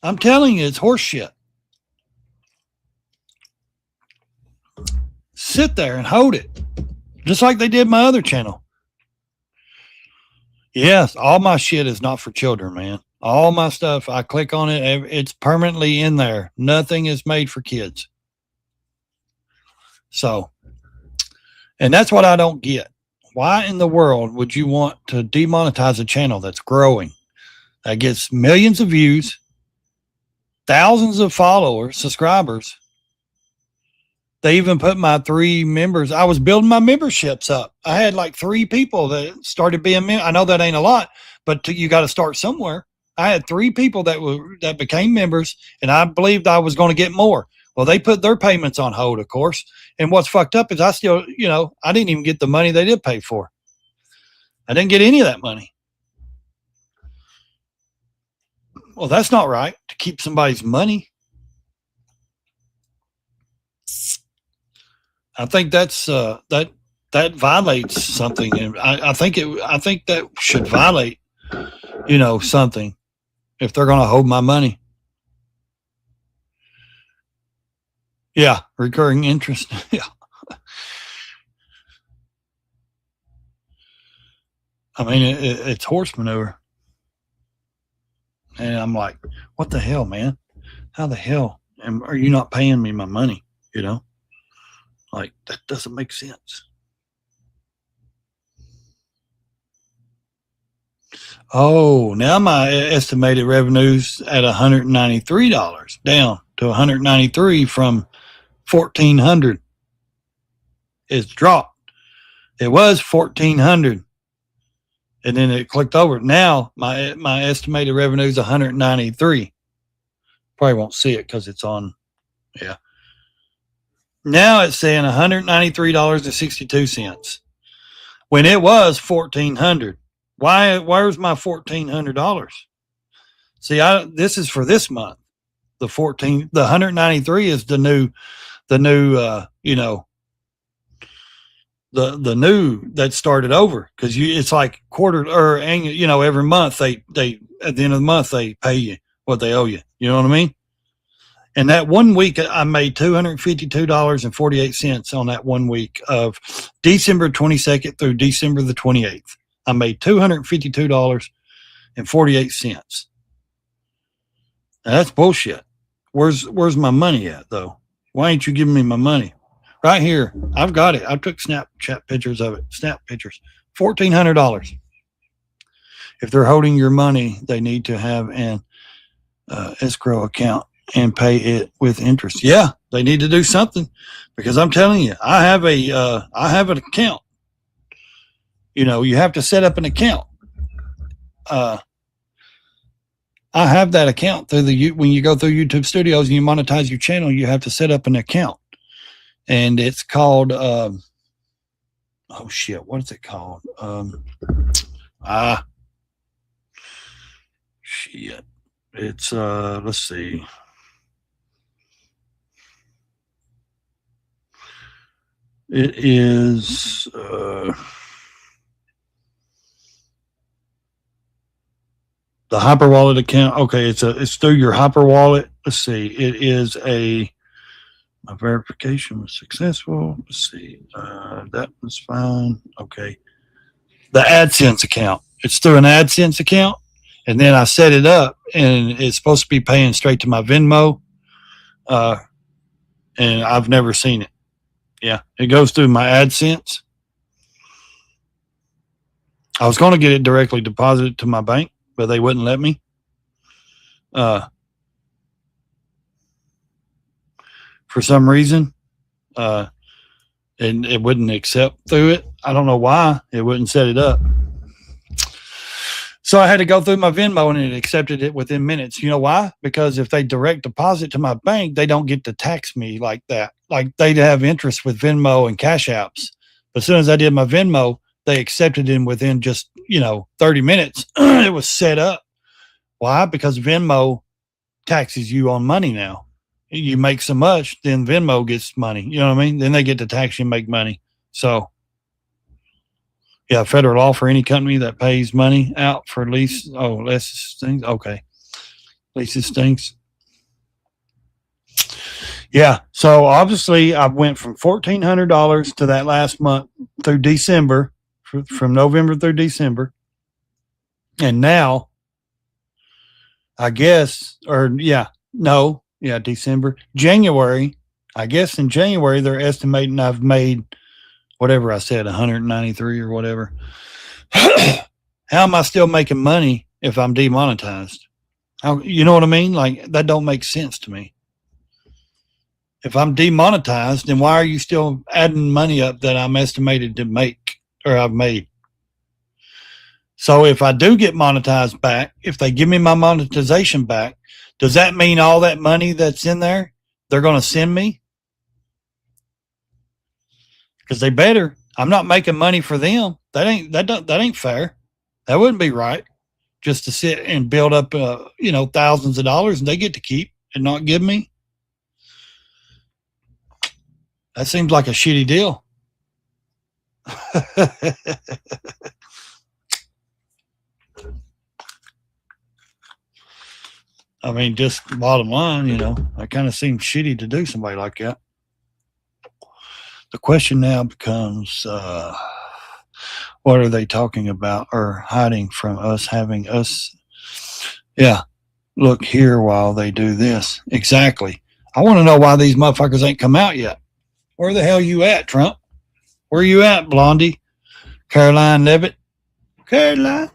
I'm telling you, it's horse shit. Sit there and hold it. Just like they did my other channel. Yes, all my shit is not for children, man. All my stuff, I click on it. It's permanently in there. Nothing is made for kids. So, and that's what I don't get. Why in the world would you want to demonetize a channel that's growing, that gets millions of views, thousands of followers, subscribers? They even put my 3 members. I was building my memberships up. I had 3 people that started being I know that ain't a lot, but you got to start somewhere. I had 3 people that became members, and I believed I was going to get more. Well, they put their payments on hold, of course. And what's fucked up is I still, I didn't even get the money they did pay for. I didn't get any of that money. Well, that's not right to keep somebody's money. I think that's that violates something, and I think that should violate, something if they're going to hold my money. Yeah, recurring interest. Yeah. It's horse manure. And I'm like, what the hell, man? How the hell are you not paying me my money? That doesn't make sense. Oh, now my estimated revenue's at $193, down to 193 from 1,400. It's dropped. It was 1,400. And then it clicked over. Now my estimated revenue is 193. Probably won't see it because it's on. Yeah. Now it's saying $193.62 when it was 1,400. Where's my $1,400? See, this is for this month. The 193 is the new the new that started over, because it's like quarter or annual, every month they at the end of the month they pay you what they owe you. You know what I mean? And that 1 week I made $252.48 on that 1 week of December 22nd through December the 28th. I made $252.48. Now that's bullshit. Where's my money at though? Why ain't you giving me my money? Right here. I've got it. I took Snapchat pictures of it. Snap pictures. $1,400. If they're holding your money, they need to have an escrow account and pay it with interest. Yeah, they need to do something, because I'm telling you, I have an account. You have to set up an account. I have that account through when you go through YouTube Studios and you monetize your channel, you have to set up an account. And it's called, what is it called? It's, let's see. It is, the HyperWallet account. Okay. It's through your HyperWallet. Let's see. It is my verification was successful. Let's see. That was fine. Okay. The AdSense account. It's through an AdSense account. And then I set it up, and it's supposed to be paying straight to my Venmo. And I've never seen it. Yeah. It goes through my AdSense. I was going to get it directly deposited to my bank, but they wouldn't let me. For some reason, and it wouldn't accept through it. I don't know why it wouldn't set it up. So I had to go through my Venmo, and it accepted it within minutes. You know why? Because if they direct deposit to my bank, they don't get to tax me like that. Like they'd have interest with Venmo and Cash Apps. But as soon as I did my Venmo, they accepted it within just, 30 minutes. It was set up. Why? Because Venmo taxes you on money now. You make so much, then Venmo gets money. You know what I mean? Then they get to tax you and make money. So, yeah, federal law for any company that pays money out for lease. Oh, leases things. Okay. Leases things. Yeah. So obviously I went from $1,400 to that last month through December, from November through December. And now I guess, December, January. I guess in January they're estimating I've made whatever I said, 193 or whatever. How am I still making money if I'm demonetized? You know what I mean? Like that don't make sense to me. If I'm demonetized, then why are you still adding money up that I'm estimated to make or I've made? So if I do get monetized back, if they give me my monetization back, does that mean all that money that's in there, they're going to send me? Because they better. I'm not making money for them. That ain't fair. That wouldn't be right. Just to sit and build up, thousands of dollars, and they get to keep and not give me. That seems like a shitty deal. I mean, just bottom line, that kind of seems shitty to do somebody like that. The question now becomes, what are they talking about or hiding from us, having us? Yeah, look here while they do this. Exactly. I want to know why these motherfuckers ain't come out yet. Where the hell you at, Trump? Where you at, Blondie? Caroline Levitt? Caroline.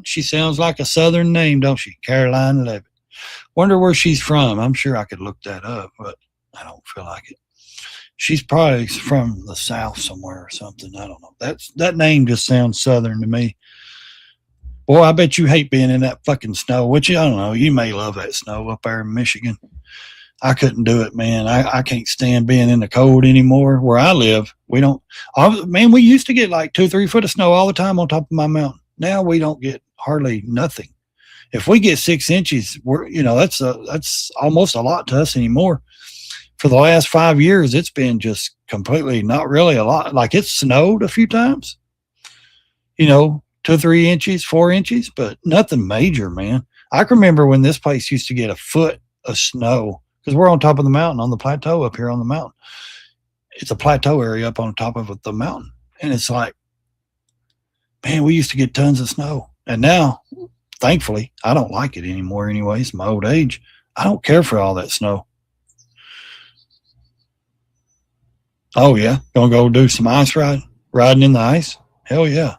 She sounds like a Southern name, don't she? Caroline Levitt. Wonder where she's from. I'm sure I could look that up, but I don't feel like it. She's probably from the South somewhere or something. I don't know. That name just sounds Southern to me. Boy, I bet you hate being in that fucking snow, which I don't know. You may love that snow up there in Michigan. I couldn't do it, man. I can't stand being in the cold anymore. Where I live, we don't. Man, we used to get like 2-3 foot of snow all the time on top of my mountain. Now we don't get hardly nothing. If we get 6 inches, that's almost a lot to us anymore. For the last 5 years, it's been just completely not really a lot. Like it's snowed a few times, 2 or 3 inches, 4 inches, but nothing major, man. I can remember when this place used to get a foot of snow because we're on top of the mountain, on the plateau up here on the mountain. It's a plateau area up on top of the mountain. And it's like, man, we used to get tons of snow. And now, thankfully, I don't like it anymore anyways. My old age, I don't care for all that snow. Oh, yeah. Gonna go do some ice riding in the ice? Hell yeah.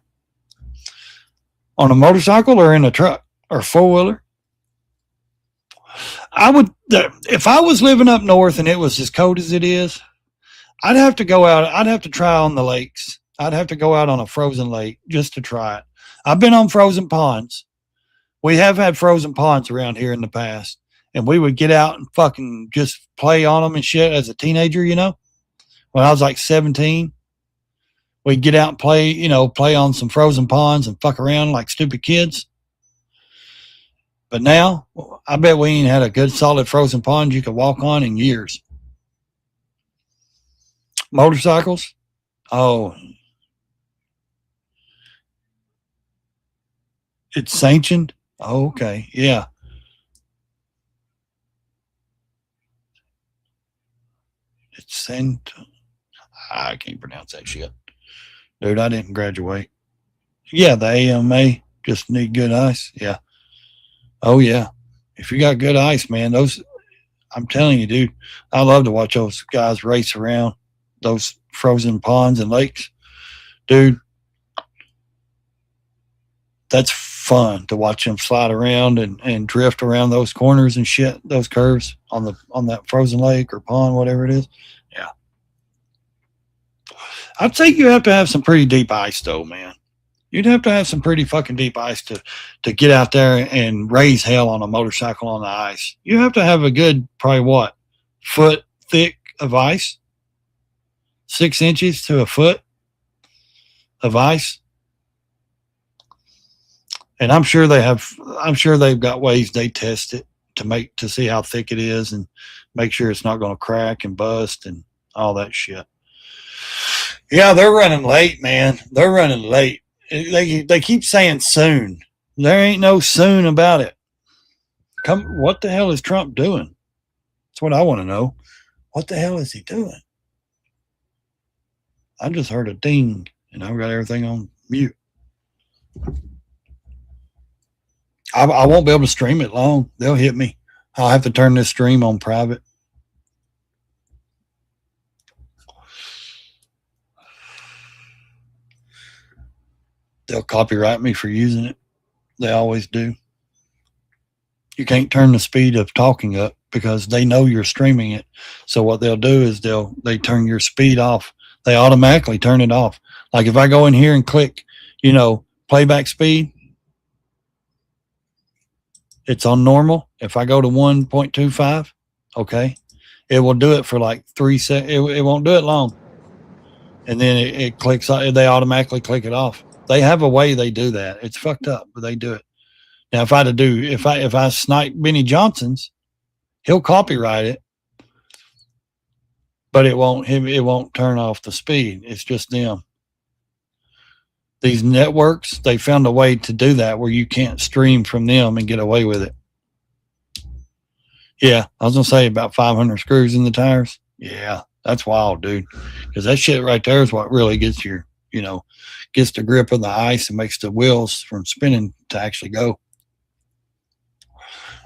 On a motorcycle or in a truck or four-wheeler? I would, if I was living up north and it was as cold as it is, I'd have to go out. I'd have to try on the lakes. I'd have to go out on a frozen lake just to try it. I've been on frozen ponds. We have had frozen ponds around here in the past, and we would get out and fucking just play on them and shit as a teenager, When I was like 17, we'd get out and play, play on some frozen ponds and fuck around like stupid kids. But now, I bet we ain't had a good solid frozen pond you could walk on in years. Motorcycles? Oh. It's sanctioned? Oh, okay. Yeah. It's sent. I can't pronounce that shit. Dude, I didn't graduate. Yeah, the AMA just need good ice. Yeah. Oh, yeah. If you got good ice, man, I'm telling you, dude, I love to watch those guys race around those frozen ponds and lakes. Dude, that's fun to watch them slide around and drift around those corners and shit, those curves on that frozen lake or pond, whatever it is. Yeah. I'd say you have to have some pretty deep ice, though, man. You'd have to have some pretty fucking deep ice to get out there and raise hell on a motorcycle on the ice. You have to have a good, probably foot thick of ice, 6 inches to a foot of ice. And I'm sure they've got ways they test it to see how thick it is and make sure it's not going to crack and bust and all that shit. Yeah, they're running late, man. They're running late. They keep saying soon. There ain't no soon about it. What the hell is Trump doing? That's what I want to know. What the hell is he doing? I just heard a ding, and I've got everything on mute. I won't be able to stream it long. They'll hit me. I'll have to turn this stream on private. They'll copyright me for using it. They always do. You can't turn the speed of talking up because they know you're streaming it. So what they'll do is they turn your speed off. They automatically turn it off. Like if I go in here and click, playback speed, it's on normal. If I go to 1.25, okay, it will do it for like 3 seconds. It won't do it long. And then it clicks, they automatically click it off. They have a way they do that. It's fucked up, but they do it. Now, if I snipe Benny Johnson's, he'll copyright it, but it won't turn off the speed. It's just them. These networks, they found a way to do that where you can't stream from them and get away with it. Yeah, I was gonna say about 500 screws in the tires. Yeah, that's wild, dude. Because that shit right there is what really gets gets the grip of the ice and makes the wheels from spinning to actually go.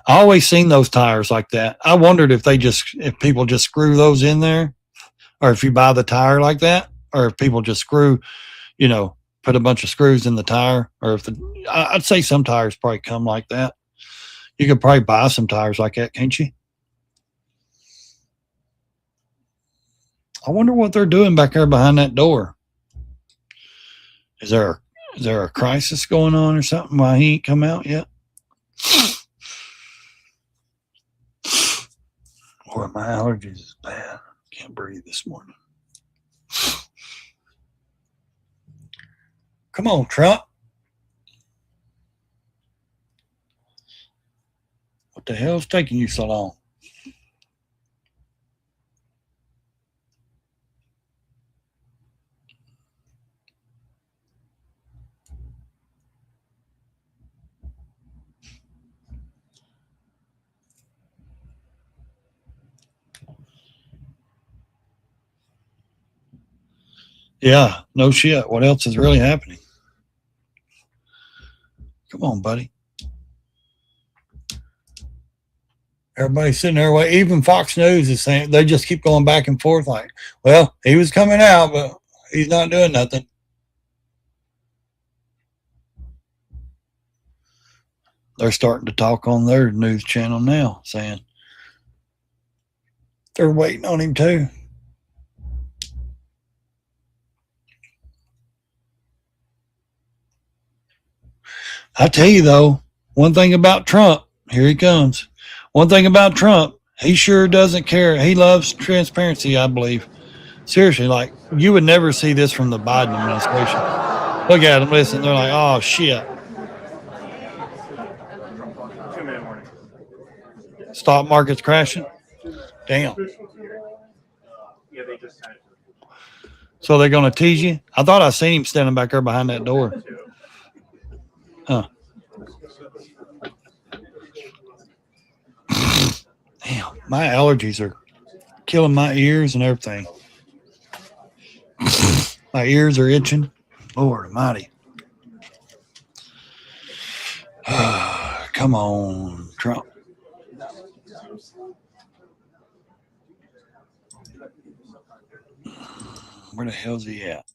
I always seen those tires like that. I wondered if people just screw those in there, or if you buy the tire like that, or if people just screw, put a bunch of screws in the tire, or if I'd say some tires probably come like that. You could probably buy some tires like that, can't you? I wonder what they're doing back there behind that door. Is there a crisis going on or something? Why he ain't come out yet? Boy, my allergies is bad. Can't breathe this morning. Come on, Trump. What the hell's taking you so long? Yeah, no shit. What else is really happening? Come on, buddy. Everybody's sitting there. Well, even Fox News is saying, they just keep going back and forth like, well, he was coming out, but he's not doing nothing. They're starting to talk on their news channel now, saying they're waiting on him too. I tell you though, one thing about Trump, here he comes. One thing about Trump, he sure doesn't care. He loves transparency, I believe. Seriously, like you would never see this from the Biden administration. Look at them, listen, they're like, oh shit. Stock market's crashing. Damn. So they're going to tease you? I thought I seen him standing back there behind that door. Huh. Damn, my allergies are killing my ears and everything. My ears are itching. Lord almighty. Come on, Trump. Where the hell's he at?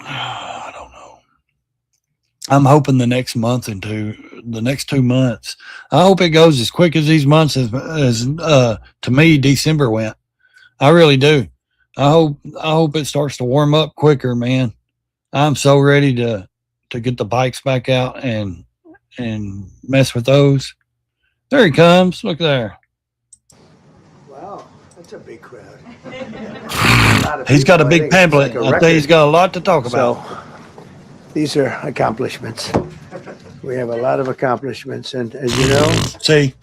I don't know. I'm hoping the next month and the next 2 months. I hope it goes as quick as these months as to me December went. I really do. I hope it starts to warm up quicker, man. I'm so ready to get the bikes back out and mess with those. There he comes. Look there. Wow, that's a big crowd. He's got a big pamphlet. I tell you, he's got a lot to talk about. So, these are accomplishments. We have a lot of accomplishments, and as you know,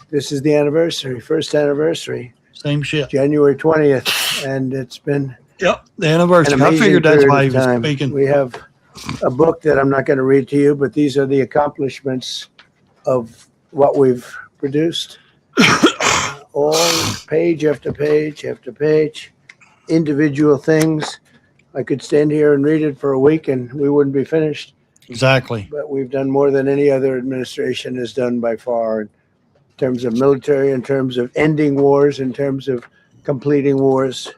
this is the anniversary, first anniversary. Same shit. January 20th, and it's been the anniversary. I figured that's why he was speaking. We have a book that I'm not going to read to you, but these are the accomplishments of what we've produced. All page after page after page, individual things. I could stand here and read it for a week and we wouldn't be finished. Exactly. But we've done more than any other administration has done by far in terms of military, in terms of ending wars, in terms of completing wars.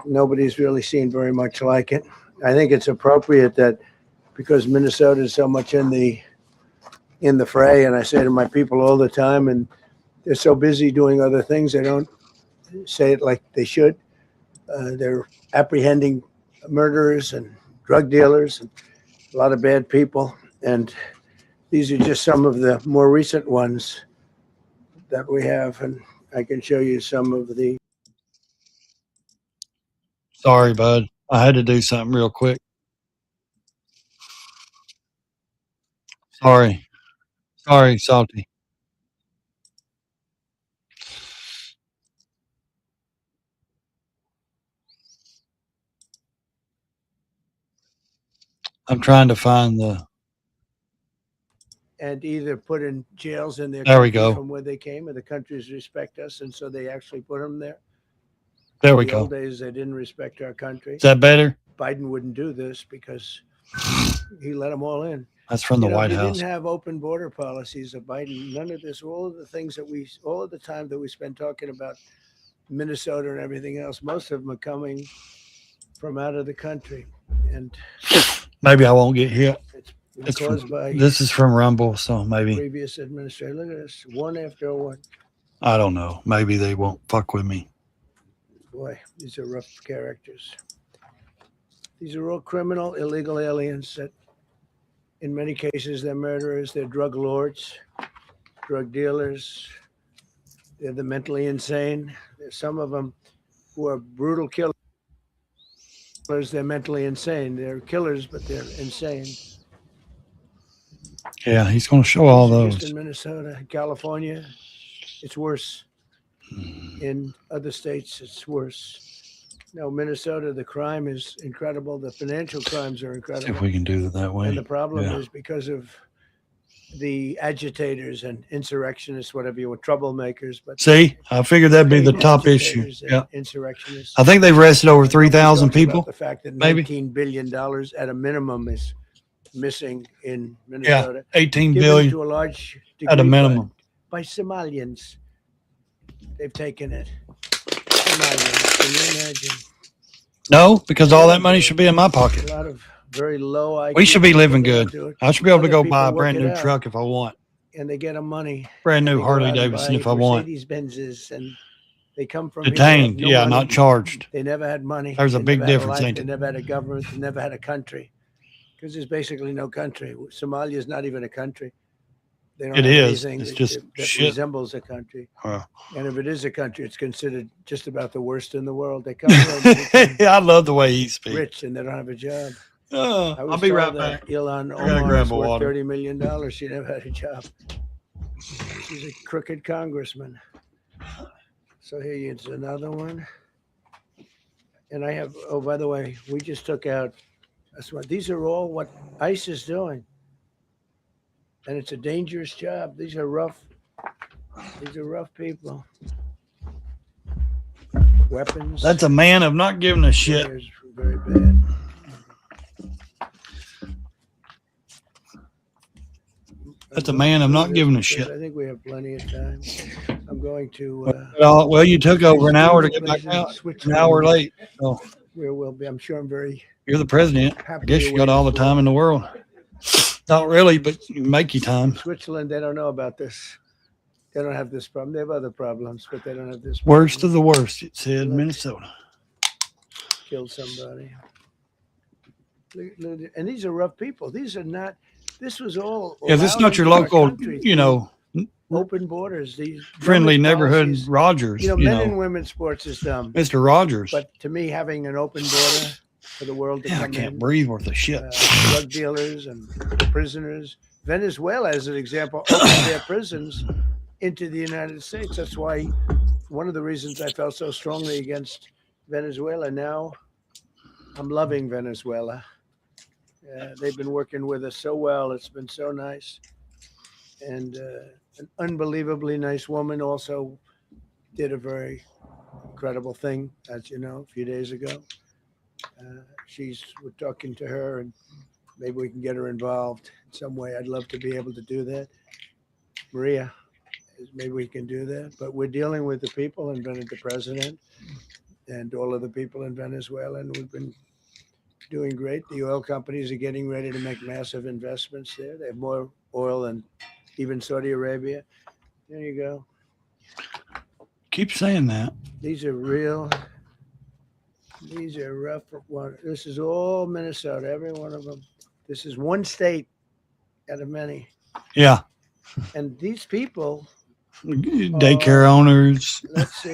Nobody's really seen very much like it. I think it's appropriate that because Minnesota is so much in the fray, and I say to my people all the time, and they're so busy doing other things, they don't say it like they should. They're apprehending murderers and drug dealers and a lot of bad people. And these are just some of the more recent ones that we have. And I can show you some of the. Sorry, bud. I had to do something real quick. Sorry, Salty. I'm trying to find the. And either put in jails in their There we country go. from where they came, and the countries respect us, and so they actually put them there. There we the go. Old days, they didn't respect our country. Is that better? Biden wouldn't do this because he let them all in. That's from the White He House. didn't have open border policies of Biden. None of this, all of the things that all of the time that we spend talking about Minnesota and everything else, most of them are coming from out of the country. And Maybe I won't get hit. It's caused by This is from Rumble, so maybe. previous administration. Look at this, one after one. I don't know. Maybe they won't fuck with me. Boy, these are rough characters. These are all criminal, illegal aliens that, in many cases, they're murderers, they're drug lords, drug dealers. They're the mentally insane. There's some of them who are brutal killers. They're mentally insane. They're killers, but they're insane. Yeah, he's going to show all those. Houston, Minnesota, California, it's worse. In other states, it's worse. No, Minnesota, the crime is incredible. The financial crimes are See incredible. if we can do it that way. And the problem Yeah. is because of the agitators and insurrectionists, whatever you want, troublemakers. But See, I figured that'd be the top issue. agitators and Yeah. insurrectionists. I think they've arrested over 3,000 Talks about people. The fact that Maybe. $19 billion at a minimum is missing in Yeah, Minnesota. 18 Given billion to a large degree at a minimum. by Somalians. They've taken it. Somalians, can you imagine? No, because all that money should be in my pocket. A lot of very low IQ. We should be living people good. do it. I should be able to Other go people buy a work brand it new out, truck if I want. and they get them money. Brand new They go Harley out and Davidson buy if I want. Mercedes Benzes, and they come from Detained, here, they have no yeah, money. not charged. They never had money. There's a They big never had difference, life. ain't They it? never had a government. They never had a country. Because there's basically no country. Somalia is not even a country. They don't It have is. anything It's that- just that shit. resembles a country. Huh. And if it is a country, it's considered just about the worst in the world. They come here I love the way he speaks. rich and they don't have a job. I I'll was be told right that back. Ilhan I gotta Omar grab is a worth water. $30 million. She never had a job. She's a crooked congressman. So here's another one. And I have, oh, by the way, we just took out, that's what, these are all what ICE is doing. And it's a dangerous job. These are rough people. Weapons. That's a man of not giving a shit. There's very bad. That's a man of not giving a Because shit. I think we have plenty of time. I'm going to. Well, you took over an hour to get back out. An hour late. So Where we'll be. I'm sure I'm very. you're the president. I guess you got all the time in the world. Not really, but you make your time. Switzerland, they don't know about this. They don't have this problem. They have other problems, but they don't have this problem. Worst of the worst, it said Minnesota. Killed somebody. And these are rough people. These are not. This was all. Yeah, this is allowed not your into our local, country you know, open borders. These friendly dumbest neighborhood policies. Rogers, You know, you men know, and women's sports is dumb. Mr. Rogers. But to me, having an open border for the world to Yeah, I come can't in, breathe worth a shit. drug dealers and prisoners. Venezuela, as an example, opened their prisons into the United States. That's why one of the reasons I felt so strongly against Venezuela. Now I'm loving Venezuela. They've been working with us so well. It's been so nice. And an unbelievably nice woman also did a very incredible thing, as you know, a few days ago. We're talking to her, and maybe we can get her involved in some way. I'd love to be able to do that. Maria, maybe we can do that. But we're dealing with the people and the president and all of the people in Venezuela, and we've been doing great. The oil companies are getting ready to make massive investments there. They have more oil than even Saudi Arabia. There you go. Keep saying that. These are real. These are rough. This is all Minnesota, every one of them. This is one state out of many. Yeah. And these people. Daycare owners. Let's see.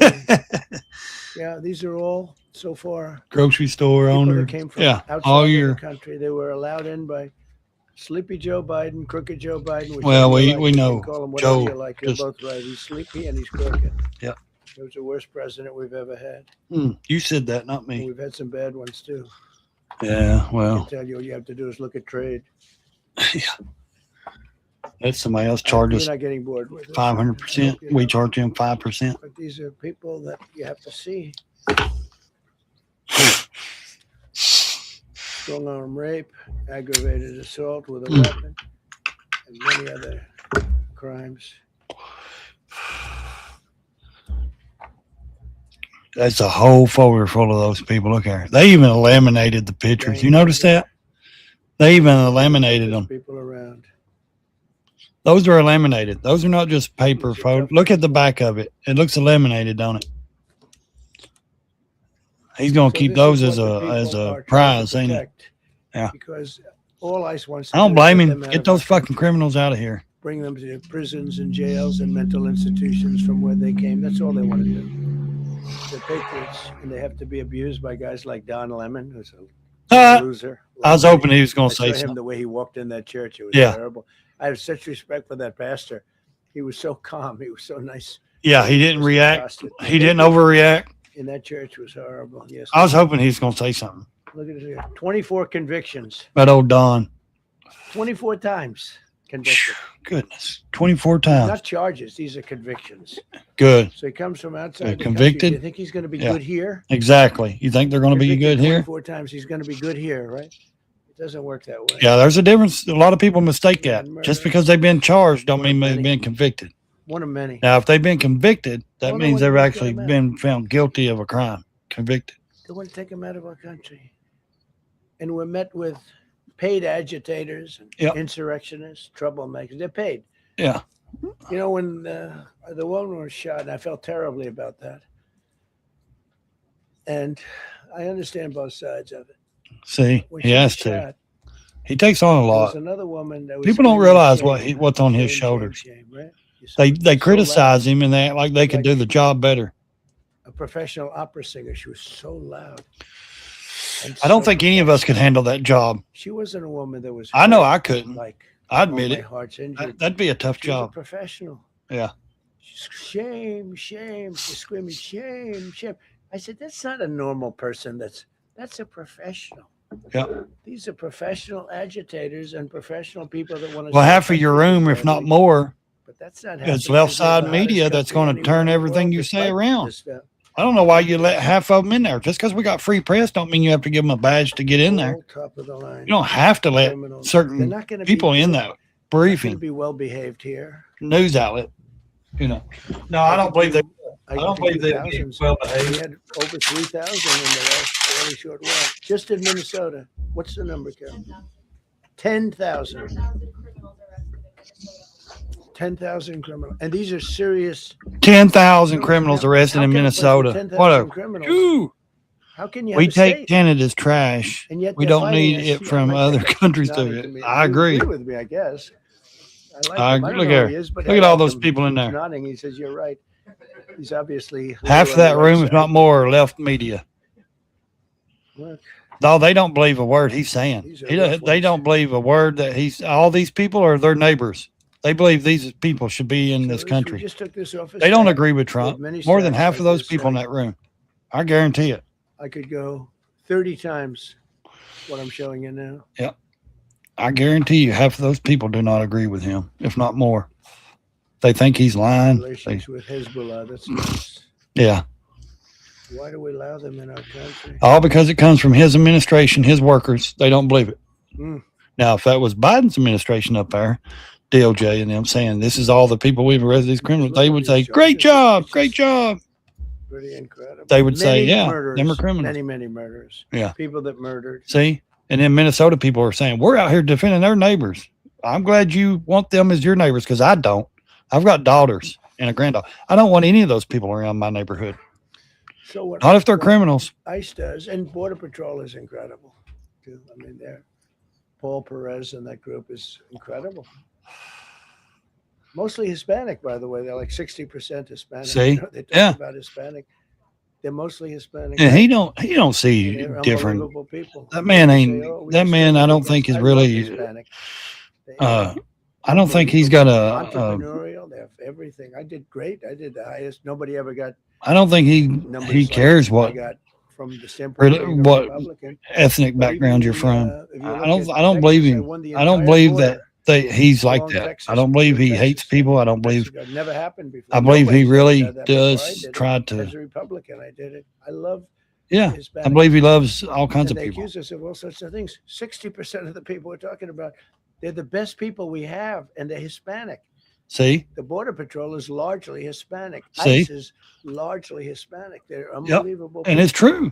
Yeah, these are all so far. Grocery store people owners. that came from Yeah, outside all of year. the country. They were allowed in by Sleepy Joe Biden, Crooked Joe Biden. Well, whichever you we like. You know can call him whatever Joe, you like. You're just- both right. He's sleepy and he's crooked. Yeah. He was the worst president we've ever had. You said that, not And me. we've had some bad ones too. Yeah, I well, can tell you, all you have to do is look at trade. that's somebody else You're charges not getting bored with it. 500%. We charge him 5%. But these are people that you have to see. Strong arm rape, aggravated assault with a weapon, and many other crimes. That's a whole folder full of those people. Look here. They even eliminated the pictures. You notice that? They even laminated them. People around. Those are laminated. Those are not just paper photos. Look at the back of it. It looks laminated, don't it? He's going to keep those as a prize, ain't he? Yeah. Because all ICE wants to I don't do is blame get him. them out Get of those our fucking country, criminals out of here. bring them to prisons and jails and mental institutions from where they came. That's all they want to do. They're patriots, and they have to be abused by guys like Don Lemon, who's a loser. I was hoping he was going to I say saw him something. the way he walked in that church. It was Yeah. terrible. I have such respect for that pastor. He was so calm. He was so nice. Yeah, he didn't react. He didn't overreact. In that church was horrible. Yes. I was hoping he was going to say something. Look at it here. 24 convictions. That old Don. 24 times convicted. Goodness. 24 times. Not charges. These are convictions. Good. So he comes from outside They're the convicted. country. Do you think he's going to be Yeah. good here? Exactly. You think they're going to be Convicted good here? 24 times. He's going to be good here, right? It doesn't work that way. Yeah, there's a difference. A lot of people mistake that. Just because they've been charged don't mean they've been convicted. One of many. Now, if they've been convicted, that Well, means no, they've what actually does that been found guilty of a crime. Convicted. They want to take him out of our country. And we're met with paid agitators, and Yep. insurrectionists, troublemakers. They're paid. Yeah. You know, when the woman was shot, I felt terribly about that. And I understand both sides of it. See, When he she was has to. shot, He takes on a there was lot. another woman that was People don't screaming realize shame, what's on his shame, shoulders. shame, right? You saw it. They So criticize loud. him and they act like they could do the job better. A professional opera singer. She was so loud. And I don't so think any of us could handle that job. She wasn't a woman that was. I know hurt, I couldn't. Like, I oh, admit my it. heart's injured. That'd be a tough She was a job. professional. Yeah. She's shame, shame. She's screaming shame, shame. I said, that's not a normal person. That's a professional. Yeah. These are professional agitators and professional people that want to. Well, half of your room, if not more, But that's not. it's happening left because they're side the media hottest that's going to country turn anywhere in the everything world you to say fight around. this stuff. I don't know why you let half of them in there. Just because we got free press don't mean you have to give them a badge to get in there. All top of the line. You don't have to let Criminals. They're certain not gonna people be in good. that Going briefing to be well behaved here. news outlet. You know, no, I don't believe they. I don't could believe do they'd be thousands. well We behaved. had over 3,000 in the last fairly short while. Just in Minnesota. What's the number, Carol? 10,000. 10,000 criminals. And these are serious. 10,000 criminals arrested How in can a place with Minnesota. 10,000 What a criminals- Ooh. How can you We have a take state? Canada's trash. And yet We they're don't fighting need us. it Yeah, from like other that. countries Nodding to to it. me. I You agree. with me, I guess. I like I him. I agree. don't Look know who here. he is, but Look I at all like those him. people in He's there. nodding. He says, "You're right." He's obviously. Half of that room, if not more, are left media. Look. No, they don't believe a word he's saying. These are They rough don't believe a word that he's. All these people are their neighbors. They believe these people should be in this We country. just took this off a They don't stack agree with with Trump. many More than stacks half like of those this people in thing. that room. I guarantee it. I could go 30 times what I'm showing you now. Yep. I guarantee you half of those people do not agree with him, if not more. They think he's lying. Relations with Hezbollah. That's just, Yeah. why do we allow them in our country? All because it comes from his administration, his workers. They don't believe it. Mm. Now, if that was Biden's administration up there, DOJ and them saying this is all the people we've arrested these criminals, they would say, great job, great job. Pretty incredible. They would say, Many yeah, murderers, them are criminals. Many murders. Yeah. People that murdered. See? And then Minnesota people are saying, we're out here defending their neighbors. I'm glad you want them as your neighbors because I don't. I've got daughters and a granddaughter. I don't want any of those people around my neighborhood. So what, Not if they're what criminals. ICE does, and Border Patrol is incredible too. I mean, Paul Perez and that group is incredible. Mostly Hispanic, by the way. They're like 60% Hispanic. See? You know, they talk Yeah. about Hispanic. They're mostly Hispanic. And he don't see They're different. unbelievable people. That man They ain't. say, "Oh, we That just man, don't I don't think think is I love really. Hispanic." I don't think he's got a. Entrepreneurial. They have everything. I did great. I did the highest. Nobody ever got I don't think he numbers like cares I what got from the standpoint of being a what Republican. ethnic But background even you're from. if you I look don't. at I don't believe Texas, I him. won the I don't entire believe that border he's like along that. Texas, I don't believe he Texas, hates people. I don't believe. It never happened before. I believe he Nobody's really ever done that before I does did it. try to. As a Republican, I did it. I love. Yeah, I Hispanic believe he people. loves all kinds And of they people. accuse us of all sorts of things. 60% of the people we're talking about, they're the best people we have, and they're Hispanic. See, The Border Patrol is largely Hispanic. See? ICE is largely Hispanic. They're unbelievable. and it's people. true.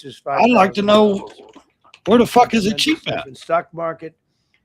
price is $5,000. I'd like to know where the fuck is it cheap at? In stock market,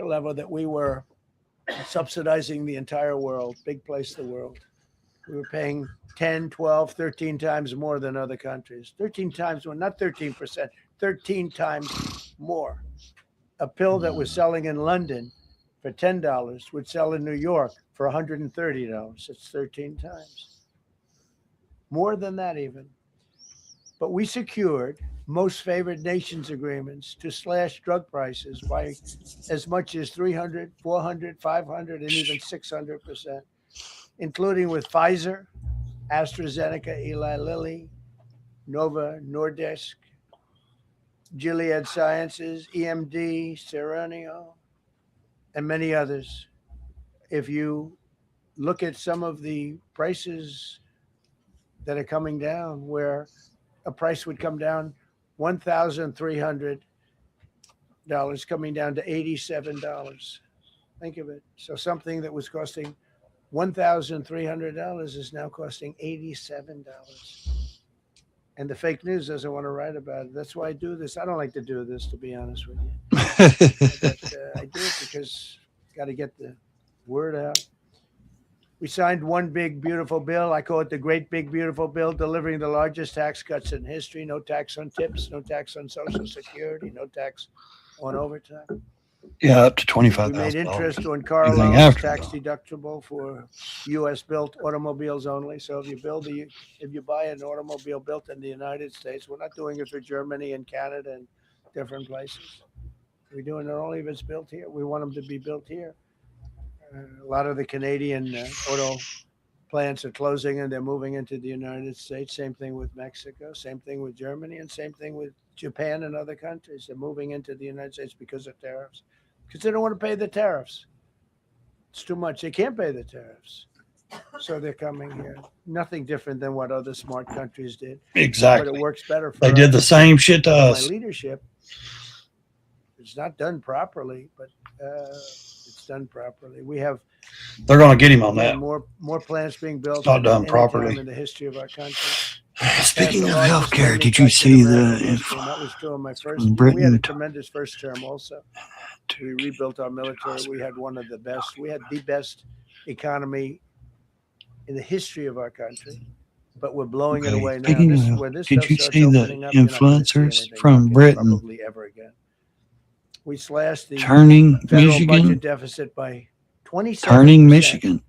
intellectual level that we were subsidizing the entire world, big place in the world. We were paying 10, 12, 13 times more than other countries. 13 times more, not 13%, 13 times more. A pill that was selling in London for $10 would sell in New York for $130. It's 13 times. More than that even. But we secured most favored nations agreements to slash drug prices by as much as 300, 400, 500, and even 600%, including with Pfizer, AstraZeneca, Eli Lilly, Nova Nordisk, Gilead Sciences, EMD, Serenio, and many others. If you look at some of the prices that are coming down, where a price would come down $1,300 coming down to $87. Think of it. So something that was costing $1,300 is now costing $87. And the fake news doesn't want to write about it. That's why I do this. I don't like to do this, to be honest with you. But I do it because got to get the word out. We signed one big, beautiful bill. I call it the Great Big Beautiful Bill, delivering the largest tax cuts in history. No tax on tips, no tax on Social Security, no tax on overtime. Yeah, up to $25,000. We made interest on car loans, tax deductible for U.S. built automobiles only. So if you buy an automobile built in the United States, we're not doing it for Germany and Canada and different places. We're doing it only if it's built here. We want them to be built here. A lot of the Canadian auto plants are closing and they're moving into the United States. Same thing with Mexico, same thing with Germany, and same thing with Japan and other countries. They're moving into the United States because of tariffs, because they don't want to pay the tariffs. It's too much. They can't pay the tariffs. So they're coming here. Nothing different than what other smart countries did. Exactly. But it works better for They us. did the same shit to us. My leadership, it's not done properly, but it's done properly. We have. They're going to get him on that. More plants being built. It's not done than any properly. time in the history of our country. Speaking of healthcare, did you see that was true in my first year. We had a tremendous first term also. We rebuilt our military. We had one of the best. We had the best economy in the history of our country, but we're blowing it away now. Speaking This, of, where this did stuff you starts see the opening up, you're not gonna see influencers anything from like it Britain probably ever again. We slashed the turning federal Michigan, budget deficit by 27%. turning Michigan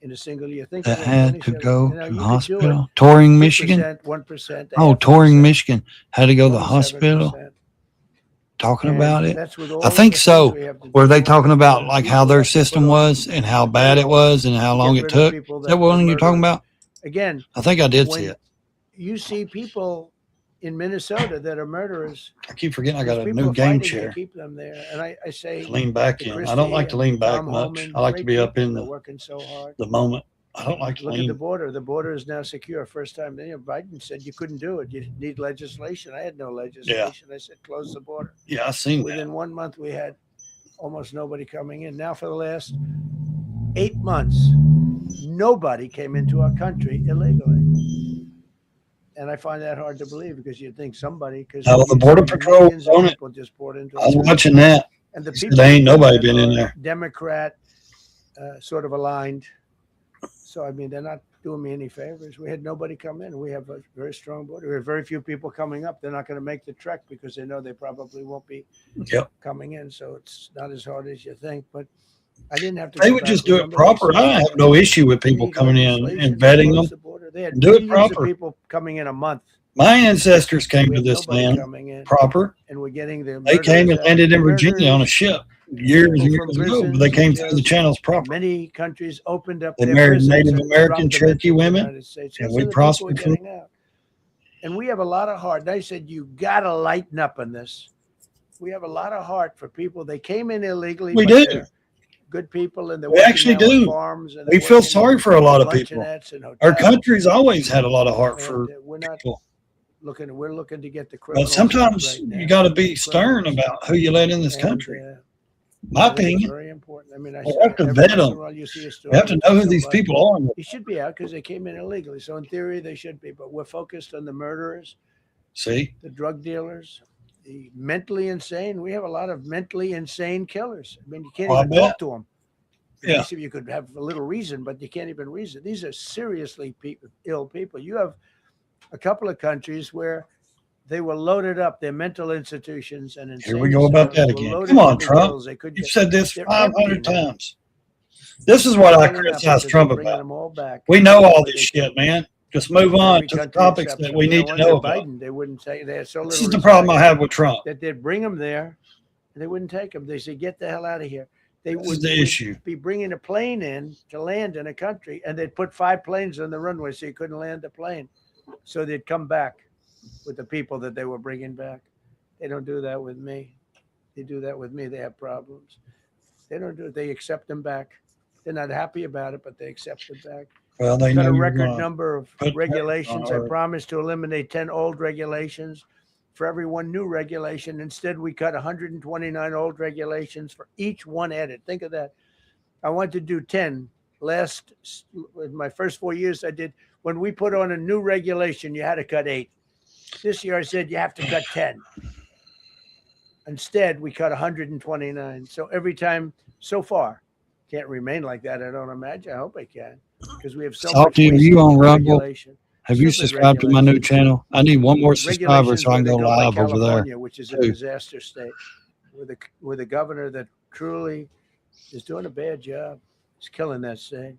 In a single year, think that of it, had to 27. go You know, to you the could do hospital? it Touring 2%, Michigan? 1%. Oh, 0.5%, touring Michigan had to go to the 27%. hospital. Talking And about it. that's with I all think the so. things we have to Were do. they talking about Uh, like people how their have to put system on was and how bad it payroll was and how to long get it rid of took? people Is that were one you're talking murderers. about? Again, I think I did see when it. you see people in Minnesota that are murderers, I keep forgetting I got these a people new are game fighting chair. to keep them there. And I say, Lean back to in. I don't like to Christie lean back and Tom much. Homan, I like to great be up people, in they're the working so hard. moment. I don't like to Look at the lean. border. The border is now secure. First time, you know, Biden said you couldn't do it. You need legislation. I had no legislation. I said close the border. Yeah, I seen that. Within 1 month, we had almost nobody coming in. Now, for the last 8 months, nobody came into our country illegally. And I find that hard to believe because you'd think somebody, because Oh, the Border Patrol millions of on it. people just poured into I was our watching country. that. And the He said, people "There ain't who do nobody that been in are there." Democrat, sort of aligned. So, I mean, they're not doing me any favors. We had nobody come in. We have a very strong border. We have very few people coming up. They're not going to make the trek because they know they probably won't be coming in. So it's not as hard as you think. But I didn't have to. They go would back. just do it Remember, proper. I have no issue with we people need coming in legislation and to vetting close them. the border. They had Do it millions of proper. people coming in a month. My ancestors came We to have this nobody land coming in. proper. And we're getting the They came and murderers out. landed in Virginia on a Murderers, ship years and people from years ago, but prisons they and came through the jails. channels proper. Many countries opened up They their married prisons Native and American dropped them Cherokee into the women, United States. and Those we are the people prospered we're from getting out. And we have a lot of heart. They said, you got to lighten up on this. We have a lot of heart for people. They came in illegally. We but do. they're good people, and they're We working actually now on do. farms, and We they're feel working sorry for a lot of people. luncheonettes and Our hotels. country's always had a lot of heart And for we're not people. we're looking to get the But criminals out sometimes right now. you got to be The stern criminals. about who you let in this And, country. I My think it's opinion. very important. I mean, I We say have to every vet once in a them. while you see a story We have to of know who these somebody. people are. He should be out because they came in illegally. So in theory, they should be. But we're focused on the murderers, See? the drug dealers, the mentally insane. We have a lot of mentally insane killers. I mean, you can't Oh, I even talk bet. to them. Yeah. Basically, you could have a little reason, but you can't even reason. These are seriously ill people. You have a couple of countries where they were loaded up. Their mental institutions and Here we go about that again. Come on, Trump. You've said this 500 times. This is what I criticize Trump about. We know all this shit, man. Just move on to the topics that we need to know about. Biden, they wouldn't say they had so little. This is the problem I have with Trump. That they'd bring them there, and they wouldn't take them. They say, "Get the hell out of here." They would be bringing a plane in to land in a country, and they'd put 5 planes on the runway so you couldn't land the plane. So they'd come back with the people that they were bringing back. They don't do that with me. They do that with me. They have problems. They don't do it. They accept them back. They're not happy about it, but they accept it back. Well, they got know a you're record gonna number of put regulations. I or- promised to eliminate 10 old regulations for every one new regulation. Instead, we cut 129 old regulations for each one added. Think of that. I wanted to do 10. In my first 4 years, I did. When we put on a new regulation, you had to cut 8. This year, I said you have to cut 10. Instead, we cut 129. So every time, so far, can't remain like that. I don't imagine. I hope I can, because we have so much Salty, are you on Rumble? regulation. Have you Stupid subscribed to my new regulations. channel? I need one more subscriber Regulations so I can where go they by live over there. California, which is a too. disaster state, with a governor that truly is doing a bad job. He's killing that state.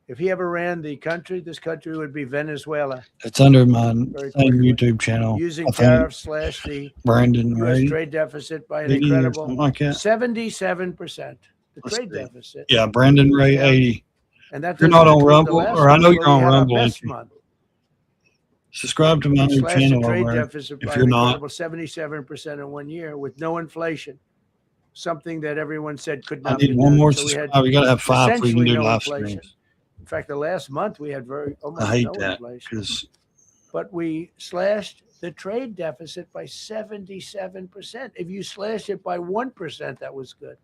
If he ever ran the country, this country would be Venezuela. It's under my Very same quickly. YouTube channel. Using I think tariffs slash the Brandon U.S. Ray. trade deficit by an 80 or incredible something like that. 77%. The Let's trade see. deficit. Yeah, Brandon Ray Yeah. 80. And that You're not doesn't on include the Rumble, last or I know month you're where we on had our Rumble. best ain't you? month. Subscribe to my We new slashed channel the trade over there. deficit If by you're an not, incredible 77% in 1 year with no inflation. Something that everyone said could I not be need one done. more So we had subscriber. You got to have 5 so you can essentially do no live inflation. streams. In fact, the last month we had almost I hate no that inflation. because But we slashed the trade deficit by 77%. If you slash it by 1%, that was good.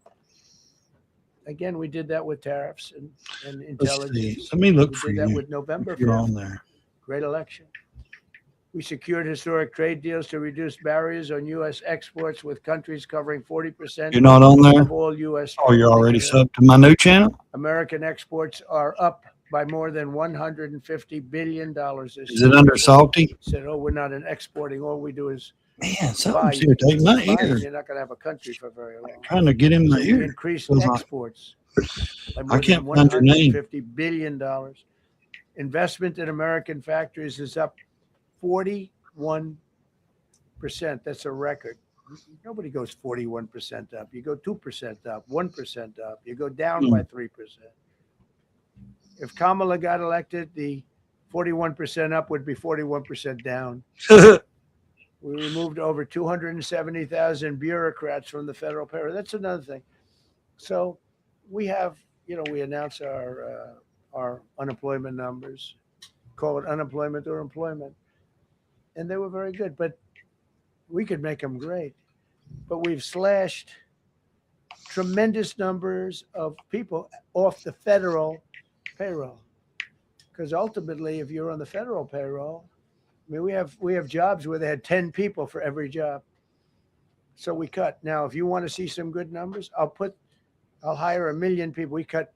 Again, we did that with tariffs and let's see. intelligence. Let me look We for did that you. with November If you're 5th. on there. Great election. We secured historic trade deals to reduce barriers on U.S. exports with countries covering 40% You're not on there? of all U.S. Oh, you're trade. already subbed to my new channel? American exports are up by more than $150 billion this year. Is it under Salty? Said, oh, we're not an exporting. All we do is Man, buy. something's irritating my Buy, ear. you're not going to have a country for very long. Trying to get in my So we ear. increased Feels like- exports by I more can't than find your name. $150 billion. Investment in American factories is up 41%. That's a record. Nobody goes 41% up. You go 2% up, 1% up. You go down by 3%. If Kamala got elected, the 41% up would be 41% down. We removed over 270,000 bureaucrats from the federal payroll. That's another thing. So we have, we announce our unemployment numbers, call it unemployment or employment. And they were very good, but we could make them great. But we've slashed tremendous numbers of people off the federal payroll. Because ultimately, if you're on the federal payroll, I mean, we have jobs where they had 10 people for every job. So we cut. Now, if you want to see some good numbers, I'll hire 1 million people. We cut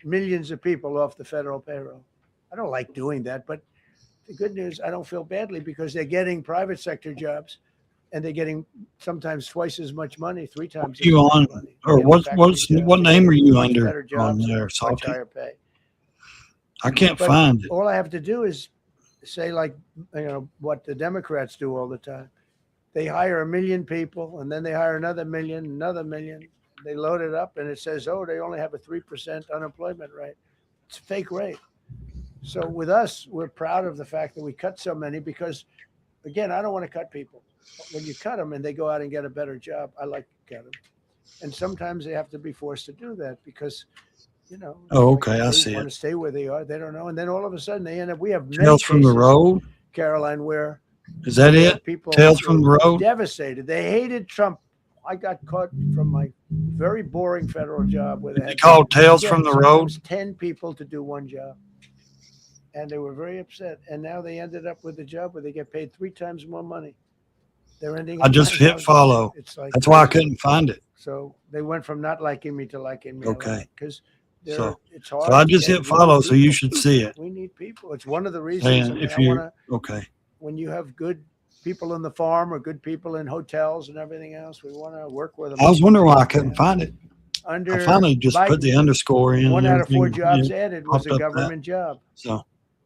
millions of people off the federal payroll. I don't like doing that, but the good news, I don't feel badly because they're getting private sector jobs and they're getting sometimes twice as much money, 3 times. You on, or what name are you under on there, much Salty? higher pay. I can't But find it. all I have to do is say, like, what the Democrats do all the time. They hire 1 million people and then they hire another million. They load it up and it says, oh, they only have a 3% unemployment rate. It's a fake rate. So with us, we're proud of the fact that we cut so many because, again, I don't want to cut people. But when you cut them and they go out and get a better job, I like to cut them. And sometimes they have to be forced to do that because, Oh, okay, I they see want it. to stay where they are. They don't know. And then all of a sudden they end up, we have many Tales from the cases, Road? Caroline, where Is that it? people Tales from the were Road? devastated. They hated Trump. I got caught from my very boring federal job where they had called Tales from the Road? sometimes 10 people to do one job. And they were very upset. And now they ended up with a job where they get paid 3 times more money They're ending. I up just buying hit houses. follow. It's like That's why I crazy. couldn't find it. So they went from not liking me to liking me. Okay. Because So, it's hard. so I to just get- hit we need follow, so you people. should see it. We need people. It's one of the reasons. And if I want you to. okay, When you have good people in the farm or good people in hotels and everything else, we want to work with them. I was wondering why I couldn't find it. Under I finally just put the Biden, underscore in. 1 and out of 4 everything, jobs yeah, added was popped a up that. government job. So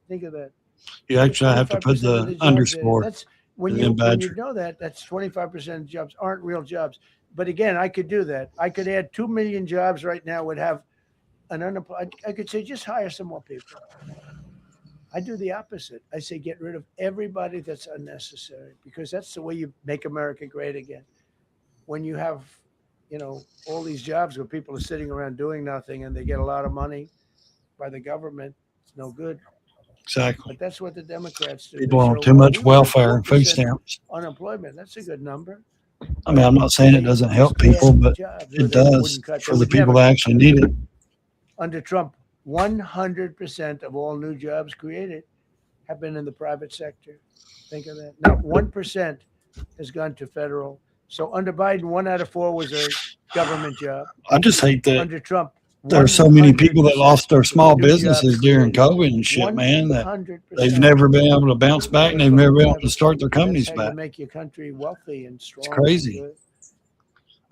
Think of that. you actually have to put 25% of the jobs underscore. added. That's when and you then when you badger. know that that's 25% of jobs aren't real jobs. But again, I could do that. I could add 2 million jobs right now. Would have an unemployed. I could say just hire some more people. I do the opposite. I say get rid of everybody that's unnecessary because that's the way you make America great again. When you have, all these jobs where people are sitting around doing nothing and they get a lot of money by the government, it's no good. Exactly. But that's what the Democrats do. People They on show, too well, much we were at welfare and food 4% stamps. Unemployment. That's a good number. I mean, I'm not saying it doesn't help people, but it does for the people that actually need it. Under Trump, 100% of all new jobs created have been in the private sector. Think of that. Now, 1% has gone to federal. So under Biden, 1 out of 4 was a government job. I just hate that Under Trump, there are so many people that lost their small new businesses jobs during created. COVID and shit, man, that 100%. they've never been able to bounce back and they've never been able to start their companies That's how you back. make your country wealthy and strong. It's crazy. and good.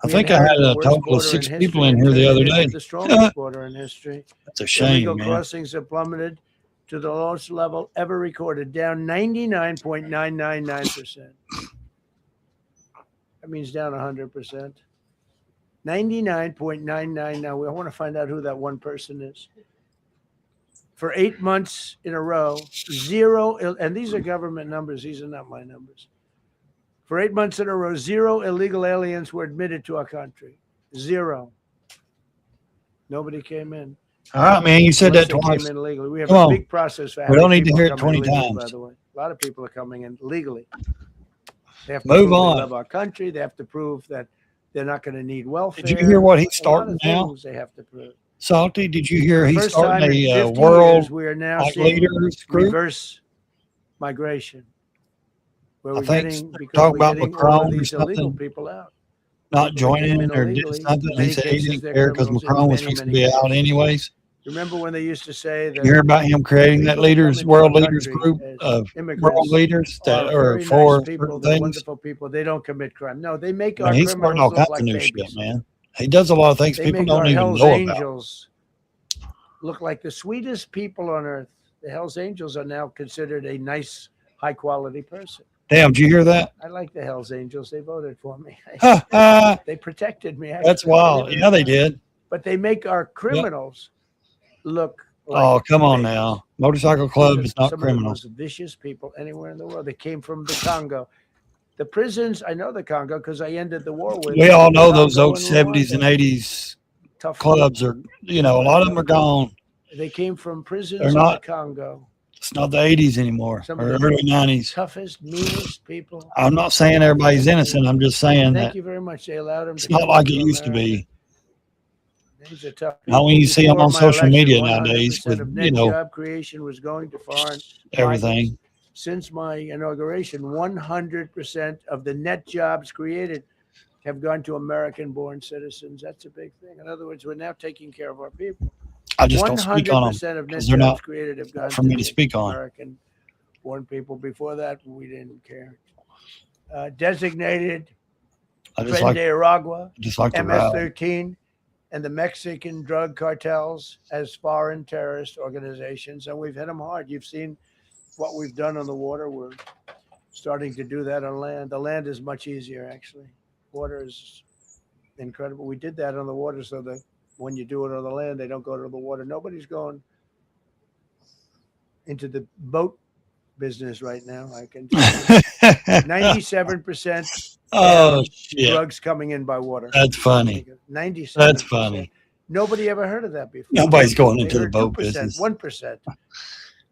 I We think I had inherited the a worst total of border 6 in people history in and here the turned other it day. into the strongest border in history. That's a shame, Illegal man. crossings have plummeted to the lowest level ever recorded, down 99.999%. That means down 100%. 99.99. Now, I want to find out who that one person is. For 8 months in a row, 0, and these are government numbers. These are not my numbers. For 8 months in a row, 0 illegal aliens were admitted to our country. 0. Nobody came in. All right, man. You said Unless that they twice. Came in illegally. We have Come a on. big process for We having don't need to people hear it come 20 in illegally, times. by the way. A lot of people are coming in legally. They have to Move prove on. they love our country. They have to prove that they're not going to need welfare. Did you hear what he's A lot starting of now? things they have to prove. Salty, did you hear For the he's first time starting in a 50 world years, we are now like seeing leaders group? reverse migration. Where I we're think getting, talk because we're about getting all Macron of or these illegal something. people out. Not People that came joining in or did illegally, something. in He many said he cases, didn't they're care because criminals in Macron was many, fixing to many be out cases. anyways. Remember when they used to say that You hear about him creating that people that come leaders, into world our leaders country group as of world immigrants leaders that are are very for nice people, certain they're things? wonderful people. They don't commit crime. No, they make I our mean, he's starting all criminals look kinds of like new babies. shit, man. He does a lot of things They people make don't our even Hell's know about. Angels look like the sweetest people on earth. The Hell's Angels are now considered a nice, high quality person. Damn, did you hear that? I like the Hell's Angels. They voted for me. Ha, They protected me. That's actually, wild. believe it Yeah, or they not. did. But they make our criminals look like Oh, come on babies. now. Motorcycle Club is not Some of the criminals. most vicious people anywhere in the world. They came from the Congo. The prisons, I know the Congo because I ended the war with. We all know those Congo old and 70s and Rwanda. 80s Tough clubs are, a lot of them are gone. They came from prisons They're in not- the Congo. It's not the 80s anymore Some or of the early 90s. toughest, meanest people. I'm not saying everybody's innocent. I'm just saying Thank that you very much. They allowed them it's to not come like it into used to America. be. These are tough Not when people. you see them Before on my social election, media nowadays 100% with, of net job creation was going to foreign everything. migrants. Since my inauguration, 100% of the net jobs created have gone to American-born citizens. That's a big thing. In other words, we're now taking care of our people. I just don't speak on them 100% of net because they're jobs not created have gone for me to the speak on. American-born people. Before that, we didn't care. Designated I just Tren like, de Aragua, just like the rally. MS-13, and the Mexican drug cartels as foreign terrorist organizations, and we've hit them hard. You've seen what we've done on the water. We're starting to do that on land. The land is much easier, actually. Water is incredible. We did that on the water so that when you do it on the land, they don't go to the water. Nobody's going into the boat business right now. I can tell you. 97% Oh, shit. drugs coming in by water. That's funny. 97%. That's funny. Nobody ever heard of that before. Nobody's going They into the heard boat 2%, business. 1%.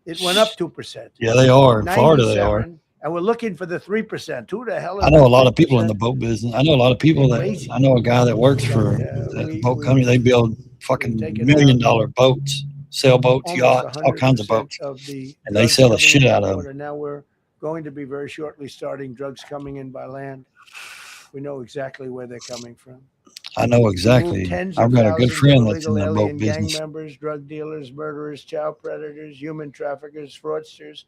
It went up 2%. Yeah, they are. In Florida, they are. 97, and we're looking for the 3%. Who the hell is I know a the lot of people 3%? in the boat business. I know a lot of people that I know a guy that works for a boat company. They build fucking $1 million boats, sailboats, Almost yachts, all kinds of 100% boats, of the and they drugs sell the coming shit in out by of water. them. Now we're going to be very shortly starting drugs coming in by land. We know exactly where they're coming from. I know exactly. I've got a good friend that's in the boat gang business. members, drug dealers, murderers, child predators, human traffickers, fraudsters,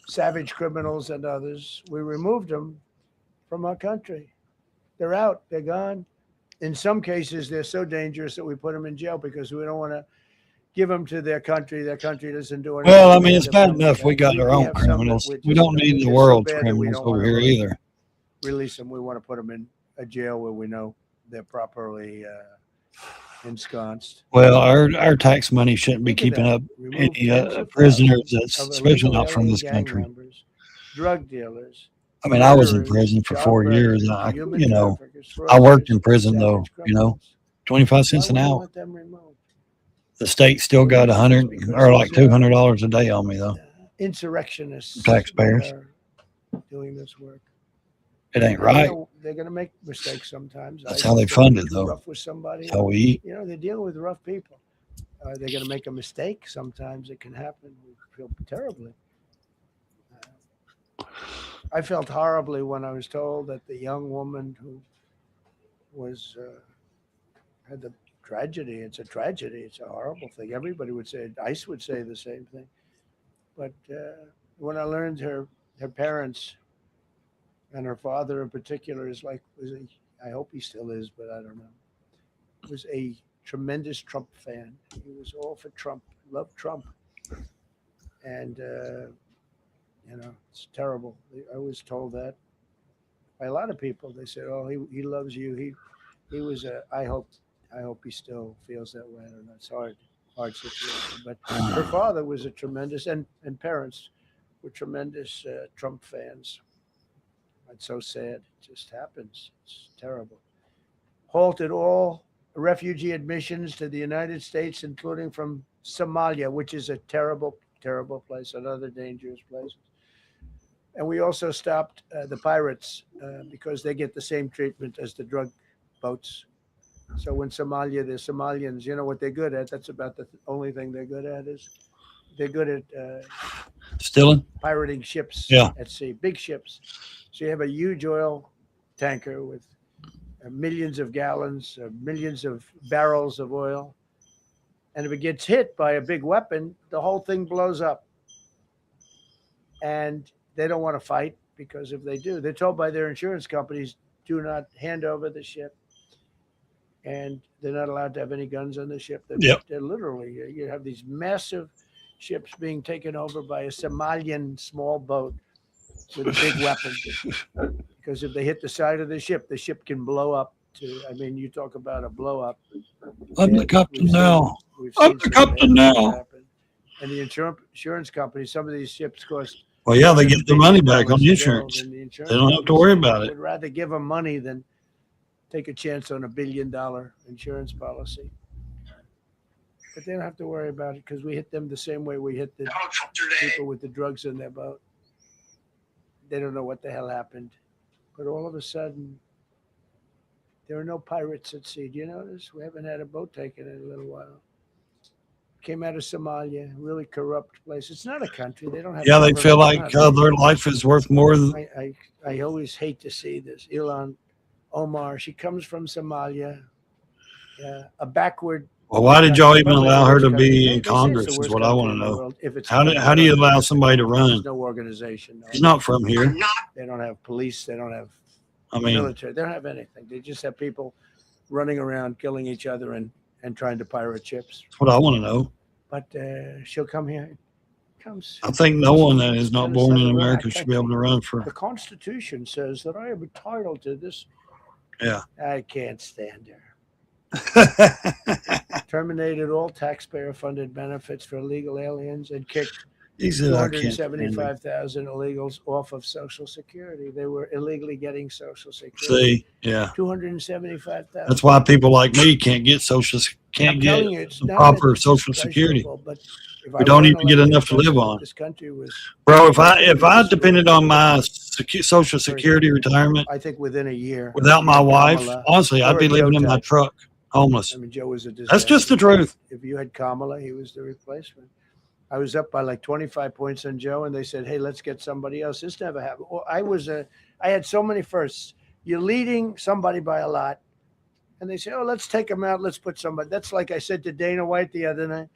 savage criminals, and others. We removed them from our country. They're out. They're gone. In some cases, they're so dangerous that we put them in jail because we don't want to give them to their country. Their country doesn't do anything. Well, I mean, it's bad enough we got our own criminals. We don't need the world's criminals over here either. Release them. We want to put them in a jail where we know they're properly ensconced. Well, our tax money shouldn't be keeping up any prisoners, especially not from this country. Members, drug dealers. I mean, I was in prison for 4 years. I worked in prison though, 25 cents an hour. The state still got $100 or like $200 a day on me though. Insurrectionists, taxpayers, doing this work. It ain't right. They're going to make mistakes sometimes. That's how they fund it, though. Rough with somebody. That's how we eat. They're dealing with rough people. They're going to make a mistake. Sometimes it can happen. We feel terribly. I felt horribly when I was told that the young woman who was had the tragedy. It's a tragedy. It's a horrible thing. Everybody would say. ICE would say the same thing. But when I learned her parents. And her father in particular I hope he still is, but I don't know. Was a tremendous Trump fan. He was all for Trump, loved Trump. And, it's terrible. I was told that by a lot of people. They said, oh, he loves you. He was I hope he still feels that way. I don't know. It's hard situation. But her father was a tremendous, and parents were tremendous Trump fans. It's so sad. It just happens. It's terrible. Halted all refugee admissions to the United States, including from Somalia, which is a terrible, terrible place, another dangerous place. And we also stopped the pirates because they get the same treatment as the drug boats. So in Somalia, the Somalians, you know what they're good at? That's about the only thing they're good at is they're good at stealing, pirating ships at sea, big ships. So you have a huge oil tanker with millions of gallons, millions of barrels of oil. And if it gets hit by a big weapon, the whole thing blows up. And they don't want to fight because if they do, they're told by their insurance companies, do not hand over the ship. And they're not allowed to have any guns on the ship. They're literally, you have these massive ships being taken over by a Somalian small boat with a big weapon. Because if they hit the side of the ship can blow up. You talk about a blow up. I'm the captain now. I'm the captain now. And the insurance company, some of these ships cost. Well, yeah, they get their money back on the insurance. They don't have to worry about it. Would rather give them money than take a chance on $1 billion insurance policy. But they don't have to worry about it because we hit them the same way we hit the people with the drugs in their boat. They don't know what the hell happened. But all of a sudden, there are no pirates at sea. Do you notice? We haven't had a boat taken in a little while. Came out of Somalia, really corrupt place. It's not a country. They don't have. Yeah, they feel like their life is worth more than. I always hate to see this. Ilhan Omar, she comes from Somalia, a backward. Well, why did y'all even allow her to be in Congress is what I want to know. How do you allow somebody to run? There's no organization. She's not from here. They don't have police. They don't have military. They don't have anything. They just have people running around, killing each other and trying to pirate ships. That's what I want to know. But she'll come here. I think no one that is not born in America should be able to run for. The Constitution says that I am entitled to this. Yeah. I can't stand her. Terminated all taxpayer-funded benefits for illegal aliens and kicked 275,000 illegals off of Social Security. They were illegally getting Social Security. 275,000. That's why people like me can't get proper Social Security. We don't even get enough to live on. This country was, bro. If I depended on my Social Security retirement, I think within a year, without my wife, honestly, I'd be living in my truck, homeless. Joe was a disaster. That's just the truth. If you had Kamala, he was the replacement. I was up by like 25 points on Joe, and they said, "Hey, let's get somebody else." This never happened. I had so many firsts. You're leading somebody by a lot, and they say, "Oh, let's take him out. Let's put somebody." That's like I said to Dana White the other night.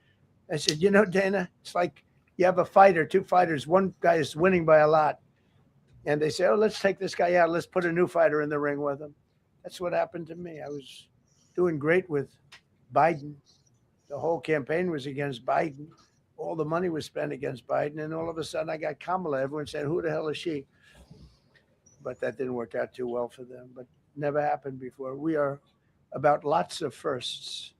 I said, "You know, Dana, it's like you have a fighter, two fighters. One guy is winning by a lot, and they say, "Oh, let's take this guy out. Let's put a new fighter in the ring with him." That's what happened to me. I was doing great with Biden. The whole campaign was against Biden. All the money was spent against Biden, and all of a sudden I got Kamala. Everyone said, "Who the hell is she?" But that didn't work out too well for them. But never happened before. We are about lots of firsts.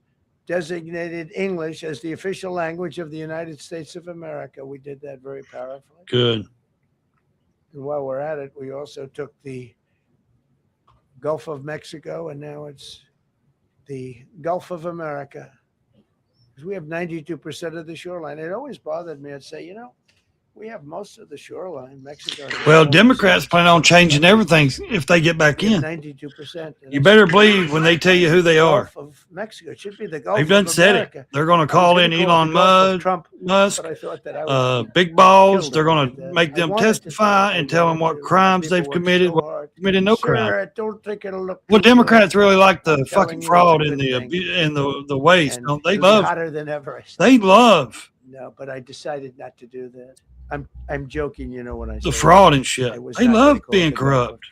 Designated English as the official language of the United States of America. We did that very powerfully. Good. And while we're at it, we also took the Gulf of Mexico, and now it's the Gulf of America. Because we have 92% of the shoreline. It always bothered me. I'd say, we have most of the shoreline. Mexico. Well, Democrats plan on changing everything if they get back in. 92%. You better believe when they tell you who they are. Gulf of Mexico. It should be the Gulf They've done of said America. it. They're going to call in Elon Musk, but I thought that I was big balls. They're going to make them testify and tell them what crimes they've committed. Committed no crime. I don't think it'll look. Well, Democrats really like the fucking fraud in the waste. Don't they? Love hotter than ever. They love. No, but I decided not to do that. I'm joking, when I say The fraud and shit. They love being corrupt.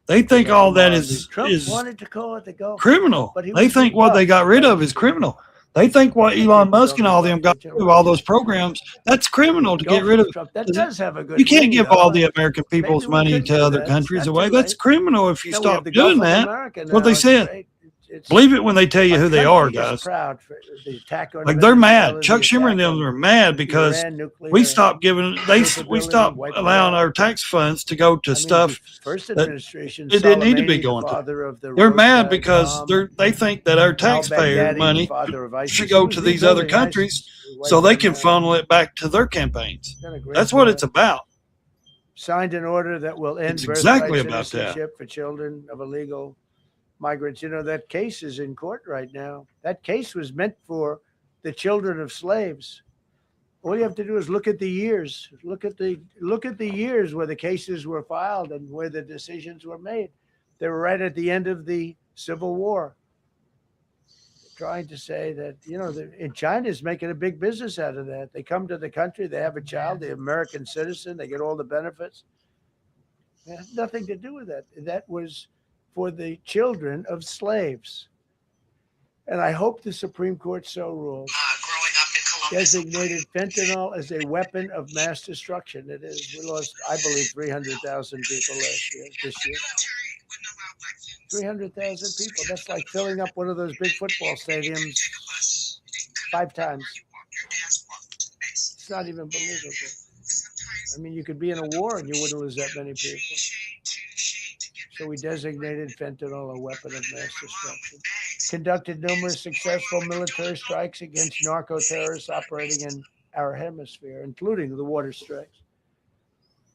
They think all that is wanted to call it the Gulf. Criminal. They think what they got rid of is criminal. They think what Elon Musk and all them got rid of, all those programs, that's criminal to get rid of. That does have a good. You can't give all the American people's money to other countries away. That's criminal if you stop doing that. What they said. Believe it when they tell you who they are, guys. Like they're mad. Chuck Schumer and them are mad because we stopped allowing our tax funds to go to stuff that it didn't need to be going to. They're mad because they think that our taxpayer money should go to these other countries so they can funnel it back to their campaigns. That's what it's about. Signed an order that will end exactly about citizenship for children of illegal migrants. That case is in court right now. That case was meant for the children of slaves. All you have to do is look at the years. Look at the years where the cases were filed and where the decisions were made. They were right at the end of the Civil War. Trying to say that, and China's making a big business out of that. They come to the country, they have a child, they're American citizen, they get all the benefits. It has nothing to do with that. That was for the children of slaves. And I hope the Supreme Court so rules. Designated fentanyl as a weapon of mass destruction. It is. We lost, I believe, 300,000 people this year. 300,000 people. That's like filling up one of those big football stadiums 5 times. It's not even believable. I mean, you could be in a war and you wouldn't lose that many people. So we designated fentanyl a weapon of mass destruction. Conducted numerous successful military strikes against narco-terrorists operating in our hemisphere, including the water strikes.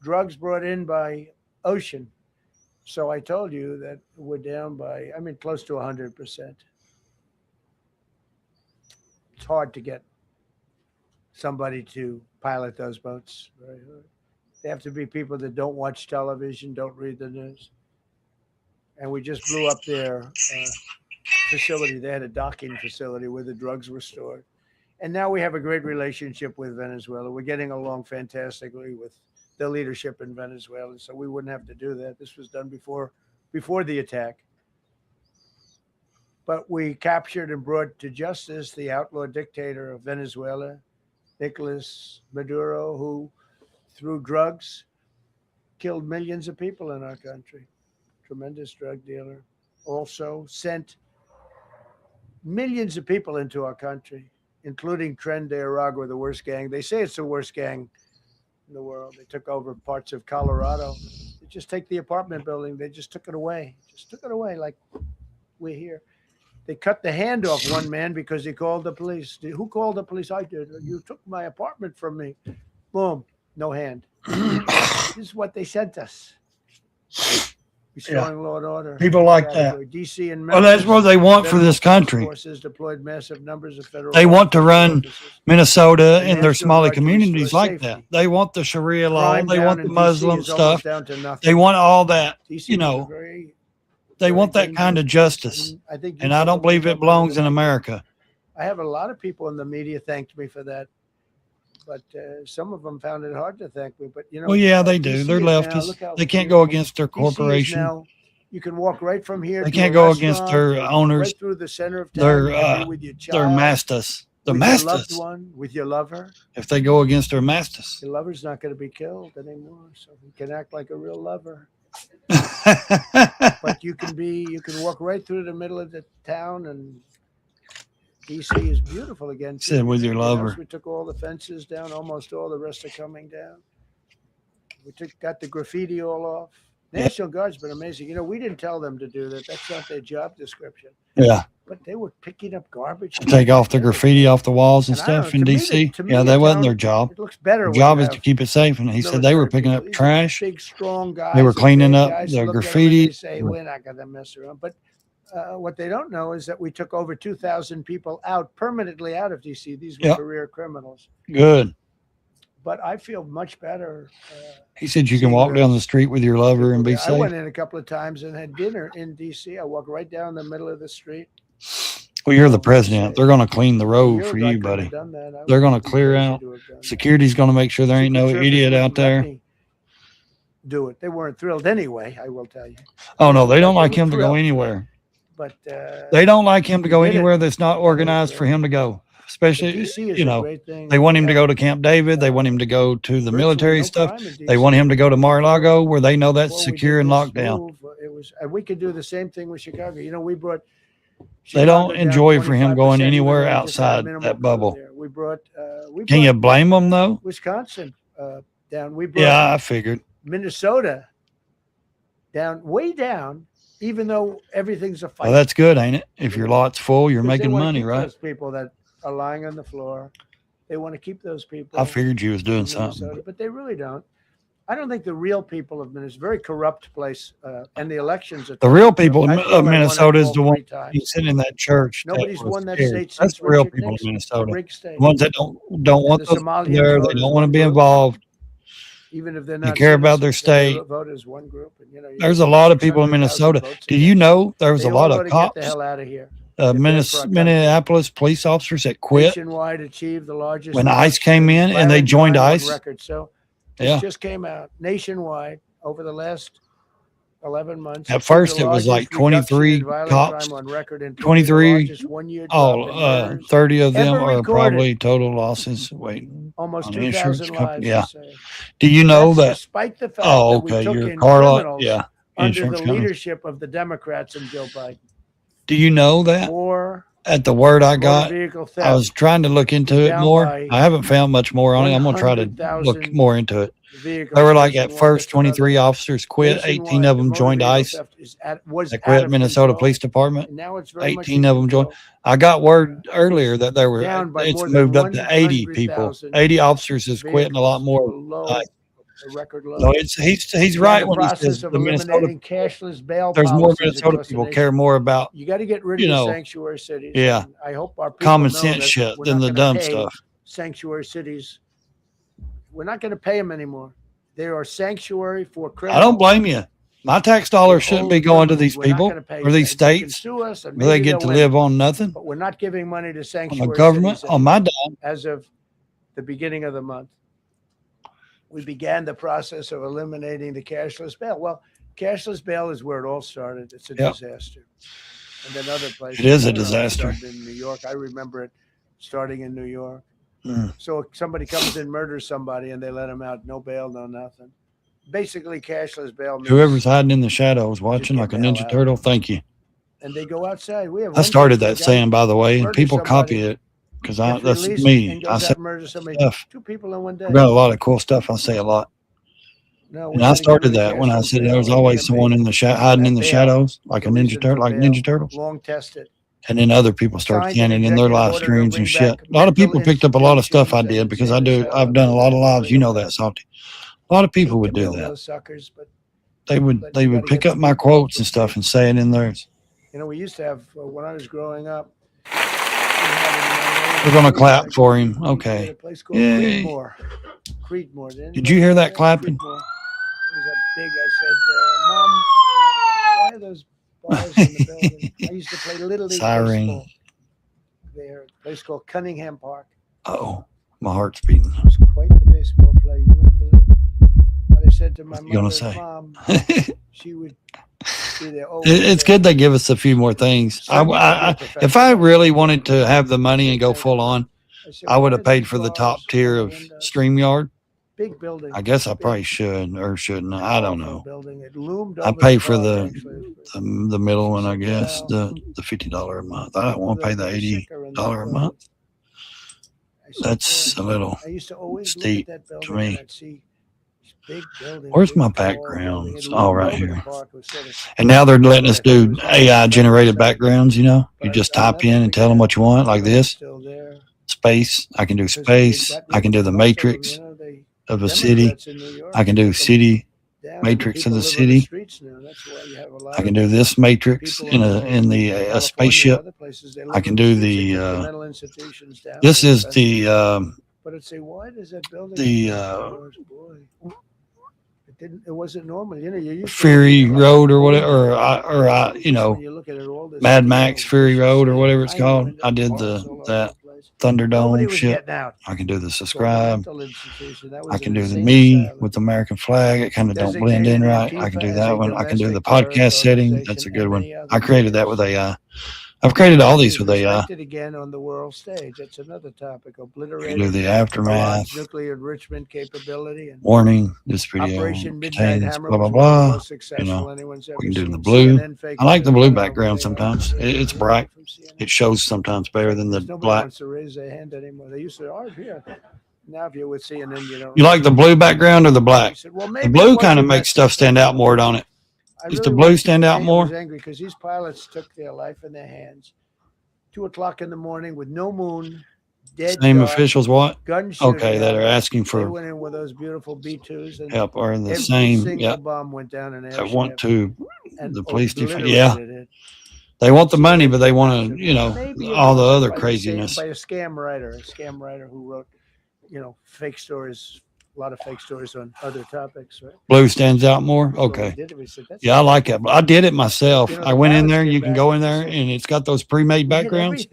Drugs brought in by ocean. So I told you that we're down by, close to 100%. It's hard to get somebody to pilot those boats. Very hard. They have to be people that don't watch television, don't read the news. And we just blew up their facility. They had a docking facility where the drugs were stored. And now we have a great relationship with Venezuela. We're getting along fantastically with the leadership in Venezuela. So we wouldn't have to do that. This was done before the attack. But we captured and brought to justice the outlaw dictator of Venezuela, Nicolas Maduro, who, through drugs, killed millions of people in our country. Tremendous drug dealer. Also sent millions of people into our country, including Tren de Aragua, the worst gang. They say it's the worst gang in the world. They took over parts of Colorado. They just take the apartment building. They just took it away. Like we're here. They cut the hand off one man because he called the police. Who called the police? I did. You took my apartment from me. Boom. No hand. This is what they sent us. restoring law and order. People like that. DC and Well, that's what they want for this country. Forces deployed massive numbers of federal. They want to run Minnesota and their National Somali Guard to communities restore like safety. that. They want the Sharia law. Crime They down want in the DC Muslim is almost stuff. down to nothing. They want all that, DC you was know. very, They want that kind of justice. I think And I don't believe it belongs in America. I have a lot of people in the media thanked me for that, but some of them found it hard to thank me. But you know, Well, yeah, they do. DC They're is now- leftists. look how They can't go against their DC is corporation. now- you can walk right from here. They to can't a go against restaurant, their owners. Right through the center of town. Their You can be with your their child, masters. The with your loved masters. one, with your lover. If they go against their masters. Your lover's not going to be killed anymore, so he can act like a real lover. But you can walk right through the middle of the town, and DC is beautiful again. Said with your lover. Once we took all the fences down, almost all. The rest are coming down. We got the graffiti all off. National Guard's been amazing. You know, we didn't tell them to do that. That's not their job description. Yeah. But they were picking up garbage. Take off the graffiti off the walls and And I don't stuff know, in to me, DC. to me, Yeah, a that wasn't town- their job. It looks better. Their when job you is to have keep it safe. And he said they were picking up trash. big, strong guys. They were and cleaning big up guys the look at them and graffiti. They say, we're not going to mess around. But what they don't know is that we took over 2,000 people out, permanently out of DC. These were Yep. career criminals. Good. But I feel much better. He said you can walk down the street with your lover and be I went safe. in a couple of times and had dinner in DC. I walked right down the middle of the street. Well, you're the president. They're going to clean the road for You're you, not buddy. gonna have done that. I They're going would to be clear crazy out. to have done that. Security's going to make sure there ain't no Secret Service idiot wouldn't out let there. me do it. They weren't thrilled anyway, I will tell you. Oh, no, they don't like were him to go thrilled. anywhere. But They don't like him to go did it. anywhere that's not organized for him to go. Especially, DC is you a know, great thing. they want him to go to Camp David. They want him to go to the military no stuff. crime in They want him to go to Mar-a-Lago where they know that's Before we secure did and this locked down. move, it was, and we could do the same thing with Chicago. You know, we brought. They don't Chicago down enjoy for him going 25%, anywhere even though we just had outside minimal that code bubble. there. We brought. Can you blame them though? Wisconsin down. We brought Yeah, I figured. Minnesota down, way down, even though everything's a fight. Well, that's good, ain't it? If your lot's full, you're Because they making wanna money, keep right? Those people that are lying on the floor, they want to keep those people. I figured you was doing in something. Minnesota, but they really don't. I don't think the real people of Minnesota, very corrupt place, and the elections. The real people I of feel I won it Minnesota is all the one 3 times. who's sitting in that church. Nobody's was won that scared. state That's since the real Richard people of Nixon. Minnesota. Rigged state. The ones that don't want the those Somalians there. They vote as don't want to one be group. involved. Even if they're They not care about their citizens, they state. vote as one group. And, you know, There's a lot of people in Minnesota. Do you know there was a lot of Get the cops, hell out of here. If they're for our country. Minneapolis police officers that quit Nationwide achieved the largest when ICE reduction came in and they violent joined crime on ICE? record. So this Yeah. just came out nationwide over the last 11 months. At It's first, the it was largest like 23 reduction in violent cops, crime on record and 23, the largest one-year drop in murders 30 of them ever are recorded. probably total losses. Wait, Almost on the insurance 2,000 company. lives. Yeah. to save. Do you know that? Despite the fact Oh, that we okay. took Your in car lot, criminals yeah. under Insurance the company. leadership of the Democrats and Joe Biden. Do you know that? More At the word I got, vehicle I theft was trying to look into it down more. by I haven't found much more on it. I'm going to try to look 100,000 more into it. vehicles They were like at nationwide. first That's another 23 officers quit. 18 nationwide, of the them motor joined vehicle ICE. theft was They out quit of Minnesota control. Police Department. And now it's very much 18 of them joined. control. I got word earlier that there were, Down by it's more than moved up to 80 people. 100,000 80 officers is quitting a lot more. below the record low. No, he's We're in right the when he process says of the Minnesota. eliminating cashless bail There's more policies Minnesota across the people nation. care more about, You got to get rid you of know, the sanctuary cities. yeah, And I hope our people common know sense that shit we're than not the gonna dumb pay stuff. Sanctuary cities. We're not going to pay them anymore. They are sanctuary for I criminals. don't blame you. My tax dollars shouldn't be going to these We're not people gonna pay or these them. They can states sue us and where they maybe get they'll to win. live on nothing. But we're not giving money to On sanctuary the government, cities on my anymore. dime. As of the beginning of the month, we began the process of eliminating the cashless bail. Well, cashless bail is where it all started. It's a Yep. disaster. And then other places. It is a I don't know, it disaster. started in New York. I remember it starting in New York. Mm. So if somebody comes in, murders somebody, and they let them out, no bail, no nothing. Basically, cashless bail means, Whoever's hiding in the shadows watching like a the hell Ninja out. Turtle, thank you. and they go outside. We have I one started guy that saying, by the way, and murders people copy somebody, it because gets that's released me. and I goes say out and murders somebody. stuff. 2 people in one day. I've got a lot of cool stuff. I say a lot. No, And I started that when I said there was always someone in the hiding in the shadows, like a Ninja Turtle, like Ninja Turtles. Long tested. And then other people start Signed an canning in their executive live order to streams bring and shit. back A lot of people mental picked up a lot of stuff I institutions did and because say, I've done a lot of lives. You know that, Salty. A lot of people would do Kill that. those suckers, but they would pick up my quotes and stuff and say it in theirs. You know, we used to have when I was growing up. We're gonna clap for him. Okay. Yay. Creedmoor. Did you hear that clapping? It was a big. I said, Mom, why are those bars in the building? I used to play Little League baseball there, a place called Cunningham Park. Oh, my heart's beating. I was quite the baseball player. You wouldn't believe it. But I said to my mom, she would be there. It's good they give us a few more things. If I really wanted to have the money and go full on, I would have paid for the top tier of StreamYard. Big building. I guess I probably should or shouldn't. I don't know. It loomed I pay for the middle one, I guess, the $50 a month. I don't want to pay the $80 a month. That's a little steep to me. Where's my background? It's all right here. And now they're letting us do AI generated backgrounds. You know, you just type in and tell them what you want, like this. Space. I can do space. I can do the matrix of a city. I can do city matrix of the city. I can do this matrix in a spaceship. I can do the this is the it wasn't normal. You know, you Fury Road or whatever, or you know, Mad Max Fury Road or whatever it's called. I did that Thunderdome shit. I can do the subscribe. I can do the me with the American flag. It kind of don't blend in right. I can do that one. I can do the podcast setting. That's a good one. I created that with AI. I've created all these with AI. Again on the world stage. That's another topic. Obliterated. Do the aftermath. Nuclear enrichment capability. And warning: this video contains blah blah blah. You know, we can do the blue. I like the blue background sometimes. It's bright. It shows sometimes better than the Nobody black. wants to raise their hand anymore. They used to argue. Now, if you're with CNN, you don't. You like the blue background or the black? The blue kind of makes stuff stand out more, don't it? Does the blue stand out more? I was angry because these pilots took their life in their hands. 2 o'clock in the morning with no moon, dead. Same dark, officials what? gun shooting. Okay, that are asking They for went in with those beautiful B-2s and help are the every same. single Yeah, bomb went down in I want to the police defense. obliterated Yeah, it. they want the money, but they want to, you know, Maybe all the other by the craziness. by a scam writer who wrote, you know, fake stories, a lot of fake stories on other topics, right? Blue stands out more. Okay. Yeah, I like it. I did it myself. I went in there. You can go in there, and it's got those pre-made backgrounds.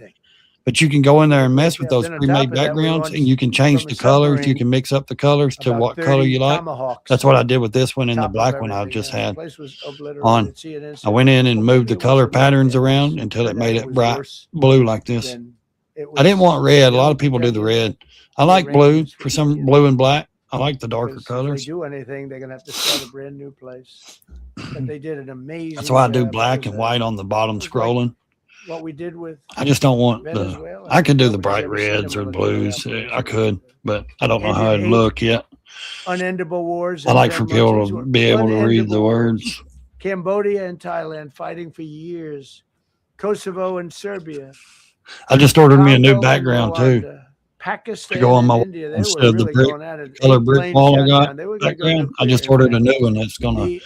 But you can go in there and mess with those pre-made backgrounds, and you can change the colors. You can mix up the colors to what color you like. That's what I did with this one and the black one I just had on. I went in and moved the color patterns around until it made it bright blue like this. I didn't want red. A lot of people do the red. I like blue for some blue and black. I like the darker colors. If they do anything, they're gonna have to start a brand new place. But they did an amazing. That's why I do job. black and white on the bottom scrolling. What we did with. I just don't want the. I could do the bright reds or blues. I could, but I don't know how it'd look yet. Unendable wars. I like for people to be able to read the words. Cambodia and Thailand fighting for years. Kosovo and Serbia. I just ordered me a new background too. Pakistan to go on my and India, instead of the brick color brick wall I got background. I just ordered a new one that's gonna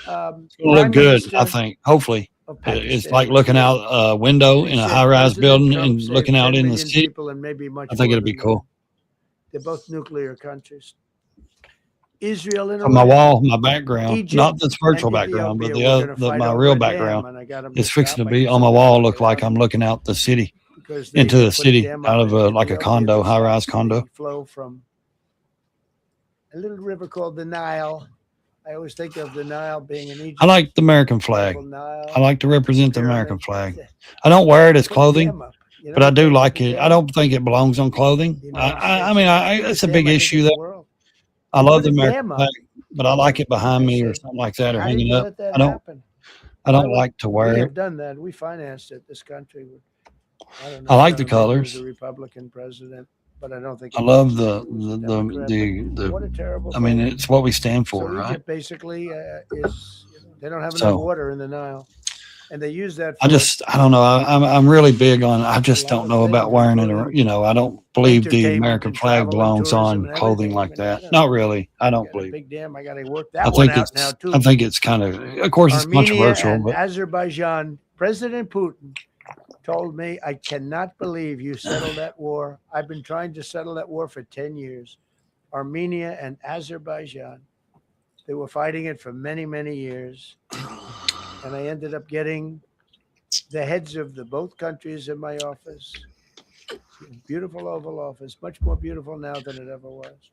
look good. I think. Hopefully, it's like looking out a window in a high-rise building and looking out in the city. I think it'd be cool. They're both nuclear countries. Israel and on my wall, my background, not this virtual background, but the other, my real background is fixing to be on my wall. Look like I'm looking out the city. Into the city out of like a condo, high-rise condo. Flow from a little river called the Nile. I always think of the Nile being in Egypt. I like the American flag. I like to represent the American flag. I don't wear it as clothing, but I do like it. I don't think it belongs on clothing. I mean, it's a big issue that I love the American flag, but I like it behind me or something like that or hanging up. I don't like to wear it. We have done that. We financed it. This country. I like the colors. The Republican president, but I don't think I love the what a terrible. I mean, it's what we stand for, so right? Egypt basically is they don't have enough water in the Nile. And they use that. I don't know. I'm really big on. I just don't know about wearing it. You know, I don't believe the American flag belongs on clothing like that. Not really. I don't believe. Big damn, I got to work that one out now too. I think it's kind of course, it's Armenia controversial. And but Azerbaijan, President Putin told me, I cannot believe you settled that war. I've been trying to settle that war for 10 years. Armenia and Azerbaijan, they were fighting it for many, many years. And I ended up getting the heads of both countries in my office. Beautiful Oval Office, much more beautiful now than it ever was.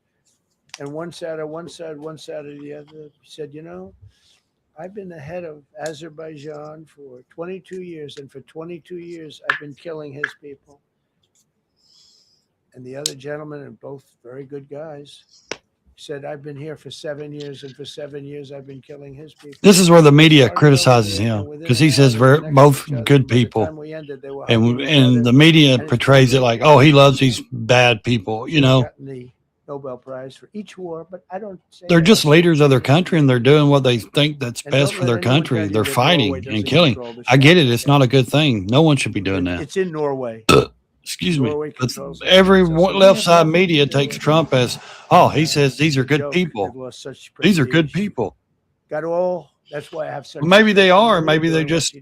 And one sat on one side, one sat on the other. He said, you know, I've been the head of Azerbaijan for 22 years, and for 22 years, I've been killing his people. And the other gentleman, and both very good guys, said, I've been here for 7 years, and for 7 years, I've been killing his people. this is where the media criticizes him because he says we're both good people, and the media portrays it like, oh, he loves these bad people. You know, the Nobel Prize for each war, but I don't say they're just leaders of their country, and they're doing what they think that's best for their country. They're fighting and killing. I get it; it's not a good thing. No one should be doing that. It's in Norway. Excuse me. But every left side media takes Trump as, oh, he says these are good people. These are good people. Got all. That's why I have such. Maybe they are. Maybe they just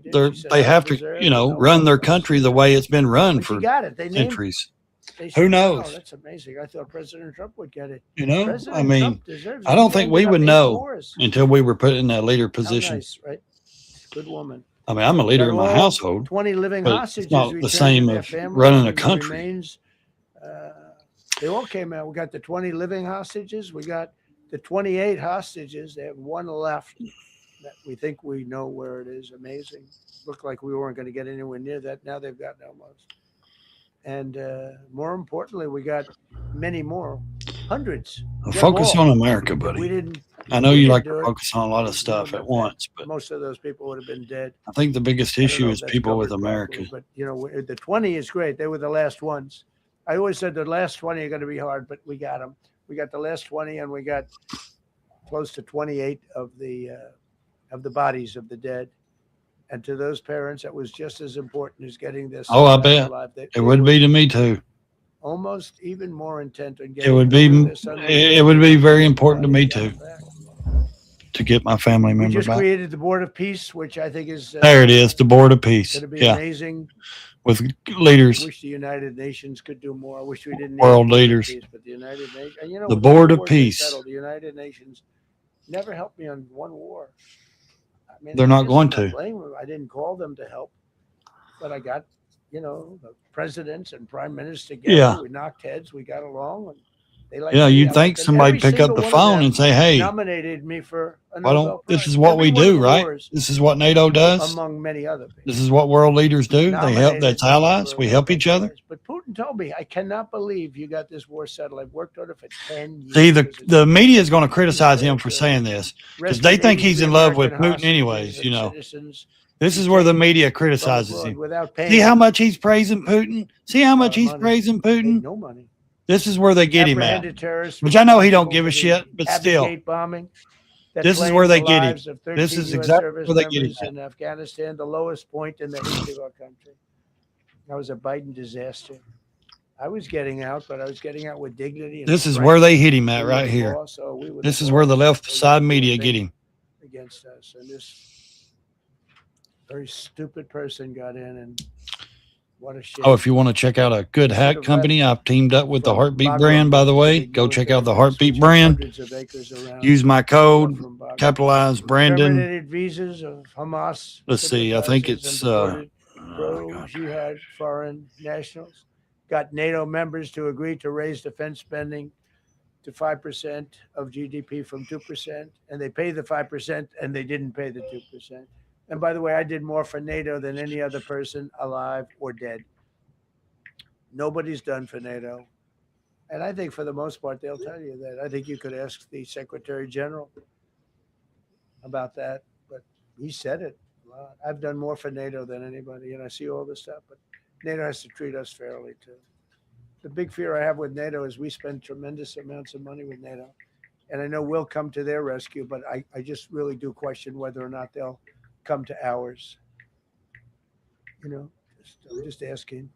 they have to, you know, run their country the way it's been run for centuries. Who knows? Oh, that's amazing. I thought President Trump would get it. You know, I mean, I don't think we would know until we were put in that leader position. Nice, right? Good woman. I mean, I'm a leader in my household. 20 living but hostages. it's not the same as running a country. Remains, they all came out. We got the 20 living hostages. We got the 28 hostages. They have one left that we think we know where it is. Amazing. Looked like we weren't going to get anywhere near that. Now they've gotten almost. And more importantly, we got many more, hundreds. Focus on America, buddy. We didn't. I know you like to focus on a lot of stuff at once, but most of those people would have been dead. I think the biggest issue is people with America. But you know, the 20 is great. They were the last ones. I always said the last 20 are going to be hard, but we got them. We got the last 20, and we got close to 28 of the bodies of the dead. And to those parents, that was just as important as getting this. Oh, I bet it would be to me too. Almost even more intent on getting. It would be very important to me too. To get my family member back. We just created the Board of Peace, which I think is there. It is the Board of Peace. It'd be amazing. With leaders. I wish the United Nations could do more. I wish we didn't. World leaders. Peace, but the United Nations, and you know, the Board of Peace. The United Nations never helped me on one war. I mean, they're not going to. I didn't call them to help, but I got, you know, the presidents and prime ministers together. Yeah. We knocked heads. We got along. And they you'd think somebody pick up the phone and say, "Hey, nominated me for a why Nobel don't this Prize. is what we do, right? Wars, this is what NATO does, among many other people. This is what world leaders do. They help. That's allies. We help each other." But Putin told me, "I cannot believe you got this war settled. I've worked on it for 10 years." See, the media is going to criticize him for saying this because they think he's in love with Putin, anyways. You know, this is where the media criticizes him. See how much he's praising Putin. See how much he's praising Putin. No money. This is where they get him at. Which I know he don't give a shit, but still. This is where they get him. This is exactly where they get him at. In Afghanistan, the lowest point in the history of our country. That was a Biden disaster. I was getting out, but I was getting out with dignity. This is where they hit him at right here. This is where the left side media get him. Against us. And this very stupid person got in, and what a shame. Oh, if you want to check out a good hat company, I've teamed up with the Heartbeat brand, by the way. Go check out the Heartbeat brand. Use my code, capitalize Brandon. Visas of Hamas. Let's see, I think it's pro-jihad foreign nationals. Got NATO members to agree to raise defense spending to 5% of GDP from 2%, and they pay the 5%, and they didn't pay the 2%. And by the way, I did more for NATO than any other person alive or dead. Nobody's done for NATO. And I think for the most part, they'll tell you that. I think you could ask the Secretary General about that, but he said it a lot. I've done more for NATO than anybody, and I see all this stuff, but NATO has to treat us fairly too. The big fear I have with NATO is we spend tremendous amounts of money with NATO. And I know we'll come to their rescue, but I just really do question whether or not they'll come to ours. I'm just asking.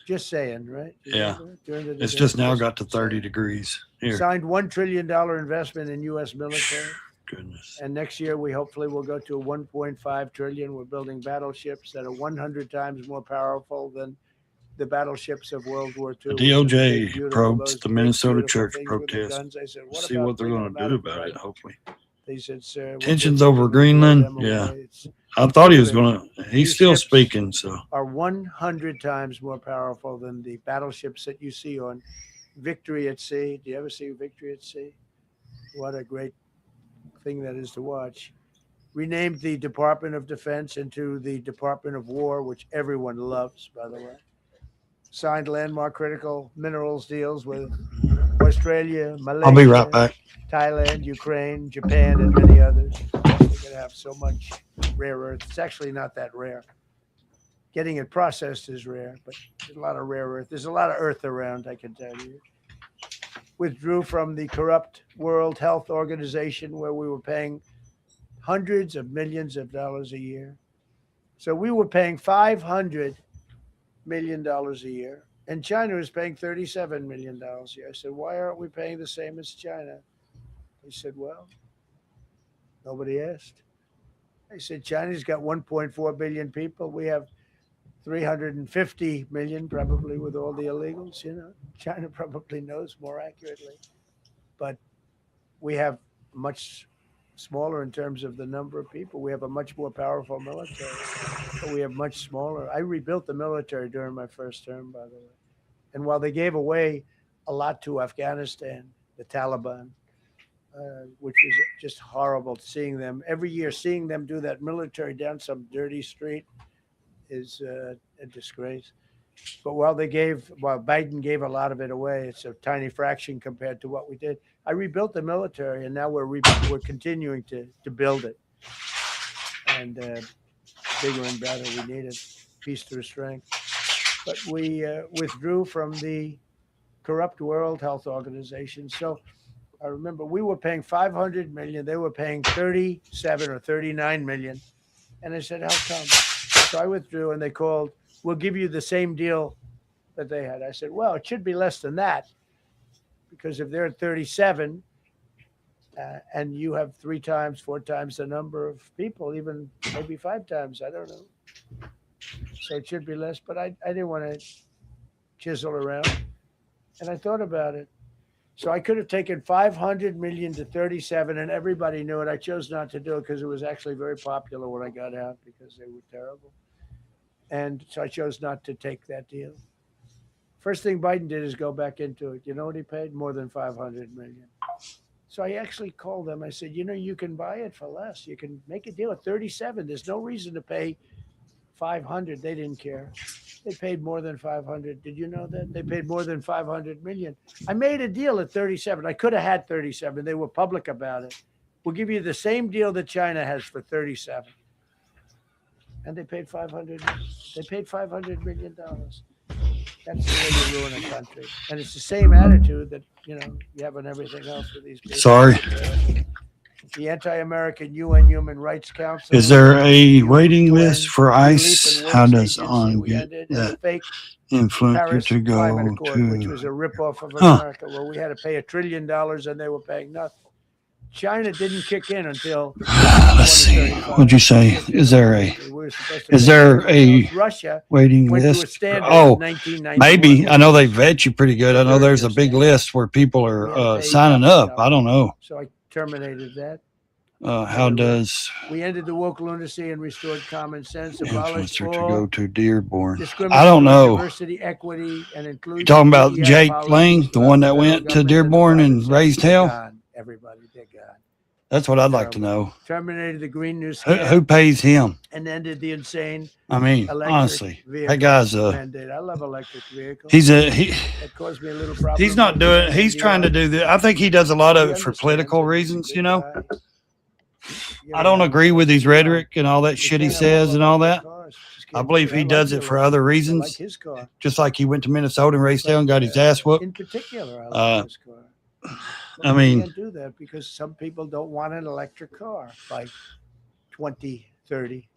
Just saying, right? Yeah. During the It's debate, just now got to 30 degrees here. Signed $1 trillion investment in U.S. military. Goodness. And next year, we hopefully will go to 1.5 trillion. We're building battleships that are 100 times more powerful than the battleships of World War II. The DOJ probes the Minnesota church protest. I said, See what they're going to do about it, hopefully. They said, sir, Tensions over Greenland. Yeah. I thought he was going to, he's still speaking. So are 100 times more powerful than the battleships that you see on Victory at Sea. Do you ever see Victory at Sea? What a great thing that is to watch. Renamed the Department of Defense into the Department of War, which everyone loves, by the way. Signed landmark critical minerals deals with Australia, Malaysia, I'll be right back. Thailand, Ukraine, Japan, and many others. They're going to have so much rare earth. It's actually not that rare. Getting it processed is rare, but there's a lot of rare earth. There's a lot of earth around, I can tell you. Withdrew from the corrupt World Health Organization, where we were paying hundreds of millions of dollars a year. So we were paying $500 million a year, and China was paying $37 million a year. I said, why aren't we paying the same as China? He said, well, nobody asked. I said, China's got 1.4 billion people. We have 350 million, probably, with all the illegals. China probably knows more accurately. But we have much smaller in terms of the number of people. We have a much more powerful military, but we have much smaller. I rebuilt the military during my first term, by the way. And while they gave away a lot to Afghanistan, the Taliban, which was just horrible seeing them every year, seeing them do that military down some dirty street is a disgrace. But while Biden gave a lot of it away, it's a tiny fraction compared to what we did. I rebuilt the military, and now we're continuing to build it. And bigger and better, we need it. Peace through strength. But we withdrew from the corrupt World Health Organization. So I remember we were paying $500 million. They were paying 37 or 39 million. And I said, how come? So I withdrew, and they called, we'll give you the same deal that they had. I said, well, it should be less than that, because if they're at 37 and you have 3 times, 4 times the number of people, even maybe 5 times, I don't know. So it should be less, but I didn't want to chisel around. And I thought about it. So I could have taken 500 million to 37, and everybody knew it. I chose not to do it because it was actually very popular when I got out, because they were terrible. And so I chose not to take that deal. First thing Biden did is go back into it. You know what he paid? More than 500 million. So I actually called them. I said, you can buy it for less. You can make a deal at 37. There's no reason to pay 500. They didn't care. They paid more than 500. Did you know that? They paid more than 500 million. I made a deal at 37. I could have had 37. They were public about it. We'll give you the same deal that China has for 37. And they paid 500. They paid $500 million. That's the way you ruin a country. And it's the same attitude that you have on everything else with these people. Sorry. The anti-American UN Human Rights Council. Is there a waiting list for ICE? How does on get that influencer to go to? Which was a ripoff of America, where we had to pay $1 trillion and they were paying nothing. China didn't kick in until. Let's see. What'd you say? Is there a Russia waiting list? Oh, maybe. I know they vet you pretty good. I know there's a big list where people are signing up. I don't know. So I terminated that. How does we ended the woke lunacy and restored common sense? Influencer to go to Dearborn? I don't know. Diversity, equity, and inclusion. You talking about Jake Lang, the one that went to Dearborn and raised hell? Everybody, they're gone. That's what I'd like to know. Terminated the Green New Scam. Who pays him? And ended the insane. I mean, honestly, that guy's mandate. I love electric vehicles. That caused me a little problem. He's not doing. He's trying to do that. I think he does a lot of it for political reasons. I don't agree with his rhetoric and all that shit he says and all that. I believe he does it for other reasons. Just like he went to Minnesota and raced down and got his ass whooped. In particular, I like his car. I mean, you can't do that because some people don't want an electric car by 2030.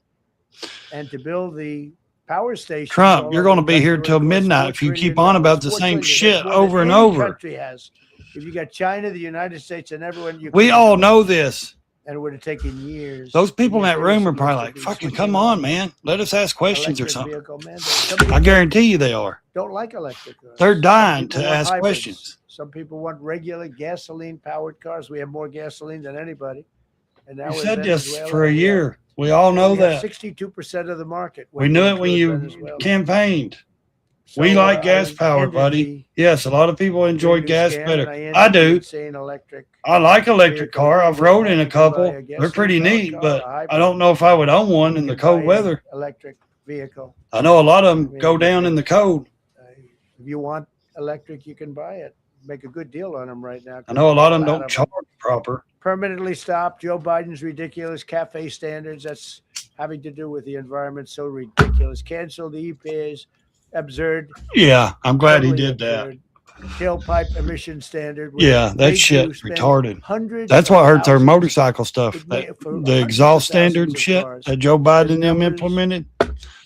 and to build the power stations. Trump, all you're over going to the be here country till will cost midnight $4 if you keep trillion. on about the $4 same trillion. shit That's more over than and any over. country has. If you got China, the United States, and everyone, you We couldn't all do it. know this. And it would have taken years. Those people in And yet that they were room are supposed probably to like, be fucking switching come on, man. Let us ask questions or electric something. vehicle mandate. Some people I guarantee you they are. don't like electric cars. They're Some dying people to want ask hybrids. questions. Some people want regular gasoline-powered cars. We have more gasoline than anybody. And now You we're said this Venezuela, for a we have- year. We all know we have that. 62% of the market. We knew it when you Venezuela. campaiggned. So, We like I gas power, ended buddy. the Yes, a lot of people enjoy green gas scam, better. and ended I the do. insane electric I like electric vehicle car. I've mandate. rode in a You can buy couple. a They're gasoline pretty powered neat, car, but a I hybrid. don't know if I would own one in the Buy cold an weather. electric vehicle. I know a lot of I them mean, go down in the cold. If you want electric, you can buy it. Make a good deal on them right now. I know a lot of them Lot don't charge proper. Permanently stopped Joe Biden's ridiculous cafe standards. That's having to do with the environment. So ridiculous. Cancel the EPA's absurd. Yeah, I'm glad he totally did that. absurd tailpipe emission standard. which Yeah, they that shit do spend retarded. hundreds That's of what hurts our thousands motorcycle stuff. It may- That, for the hundreds of exhaust standard thousands of shit cars. that Joe Biden and them numbers- implemented.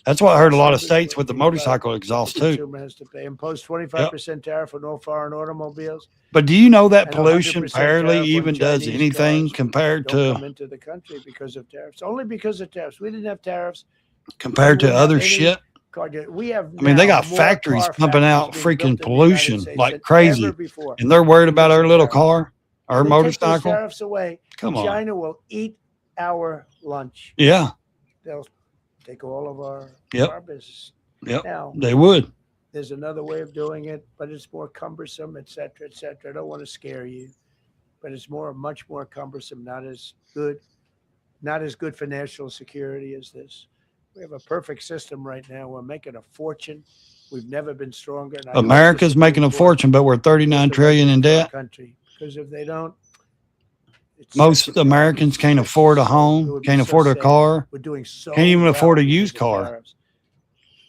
That's what hurt a lot of numbers states what with the the motorcycle exhaust too. consumer has to pay. Impose 25% tariff on all foreign automobiles. But do you know that And pollution 100% barely tariff on even does Chinese anything cars compared don't come to into the country because of tariffs. Only because of tariffs. We didn't have tariffs. compared we to wouldn't have other any shit? We have. I mean, they now got more factories car pumping factories out being freaking built in the United pollution States like than crazy, ever before. and they're worried about because our of little tariffs. car, our When they take those motorcycle. tariffs away, Come on. China will eat our lunch. Yeah. They'll take all of our Yep. car business. Yep. Now They would. there's another way of doing it, but it's more cumbersome, et cetera, et cetera. I don't want to scare you, but it's much more cumbersome, not as good for national security as this. We have a perfect system right now. We're making a fortune. We've never been stronger. And I hope the America's making a Supreme Court fortune, but we're 39 does the right trillion in thing for our debt. country. Because if they don't, it's Most such a Americans can't afford a it home, would be can't so afford a sad. car, We're doing so can't even afford a well used because of car. tariffs.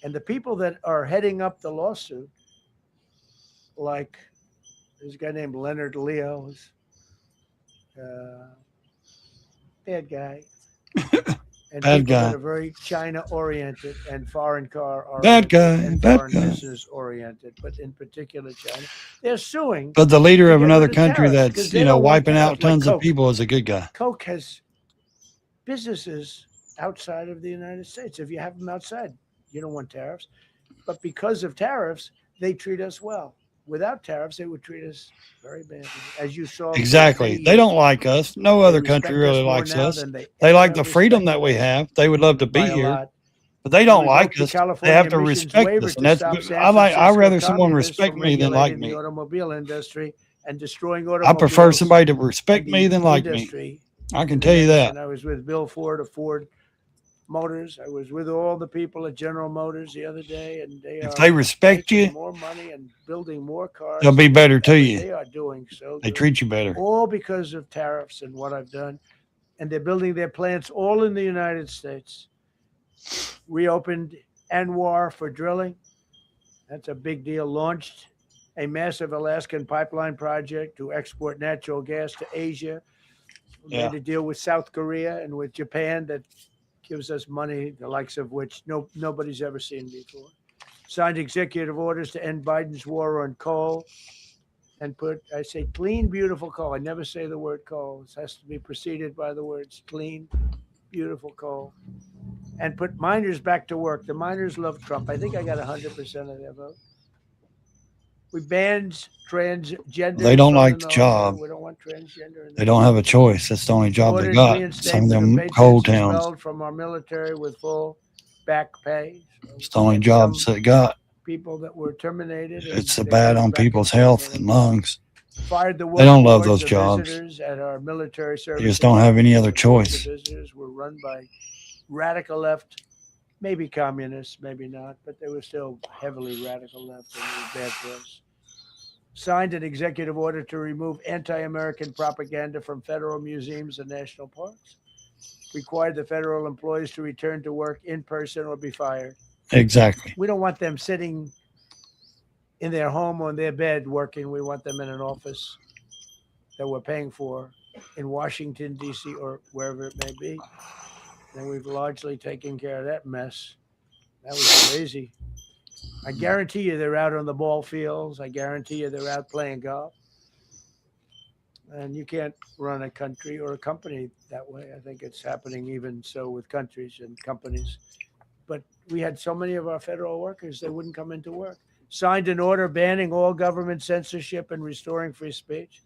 And the people that are heading up the lawsuit, like there's a guy named Leonard Leo, who's bad guy. And Bad people guy. that are very China-oriented and foreign car Bad guy, and bad foreign guy. business-oriented, but in particular China. They're suing. But the leader to of get another rid of country tariffs, 'cause that's, they you know, don't want wiping out tariffs, like tons of Coke. people is a good guy. Coke has businesses outside of the United States. If you have them outside, you don't want tariffs. But because of tariffs, they treat us well. Without tariffs, they would treat us very badly. As you saw. for Exactly. many They years. don't like us. No They other respect country us really more likes now us. than they They like ever the freedom respected that we us have. They would love to be by a here, lot. but they We don't revoked like the us. They California have to emissions respect waiver us, to and that's stop good. San I like. I'd Francisco rather someone communists respect from me than like regulating the me. automobile industry and destroying I automobiles. prefer somebody to respect and me the than like me. industry I can in the tell you nation. that. I was with Bill Ford of Ford Motors. I was with all the people at General Motors the other day, and they If are they respect making you, more money and building more cars. they'll be than better to ever. you. They are doing so They good. treat you better. All because of tariffs and what I've done. And they're building their plants all in the United States. Reopened Anwar for drilling. That's a big deal. Launched a massive Alaskan pipeline project to export natural gas to Asia. Yeah. Made a deal with South Korea and with Japan that gives us money, the likes of which nobody's ever seen before. Signed executive orders to end Biden's war on coal and put, I say, clean, beautiful coal. I never say the word coal. It has to be preceded by the words clean, beautiful coal. And put miners back to work. The miners love Trump. I think I got 100% of their vote. We banned transgender. They don't from like the the job. We don't want transgender. In They don't have a choice. That's the only job they Orders got. Some of reinstatement them patrons coal towns. expelled from our military with full back pay. It's the only jobs they got. People that were terminated. and It's so they bad put on back in people's the health military. and lungs. Fired the They don't love workforce those of jobs. visitors at our military service. They just don't have any other The choice. visitors were run by radical left, maybe communists, maybe not, but they were still heavily radical left, and it was bad for us. Signed an executive order to remove anti-American propaganda from federal museums and national parks. Required the federal employees to return to work in person or be fired. Exactly. We don't want them sitting in their home on their bed working. We want them in an office that we're paying for in Washington, D.C. or wherever it may be. And we've largely taken care of that mess. That was crazy. I guarantee you they're out on the ball fields. I guarantee you they're out playing golf. And you can't run a country or a company that way. I think it's happening even so with countries and companies. But we had so many of our federal workers, they wouldn't come into work. Signed an order banning all government censorship and restoring free speech.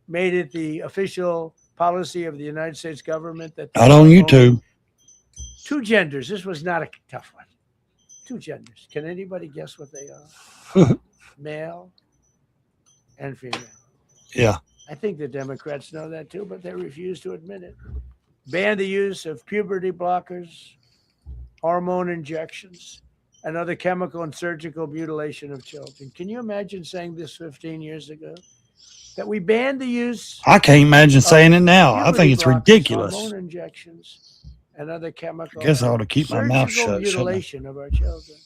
Made it the official policy of the United States government that not on YouTube. Two genders. This was not a tough one. Two genders. Can anybody guess what they are? Male and female. Yeah. I think the Democrats know that too, but they refuse to admit it. Ban the use of puberty blockers, hormone injections, and other chemical and surgical mutilation of children. Can you imagine saying this 15 years ago? That we banned the use. I can't imagine saying it now. I think it's ridiculous. Hormone injections and other chemical. I guess I ought to keep my mouth shut. Surgical mutilation of our children.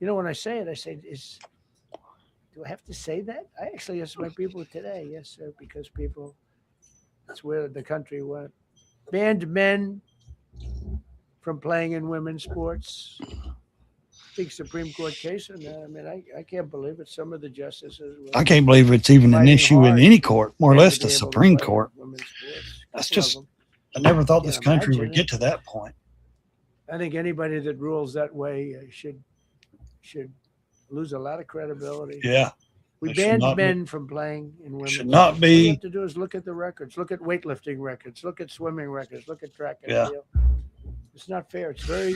You know, when I say it, I say, do I have to say that? I actually asked my people today. Yes, sir, because people, that's where the country went. Banned men from playing in women's sports. Big Supreme Court case on that. I mean, I can't believe it. Some of the justices. I can't believe it's even an issue in any court, more or less the Supreme Court. That's just, I never thought this country would get to that point. I think anybody that rules that way should lose a lot of credibility. Yeah. We banned men from playing in women's. Should not be. All you have to do is look at the records. Look at weightlifting records. Look at swimming records. Look at track and field. It's not fair. It's very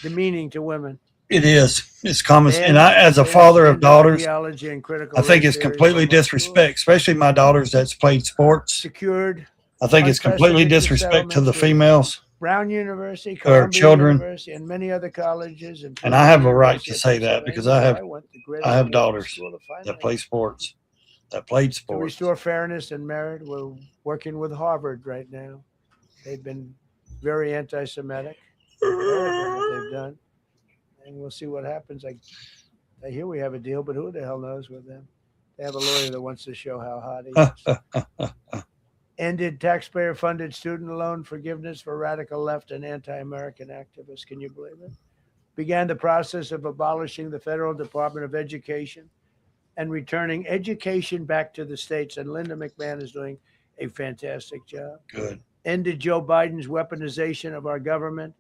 demeaning to women. It is. It's common. And I, as a father of daughters, I think it's completely disrespect, especially my daughters that's played sports. Secured. I think it's completely disrespect to the females. Brown University, or children, University, and many other colleges. And I have a right to say that because I have daughters that play sports, that played sports. To restore fairness and merit, we're working with Harvard right now. They've been very anti-Semitic. What they've done, and we'll see what happens. I hear we have a deal, but who the hell knows with them? They have a lawyer that wants to show how hot he is. Ended taxpayer-funded student loan forgiveness for radical left and anti-American activists. Can you believe it? Began the process of abolishing the Federal Department of Education and returning education back to the states. And Linda McMahon is doing a fantastic job. Good. Ended Joe Biden's weaponization of our government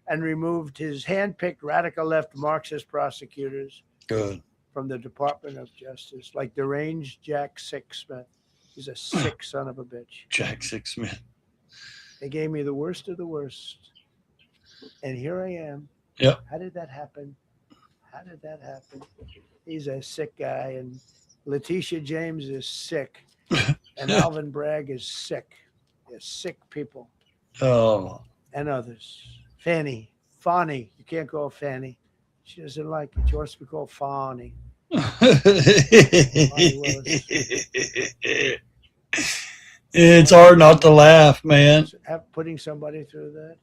and removed his hand-picked radical left Marxist prosecutors. Good. From the Department of Justice, like deranged Jack Sixsmith. He's a sick son of a bitch. Jack Sixsmith. They gave me the worst of the worst. And here I am. Yep. How did that happen? How did that happen? He's a sick guy. And Letitia James is sick. And Alvin Bragg is sick. They're sick people. Oh. And others. Fanny. You can't call her Fanny. She doesn't like it. She wants to be called Fanny. It's hard not to laugh, man. Putting somebody through that.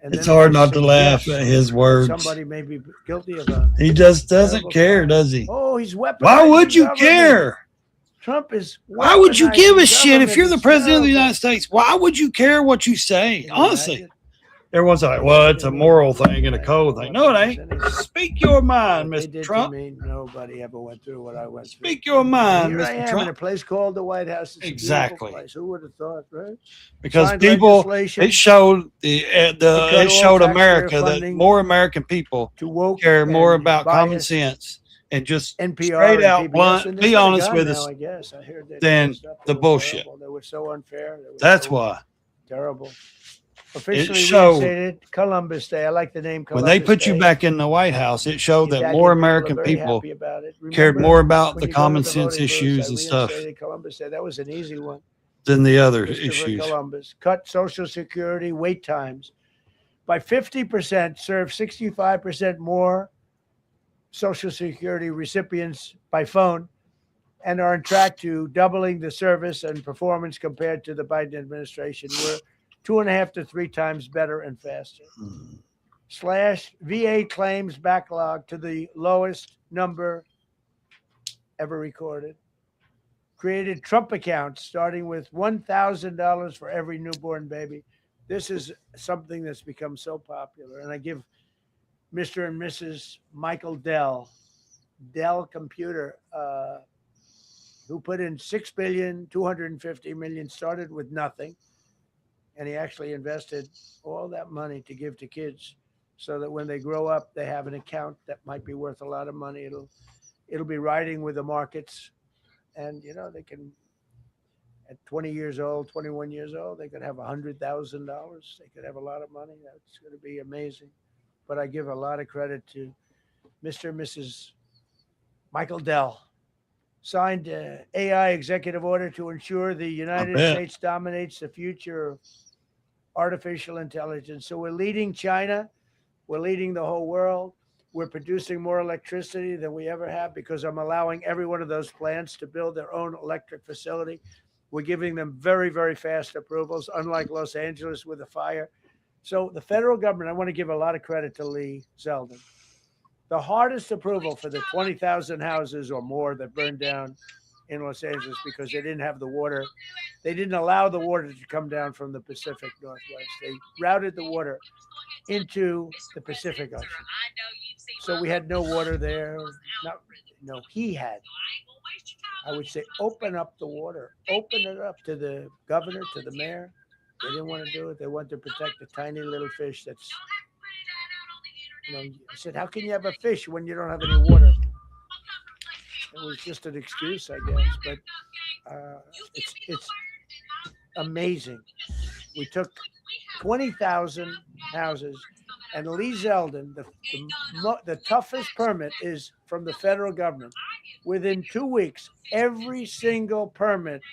And it's hard not to laugh at his words. Somebody may be guilty of a. He just doesn't care, does he? Oh, he's weaponizing. Why would you care? Trump is. Why would you give a shit if you're the president of the United States? Why would you care what you say? Honestly. Everyone's like, well, it's a moral thing and a code thing. No, it ain't. Speak your mind, Mr. Trump. Nobody ever went through what I went through. Speak your mind, Here I Mr. am Trump. in a place called the White House. It's exactly. A place. Who would have thought, right? Because Signed people, it showed it showed America that more American people care more about common sense and just NPR straight out PBS, blunt, be honest with us, I guess. I heard than the bullshit. They were so unfair. That's why. Terrible. Officially showed reinstated Columbus Day. I like the name Columbus when they put Day. you back in the White House. It showed that more American people Remember, cared more about the when you go to common the sense voting issues booths, and I stuff reinstated Columbus Day. That was an easy one. than the other Christopher issues. Columbus cut Social Security wait times by 50%, served 65% more Social Security recipients by phone, and are on track to doubling the service and performance compared to the Biden administration. We're 2.5 to 3 times better and faster. Slash VA claims backlog to the lowest number ever recorded. Created Trump accounts starting with $1,000 for every newborn baby. This is something that's become so popular. And I give Mr. and Mrs. Michael Dell Computer, who put in $6.25 billion, started with nothing. And he actually invested all that money to give to kids so that when they grow up, they have an account that might be worth a lot of money. It'll be riding with the markets. And, you know, they can, at 20 years old, 21 years old, they could have $100,000. They could have a lot of money. That's going to be amazing. But I give a lot of credit to Mr. and Mrs. Michael Dell. Signed AI executive order to ensure the United States dominates the future of artificial intelligence. So we're leading China. We're leading the whole world. We're producing more electricity than we ever have because I'm allowing every one of those plants to build their own electric facility. We're giving them very, very fast approvals, unlike Los Angeles with the fire. So the federal government, I want to give a lot of credit to Lee Zeldin. The hardest approval for the 20,000 houses or more that burned down in Los Angeles because they didn't have the water. They didn't allow the water to come down from the Pacific Northwest. They routed the water into the Pacific Ocean. So we had no water there. No, he had. I would say open up the water. Open it up to the governor, to the mayor. They didn't want to do it. They wanted to protect the tiny little fish that's... You know, I said, how can you have a fish when you don't have any water? It was just an excuse, I guess, but it's amazing. We took 20,000 houses, and Lee Zeldin, the toughest permit is from the federal government. Within 2 weeks, every single permit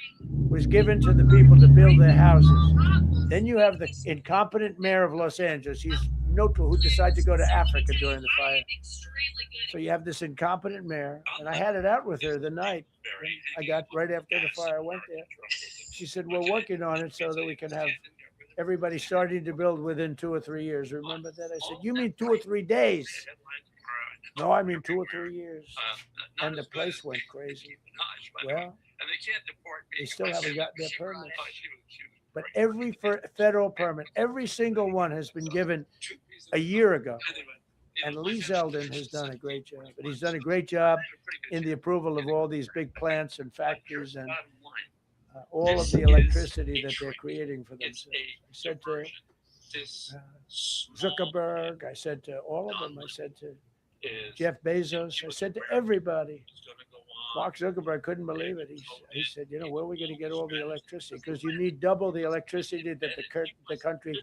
was given to the people to build their houses. Then you have the incompetent mayor of Los Angeles. He's who decided to go to Africa during the fire. So you have this incompetent mayor, and I had it out with her the night I got right after the fire. I went there. She said, we're working on it so that we can have everybody starting to build within 2 or 3 years. Remember that? I said, you mean 2 or 3 days? No, I mean 2 or 3 years. And the place went crazy. Well, they still haven't gotten their permits. But every federal permit, every single one has been given a year ago. And Lee Zeldin has done a great job. But he's done a great job in the approval of all these big plants and factories and all of the electricity that they're creating for themselves. I said to Zuckerberg, I said to all of them, I said to Jeff Bezos, I said to everybody. Mark Zuckerberg couldn't believe it. He said, you know, where are we going to get all the electricity? Because you need double the electricity that the country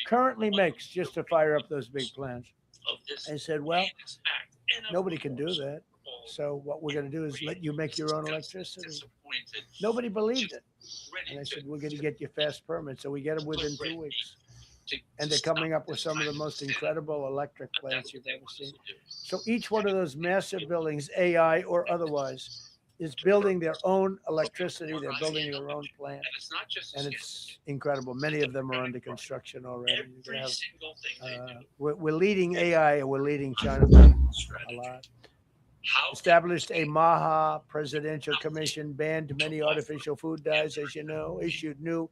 currently makes just to fire up those big plants. I said, well, nobody can do that. So what we're going to do is let you make your own electricity. Nobody believed it. And I said, we're going to get you fast permits. So we get them within 2 weeks. And they're coming up with some of the most incredible electric plants you've ever seen. So each one of those massive buildings, AI or otherwise, is building their own electricity. They're building their own plant. And it's incredible. Many of them are under construction already. We're leading AI and we're leading China a lot. Established a MAHA presidential commission, banned many artificial food dyes, as you know, issued new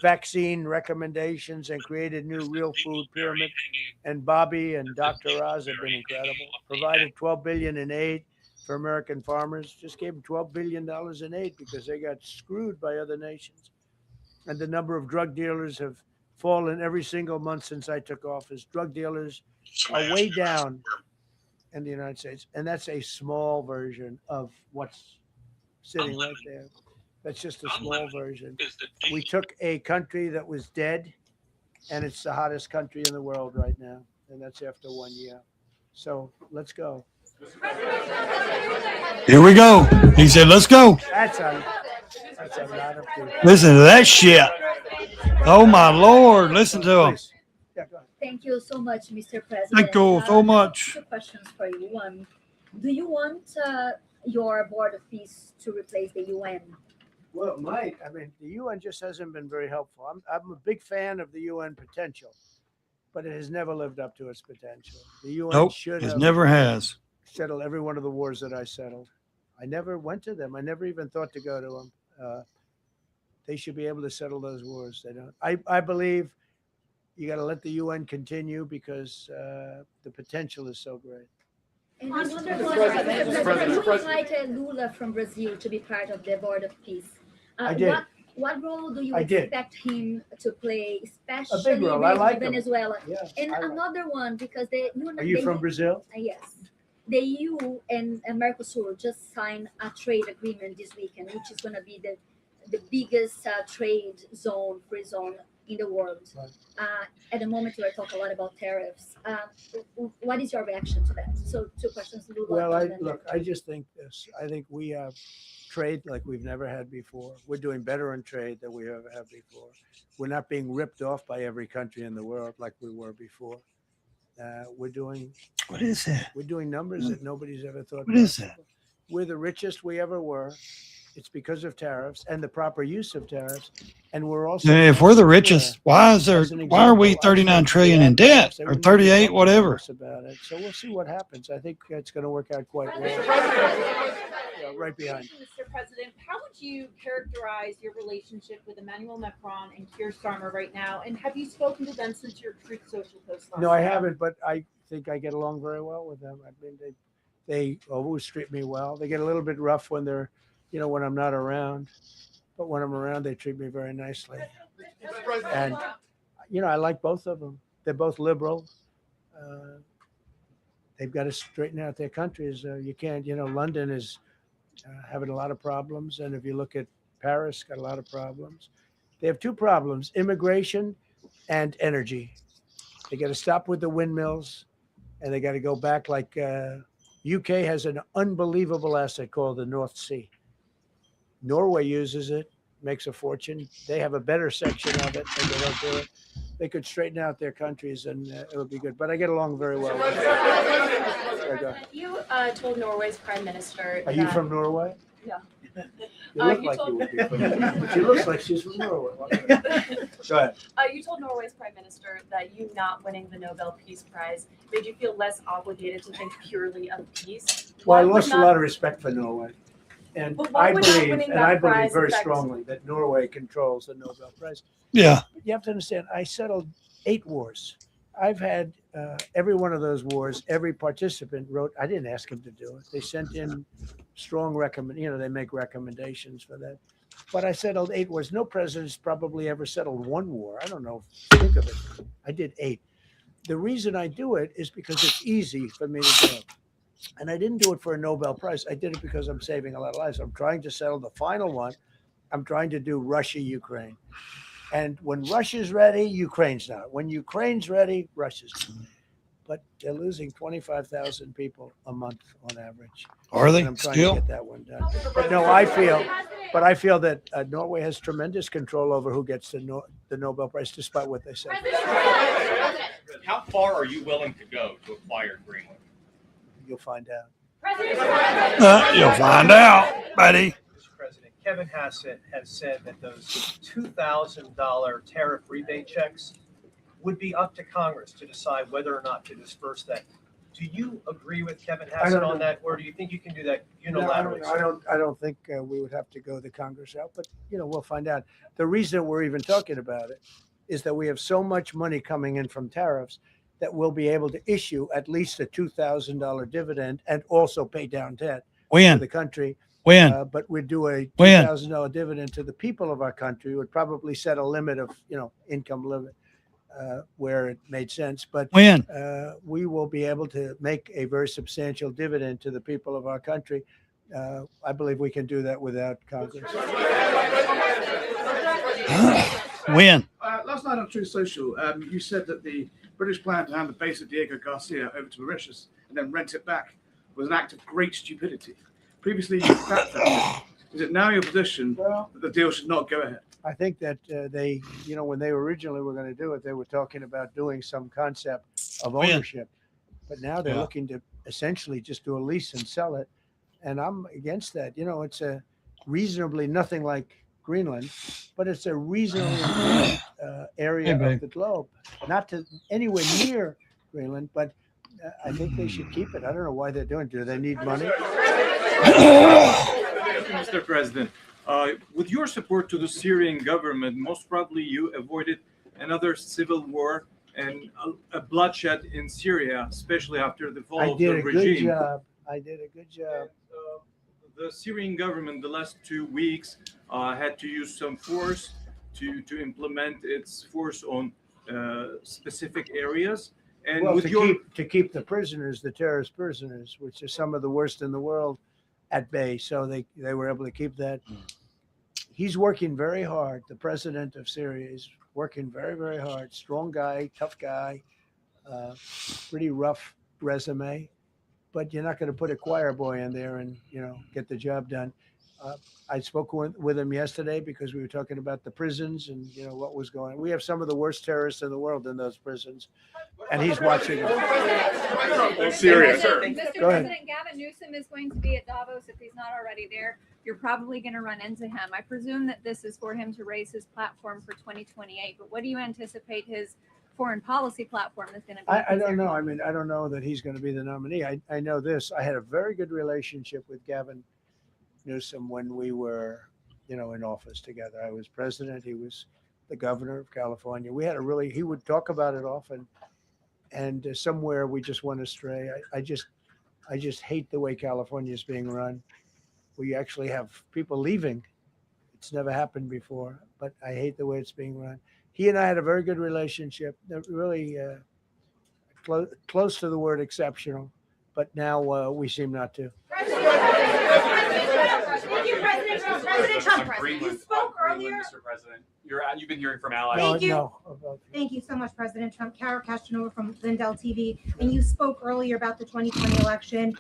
vaccine recommendations, and created new real food pyramid. And Bobby and Dr. Oz have been incredible. Provided $12 billion in aid for American farmers. Just gave them $12 billion in aid because they got screwed by other nations. And the number of drug dealers have fallen every single month since I took office. Drug dealers are way down in the United States. And that's a small version of what's sitting right there. That's just a small version. We took a country that was dead, and it's the hottest country in the world right now. And that's after 1 year. So let's go. Here we go. He said, let's go. That's a lot of people. Listen to that shit. Oh, my Lord. Listen to him. Thank you so much, Mr. President. Thank you so much. Two questions for you. One, do you want your Board of Peace to replace the UN? Well, it might. I mean, the UN just hasn't been very helpful. I'm a big fan of the UN potential, but it has never lived up to its potential. The UN should have never has settled every one of the wars that I settled. I never went to them. I never even thought to go to them. They should be able to settle those wars. They don't. I believe you got to let the UN continue because the potential is so great. And I wonder you invited Lula from Brazil to be part of the Board of Peace. I did. What role do you I did. expect him to play, especially A big role. I like him. Venezuela? Yeah, and another one, because the Are you from Brazil? Yes. The EU and Mercosur just signed a trade agreement this weekend, which is going to be the biggest trade zone, free zone in the world. At the moment, we are talking a lot about tariffs. What is your reaction to that? So, two questions. Lula, Well, I just think this. I think we have trade like we've never had before. We're doing better in trade than we ever have before. We're not being ripped off by every country in the world like we were before. We're doing. What is that? We're doing numbers that nobody's ever thought. What is that? We're the richest we ever were. It's because of tariffs and the proper use of tariffs. And we're also. If we're the richest, why are we 39 trillion in debt or 38, whatever? About it. So we'll see what happens. I think it's going to work out quite well. Yeah, right behind. Mr. President, how would you characterize your relationship with Emmanuel Macron and Keir Starmer right now? And have you spoken to them since your Truth Social post? No, I haven't, but I think I get along very well with them. I mean, they always treat me well. They get a little bit rough when they're, when I'm not around, but when I'm around, they treat me very nicely. And, I like both of them. They're both liberal. They've got to straighten out their countries. You can't, London is having a lot of problems. And if you look at Paris, got a lot of problems. They have two problems, immigration and energy. They got to stop with the windmills and they got to go back like UK has an unbelievable asset called the North Sea. Norway uses it, makes a fortune. They have a better section of it, and they don't do it. They could straighten out their countries, and it would be good. But I get along very well with them. You told Norway's prime minister. Are you from Norway? No. You look like you would be from Norway. She looks like she's from Norway. Go ahead. You told Norway's prime minister that you not winning the Nobel Peace Prize made you feel less obligated to think purely of peace. Well, I lost a lot of respect for Norway. And I believe very strongly that Norway controls the Nobel Prize. Yeah. You have to understand, I settled 8 wars. I've had every one of those wars, every participant wrote, I didn't ask them to do it. They sent in strong they make recommendations for that. But I settled 8 wars. No president's probably ever settled 1 war. I don't know. Think of it. I did 8. The reason I do it is because it's easy for me to do. And I didn't do it for a Nobel Prize. I did it because I'm saving a lot of lives. I'm trying to settle the final one. I'm trying to do Russia, Ukraine. And when Russia's ready, Ukraine's not. When Ukraine's ready, Russia's not. But they're losing 25,000 people a month on average. Are they and I'm trying still? to get that one done. But no, I feel that Norway has tremendous control over who gets the Nobel Prize, despite what they say. How far are you willing to go to acquire Greenland? You'll find out. You'll find out, buddy. Mr. President, Kevin Hassett has said that those $2,000 tariff rebate checks would be up to Congress to decide whether or not to disperse that. Do you agree with Kevin Hassett on that, or do you think you can do that unilaterally? No, I don't think we would have to go the Congress out, but we'll find out. The reason we're even talking about it is that we have so much money coming in from tariffs that we'll be able to issue at least a $2,000 dividend and also pay down debt for the country. But we'd do a $2,000 dividend to the people of our country. Would probably set a limit of income limit where it made sense. But we will be able to make a very substantial dividend to the people of our country. I believe we can do that without Congress. Last night on Truth Social, you said that the British plan to hand the base of Diego Garcia over to Mauritius and then rent it back was an act of great stupidity. Previously, you backed that. Is it now your position that the deal should not go ahead? I think that they, when they originally were going to do it, they were talking about doing some concept of ownership. But now they're looking to essentially just do a lease and sell it. And I'm against that. It's a reasonably nothing like Greenland, but it's a reasonably area of the globe. Not to anywhere near Greenland, but I think they should keep it. I don't know why they're doing it. Do they need money? Mr. President, with your support to the Syrian government, most probably you avoided another civil war and a bloodshed in Syria, especially after the fall I of the did a regime. good job. I did a good job. The Syrian government the last 2 weeks had to use some force to implement its force on specific areas. And Well, with to keep the prisoners, the terrorist prisoners, which are some of the worst in the world, at bay. So they were able to keep that. He's working very hard. The president of Syria is working very, very hard. Strong guy, tough guy, pretty rough resume. But you're not going to put a choir boy in there and get the job done. I spoke with him yesterday because we were talking about the prisons and what was going on. We have some of the worst terrorists in the world in those prisons, and he's watching them. Serious. Go Mr. ahead. President, Gavin Newsom is going to be at Davos if he's not already there. You're probably going to run into him. I presume that this is for him to raise his platform for 2028. But what do you anticipate his foreign policy platform is going to be? I don't know. I mean, I don't know that he's going to be the nominee. I know this. I had a very good relationship with Gavin Newsom when we were, in office together. I was president. He was the governor of California. We had he would talk about it often. And somewhere we just went astray. I just hate the way California is being run. We actually have people leaving. It's never happened before, but I hate the way it's being run. He and I had a very good relationship, really close to the word exceptional, but now we seem not to. Thank you, President Trump. You spoke earlier. Mr. President. You've been hearing from allies. Thank you. Thank you so much, President Trump. Kara Castanova from Lindell TV. And you spoke earlier about the 2020 election.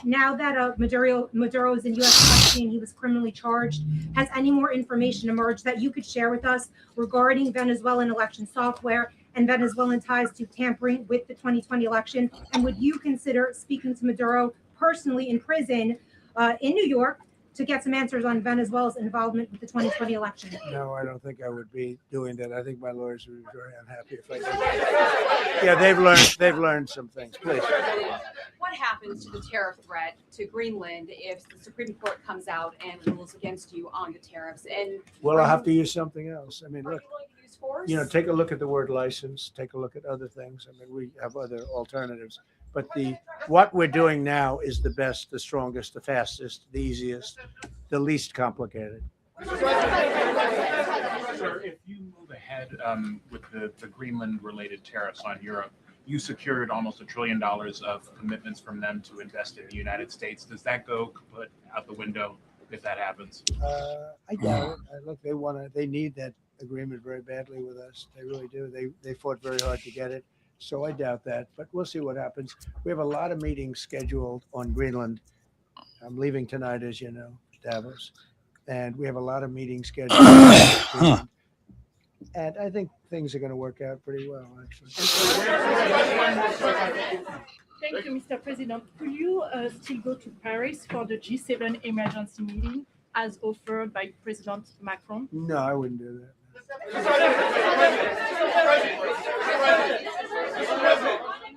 Now that Maduro is in U.S. custody and he was criminally charged, has any more information emerged that you could share with us regarding Venezuelan election software and Venezuelan ties to tampering with the 2020 election? And would you consider speaking to Maduro personally in prison in New York to get some answers on Venezuela's involvement with the 2020 election? No, I don't think I would be doing that. I think my lawyers would be very unhappy if I did. Yeah, they've learned some things. Please. What happens to the tariff threat to Greenland if the Supreme Court comes out and rules against you on the tariffs? And Well, I'll have to use something else. I mean, are look, you willing to use force? take a look at the word license, take a look at other things. I mean, we have other alternatives. But what we're doing now is the best, the strongest, the fastest, the easiest, the least complicated. Sir, if you move ahead with the Greenland-related tariffs on Europe, you secured almost $1 trillion of commitments from them to invest in the United States. Does that go kaput out the window if that happens? I doubt it. Look, they need that agreement very badly with us. They really do. They fought very hard to get it. So I doubt that, but we'll see what happens. We have a lot of meetings scheduled on Greenland. I'm leaving tonight, as you know, Davos, and we have a lot of meetings scheduled. And I think things are going to work out pretty well, actually. Thank you, Mr. President. Could you still go to Paris for the G7 emergency meeting as offered by President Macron? No, I wouldn't do that.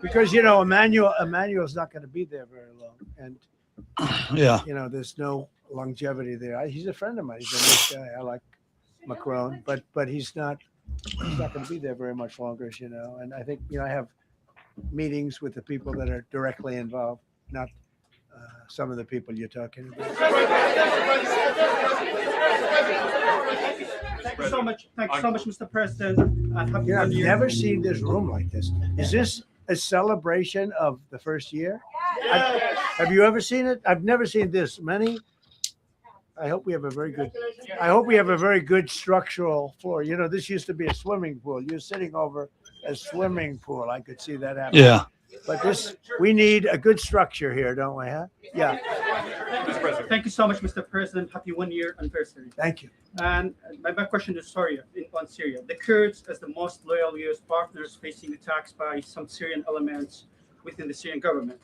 Because Emmanuel's not going to be there very long, and there's no longevity there. He's a friend of mine. He's a nice guy. I like Macron, but he's not going to be there very much longer, as you know. And I think I have meetings with the people that are directly involved, not some of the people you're talking about. Thank you so much. Thank you so much, Mr. President. I've never seen this room like this. Is this a celebration of the first year? Have you ever seen it? I've never seen this many. I hope we have a very good structural floor. This used to be a swimming pool. You're sitting over a swimming pool. I could see that happening. Yeah. But we need a good structure here, don't we? Huh? Yeah. Thank you so much, Mr. President. Happy 1-year anniversary. Thank you. And my question is Syria. The Kurds, as the most loyal U.S. partners, facing attacks by some Syrian elements within the Syrian government.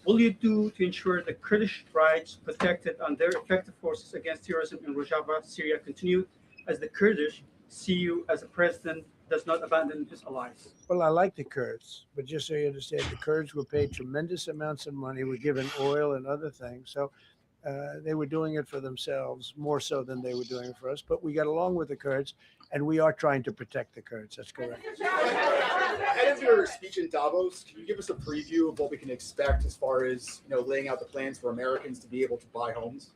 Will you do to ensure the Kurdish rights protected and their effective forces against terrorism in Rojava, Syria continue, as the Kurdish see you as a president does not abandon his allies? Well, I like the Kurds, but just so you understand, the Kurds were paid tremendous amounts of money, were given oil and other things. So they were doing it for themselves more so than they were doing it for us. But we got along with the Kurds, and we are trying to protect the Kurds. That's correct. Ahead of your speech in Davos, can you give us a preview of what we can expect as far as laying out the plans for Americans to be able to buy homes?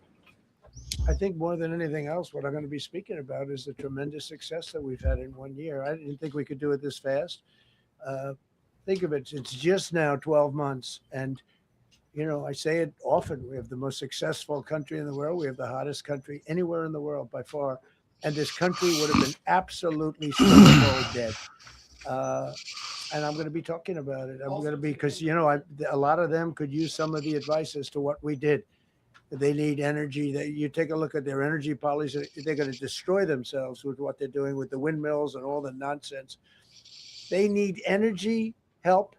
I think more than anything else, what I'm going to be speaking about is the tremendous success that we've had in 1 year. I didn't think we could do it this fast. Think of it, it's just now 12 months. And, I say it often, we have the most successful country in the world. We have the hottest country anywhere in the world by far. And this country would have been absolutely stone cold dead. And I'm going to be talking about it. I'm going to be, because, a lot of them could use some of the advice as to what we did. They need energy. You take a look at their energy policy, they're going to destroy themselves with what they're doing with the windmills and all the nonsense. They need energy help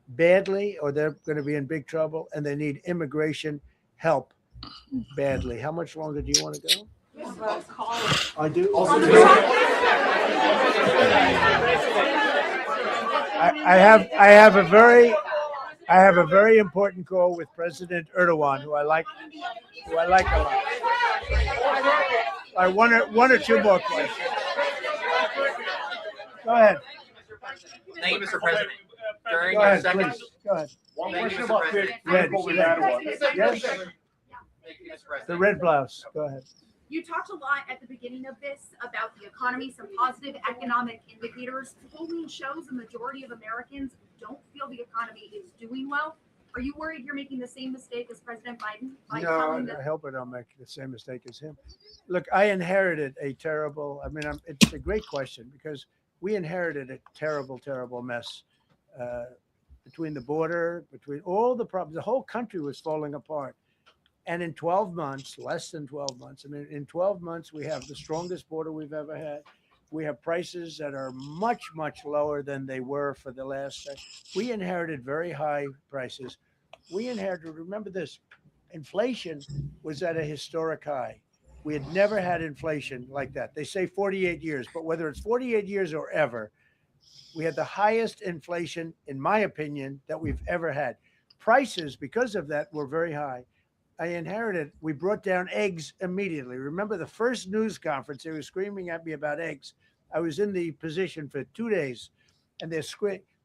badly, or they're going to be in big trouble, and they need immigration help badly. How much longer do you want to go? I do. I have a very important call with President Erdogan, who I like a lot. I one or two more questions. Go ahead. Thank you, Mr. President. During Go your ahead, second, please. Go ahead. One Thank question you, about Mr. the President. Yes. Thank you, Mr. President. The red blouse. Go ahead. You talked a lot at the beginning of this about the economy, some positive economic indicators. Polling shows the majority of Americans don't feel the economy is doing well. Are you worried you're making the same mistake as President Biden? No, I hope I don't make the same mistake as him. Look, I inherited a terrible, it's a great question, because we inherited a terrible, terrible mess between the border, between all the problems. The whole country was falling apart. And in 12 months, less than 12 months, in 12 months, we have the strongest border we've ever had. We have prices that are much, much lower than they were for the last. We inherited very high prices. We inherited, remember this, inflation was at a historic high. We had never had inflation like that. They say 48 years, but whether it's 48 years or ever, we had the highest inflation, in my opinion, that we've ever had. Prices, because of that, were very high. I inherited, we brought down eggs immediately. Remember the first news conference, they were screaming at me about eggs. I was in the position for 2 days, and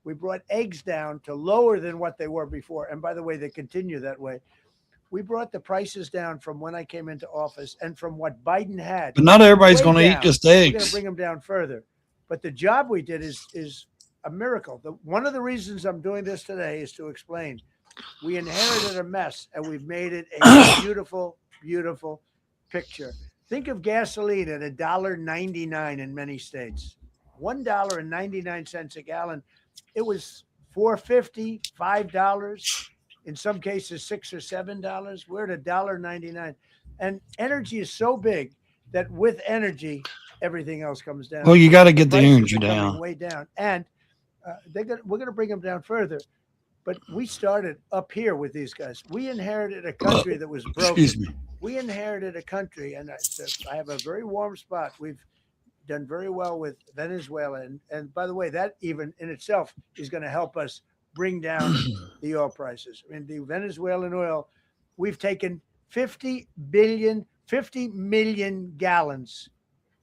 we brought eggs down to lower than what they were before. And by the way, they continue that way. We brought the prices down from when I came into office and from what Biden had. But not everybody's going to eat down. just We're going to eggs. bring them down further. But the job we did is a miracle. One of the reasons I'm doing this today is to explain. We inherited a mess, and we've made it a beautiful, beautiful picture. Think of gasoline at $1.99 in many states. $1.99 a gallon. It was $4.50, $5. In some cases, $6 or $7. We're at $1.99. And energy is so big that with energy, everything else comes down. Well, you got to get the Prices energy are coming down. way down. And we're going to bring them down further. But we started up here with these guys. We inherited a country that was broken. Excuse me. We inherited a country, and I have a very warm spot. We've done very well with Venezuela. And by the way, that even in itself is going to help us bring down the oil prices. The Venezuelan oil, we've taken 50 million gallons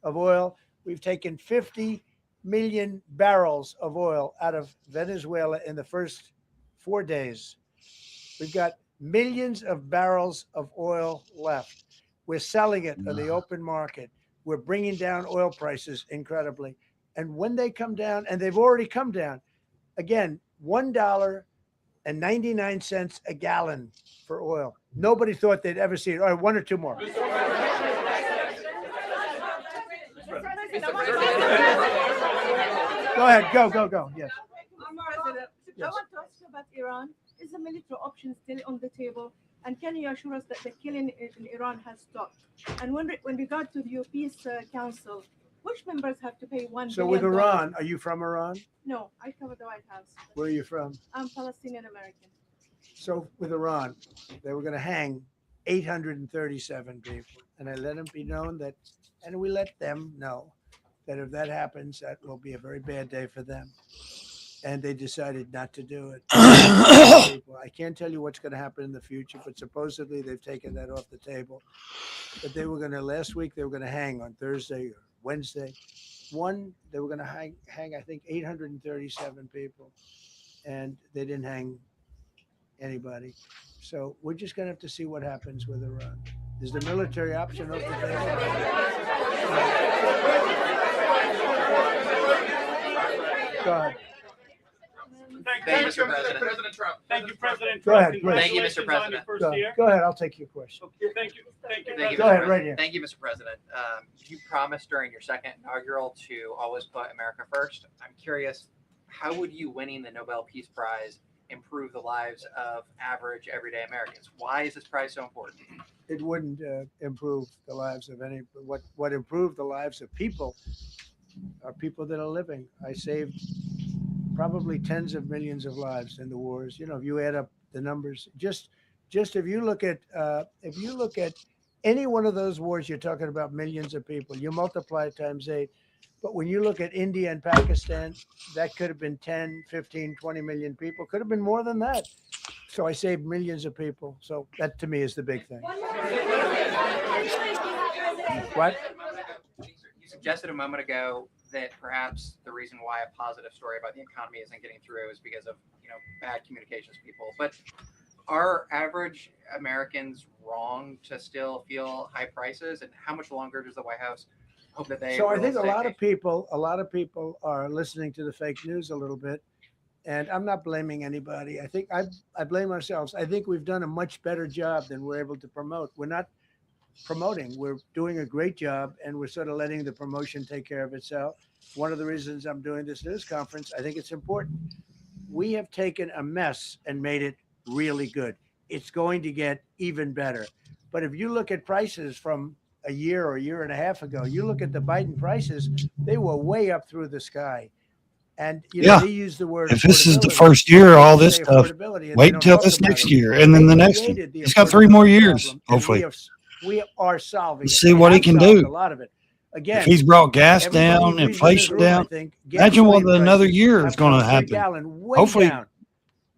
of oil. We've taken 50 million barrels of oil out of Venezuela in the first 4 days. We've got millions of barrels of oil left. We're selling it on the open market. We're bringing down oil prices incredibly. And when they come down, and they've already come down, again, $1.99 a gallon for oil. Nobody thought they'd ever see it. All right, one or two more. Go ahead, go. Yes. I want to ask you about Iran. Is the military option still on the table? And can you assure us that the killing in Iran has stopped? And when regard to the Peace Council, which members have to pay $1 billion? So with Iran, are you from Iran? No, I cover the White House. Where are you from? I'm Palestinian American. So with Iran, they were going to hang 837 people. And I let them be known that, and we let them know that if that happens, that will be a very bad day for them. And they decided not to do it. I can't tell you what's going to happen in the future, but supposedly they've taken that off the table. But they were going to, last week, they were going to hang on Thursday or Wednesday. One, they were going to hang, I think, 837 people, and they didn't hang anybody. So we're just going to have to see what happens with Iran. Is the military option off the table? Go ahead. Thank you, Mr. President. Trump. Thank you, President Go Trump. ahead, please. Thank you, Mr. Congratulations on your President. first year. Go ahead. I'll take your question. Okay, thank you. Thank you. Thank you, Go Mr. ahead, President. right here. Thank you, Mr. President. You promised during your second inaugural to always put America first. I'm curious, how would you winning the Nobel Peace Prize improve the lives of average, everyday Americans? Why is this prize so important? It wouldn't improve the lives of any. What improved the lives of people are people that are living. I saved probably tens of millions of lives in the wars. You know, if you add up the numbers, just if you look at any one of those wars, you're talking about millions of people. You multiply it times 8. But when you look at India and Pakistan, that could have been 10, 15, 20 million people. Could have been more than that. So I saved millions of people. So that to me is the big thing. What? You suggested a moment ago that perhaps the reason why a positive story about the economy isn't getting through is because of, bad communications people. But are average Americans wrong to still feel high prices? And how much longer does the White House hope that they? So I think a will lot stay? of people are listening to the fake news a little bit. And I'm not blaming anybody. I think I blame ourselves. I think we've done a much better job than we're able to promote. We're not promoting. We're doing a great job, and we're sort of letting the promotion take care of itself. One of the reasons I'm doing this news conference, I think it's important. We have taken a mess and made it really good. It's going to get even better. But if you look at prices from a year or a year and a half ago, you look at the Biden prices, they were way up through the sky. And they use the word. If this is the affordability. first year, They all this say stuff, affordability, and they wait don't until talk this about next it. year and then They the next one. created the He's got 3 more affordability years, problem, and hopefully. we are solving. See it. what We he can have solved do. A lot of it. Again, If he's brought gas everybody down, agrees in this inflation room, I down, think, imagine what gasoline another prices year is have going come to per happen. gallon way Hopefully, down.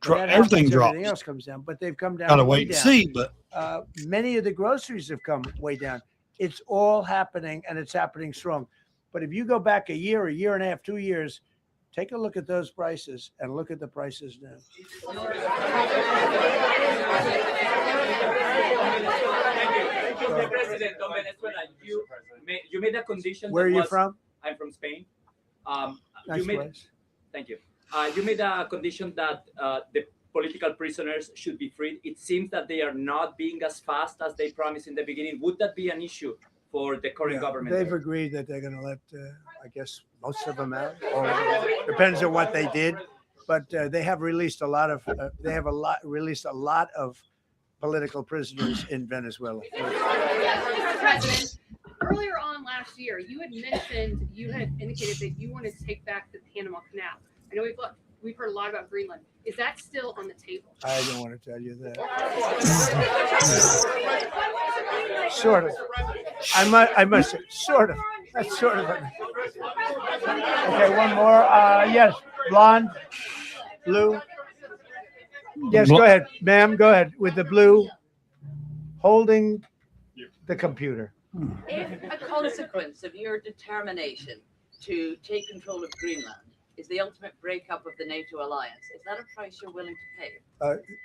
When that everything happens, drops. everything else comes down, but they've come down. Gotta way wait and down. see, but Many of the groceries have come way down. It's all happening, and it's happening strong. But if you go back a year and a half, 2 years, take a look at those prices and look at the prices now. Mr. President of Venezuela, you made a condition. Where are you from? I'm from Spain. Nice you made, place. Thank you. You made a condition that the political prisoners should be freed. It seems that they are not being as fast as they promised in the beginning. Would that be an issue for the current government? They've agreed that they're going to let, I guess, most of them out. Or depends on what they did, but they have released a lot of. Released a lot of political prisoners in Venezuela. Mr. President, earlier on last year, you had indicated that you wanted to take back the Panama Canal. I know we've heard a lot about Greenland. Is that still on the table? I don't want to tell you that. Sort of. I must say, sort of. That's sort of. Okay, one more. Yes, blonde, blue. Yes, go ahead, ma'am. Go ahead with the blue, holding the computer. If a consequence of your determination to take control of Greenland is the ultimate breakup of the NATO alliance, is that a price you're willing to pay?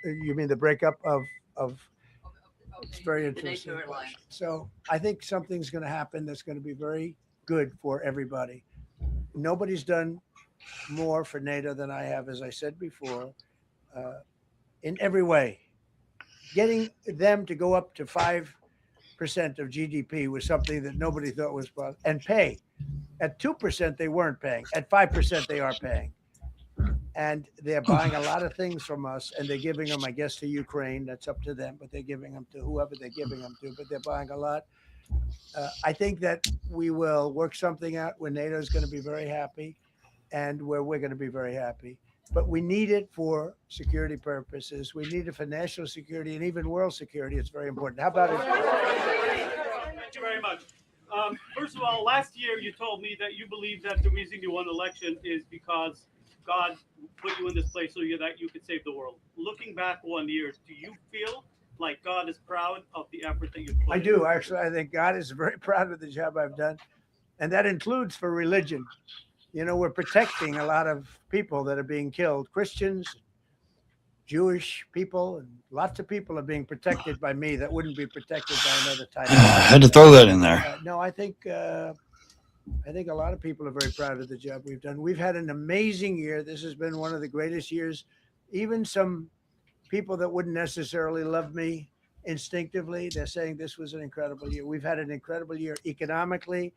You mean the breakup of? It's very The interesting. NATO alliance. So I think something's going to happen that's going to be very good for everybody. Nobody's done more for NATO than I have, as I said before, in every way. Getting them to go up to 5% of GDP was something that nobody thought was possible, and pay. At 2%, they weren't paying. At 5%, they are paying. And they're buying a lot of things from us, and they're giving them, I guess, to Ukraine. That's up to them, but they're giving them to whoever they're giving them to, but they're buying a lot. I think that we will work something out where NATO is going to be very happy and where we're going to be very happy. But we need it for security purposes. We need it for national security and even world security. It's very important. How about it? Thank you very much. First of all, last year you told me that you believe that the reason you won the election is because God put you in this place so that you could save the world. Looking back 1 year, do you feel like God is proud of the effort that you've put I do. Actually, I think God is very proud of the job I've done. And that includes for religion. You know, we're protecting a lot of people that are being killed, Christians, Jewish people, and lots of people are being protected by me that wouldn't be protected by another type. I had to throw that in there. No, I think a lot of people are very proud of the job we've done. We've had an amazing year. This has been one of the greatest years. Even some people that wouldn't necessarily love me instinctively, they're saying this was an incredible year. We've had an incredible year economically.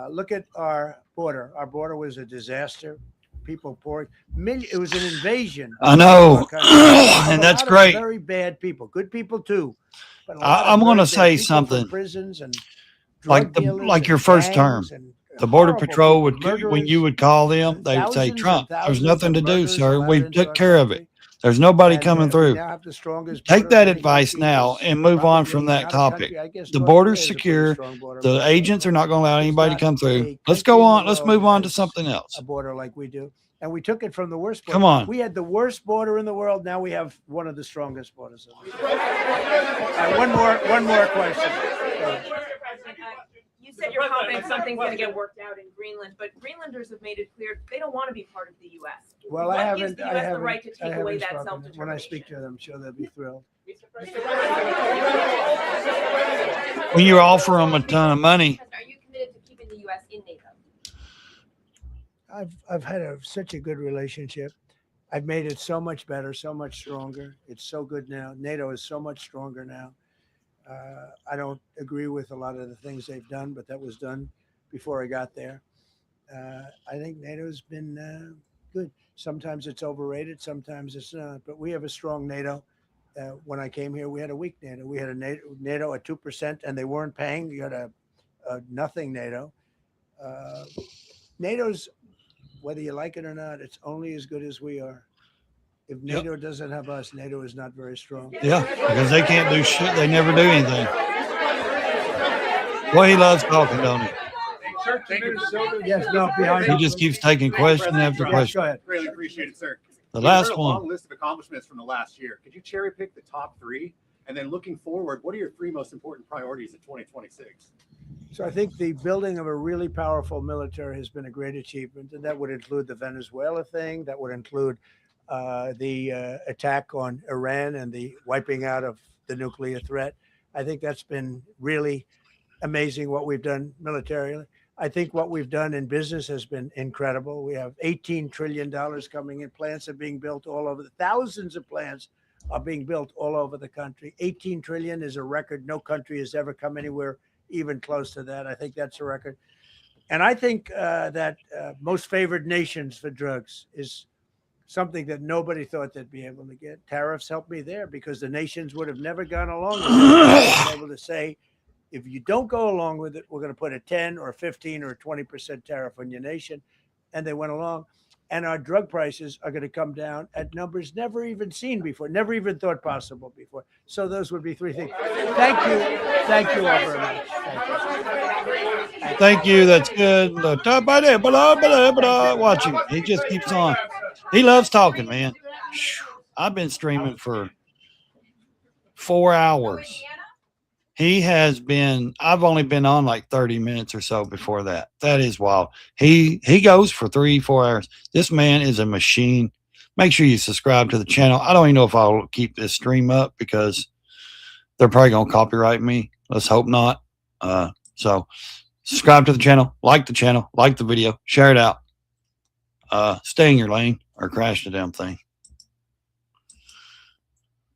Look at our border. Our border was a disaster. People poured. It was an invasion. I know, of our country. and A that's lot of great. Very bad people. Good people too. But a lot I'm of going to very bad say people something. from prisons and Like drug dealers like your and first term, gangs and the Border horrible Patrol people, would, when murderers. you would call them, they would say, Thousands and Trump, there's thousands nothing to of do, murders sir. allowed We into took our care of it. country. There's nobody And, coming we through. now have the strongest Take border that of any advice country. now There's and move on probably from that not a topic. country. I guess The North border's Korea is a pretty secure. strong border, The but agents are not going to allow anybody to not come through. a Let's country in go the on. Let's world move that on to has something else. a border like we do. And we took it from the worst border. Come on. We had the worst border in the world. Now we have one of the strongest borders. One more question. You said you're confident something's going to get worked out in Greenland, but Greenlanders have made it clear they don't want to be part of the U.S. Well, what I gives haven't. the I U.S. haven't. the right to I take away haven't that spoken. self-determination? When I speak to them, I'm sure they'll be thrilled. When you offer them a ton of money, Are you committed to keeping the U.S. in NATO? I've had such a good relationship. I've made it so much better, so much stronger. It's so good now. NATO is so much stronger now. I don't agree with a lot of the things they've done, but that was done before I got there. I think NATO's been good. Sometimes it's overrated, sometimes it's not. But we have a strong NATO. When I came here, we had a weak NATO. We had a NATO at 2%, and they weren't paying. You had a nothing NATO. NATO's, whether you like it or not, it's only as good as we are. If NATO doesn't have us, NATO is not very strong. yeah, because they can't do shit. They never do anything. Well, he loves talking, don't he? Yes, no, behind He just keeps taking question after Go question. ahead. Really appreciate it, sir. The You've last heard a one. long list of accomplishments from the last year. Could you cherry pick the top three? And then looking forward, what are your three most important priorities in 2026? So I think the building of a really powerful military has been a great achievement, and that would include the Venezuela thing. That would include the attack on Iran and the wiping out of the nuclear threat. I think that's been really amazing what we've done militarily. I think what we've done in business has been incredible. We have $18 trillion coming in. Plants are being built all over. Thousands of plants are being built all over the country. 18 trillion is a record. No country has ever come anywhere even close to that. I think that's a record. And I think that most favored nations for drugs is something that nobody thought they'd be able to get. Tariffs helped me there because the nations would have never gone along with it. I was able to say, if you don't go along with it, we're going to put a 10 or 15 or 20% tariff on your nation. And they went along. And our drug prices are going to come down at numbers never even seen before, never even thought possible before. So those would be three things. Thank you. Thank you all very much. Thank you. That's good. Watch him. He just keeps on. He loves talking, man. I've been streaming for 4 hours. He has been, I've only been on like 30 minutes or so before that. That is wild. He goes for 3-4 hours. This man is a machine. Make sure you subscribe to the channel. I don't even know if I'll keep this stream up because they're probably going to copyright me. Let's hope not. So subscribe to the channel, like the video, share it out. Stay in your lane or crash the damn thing.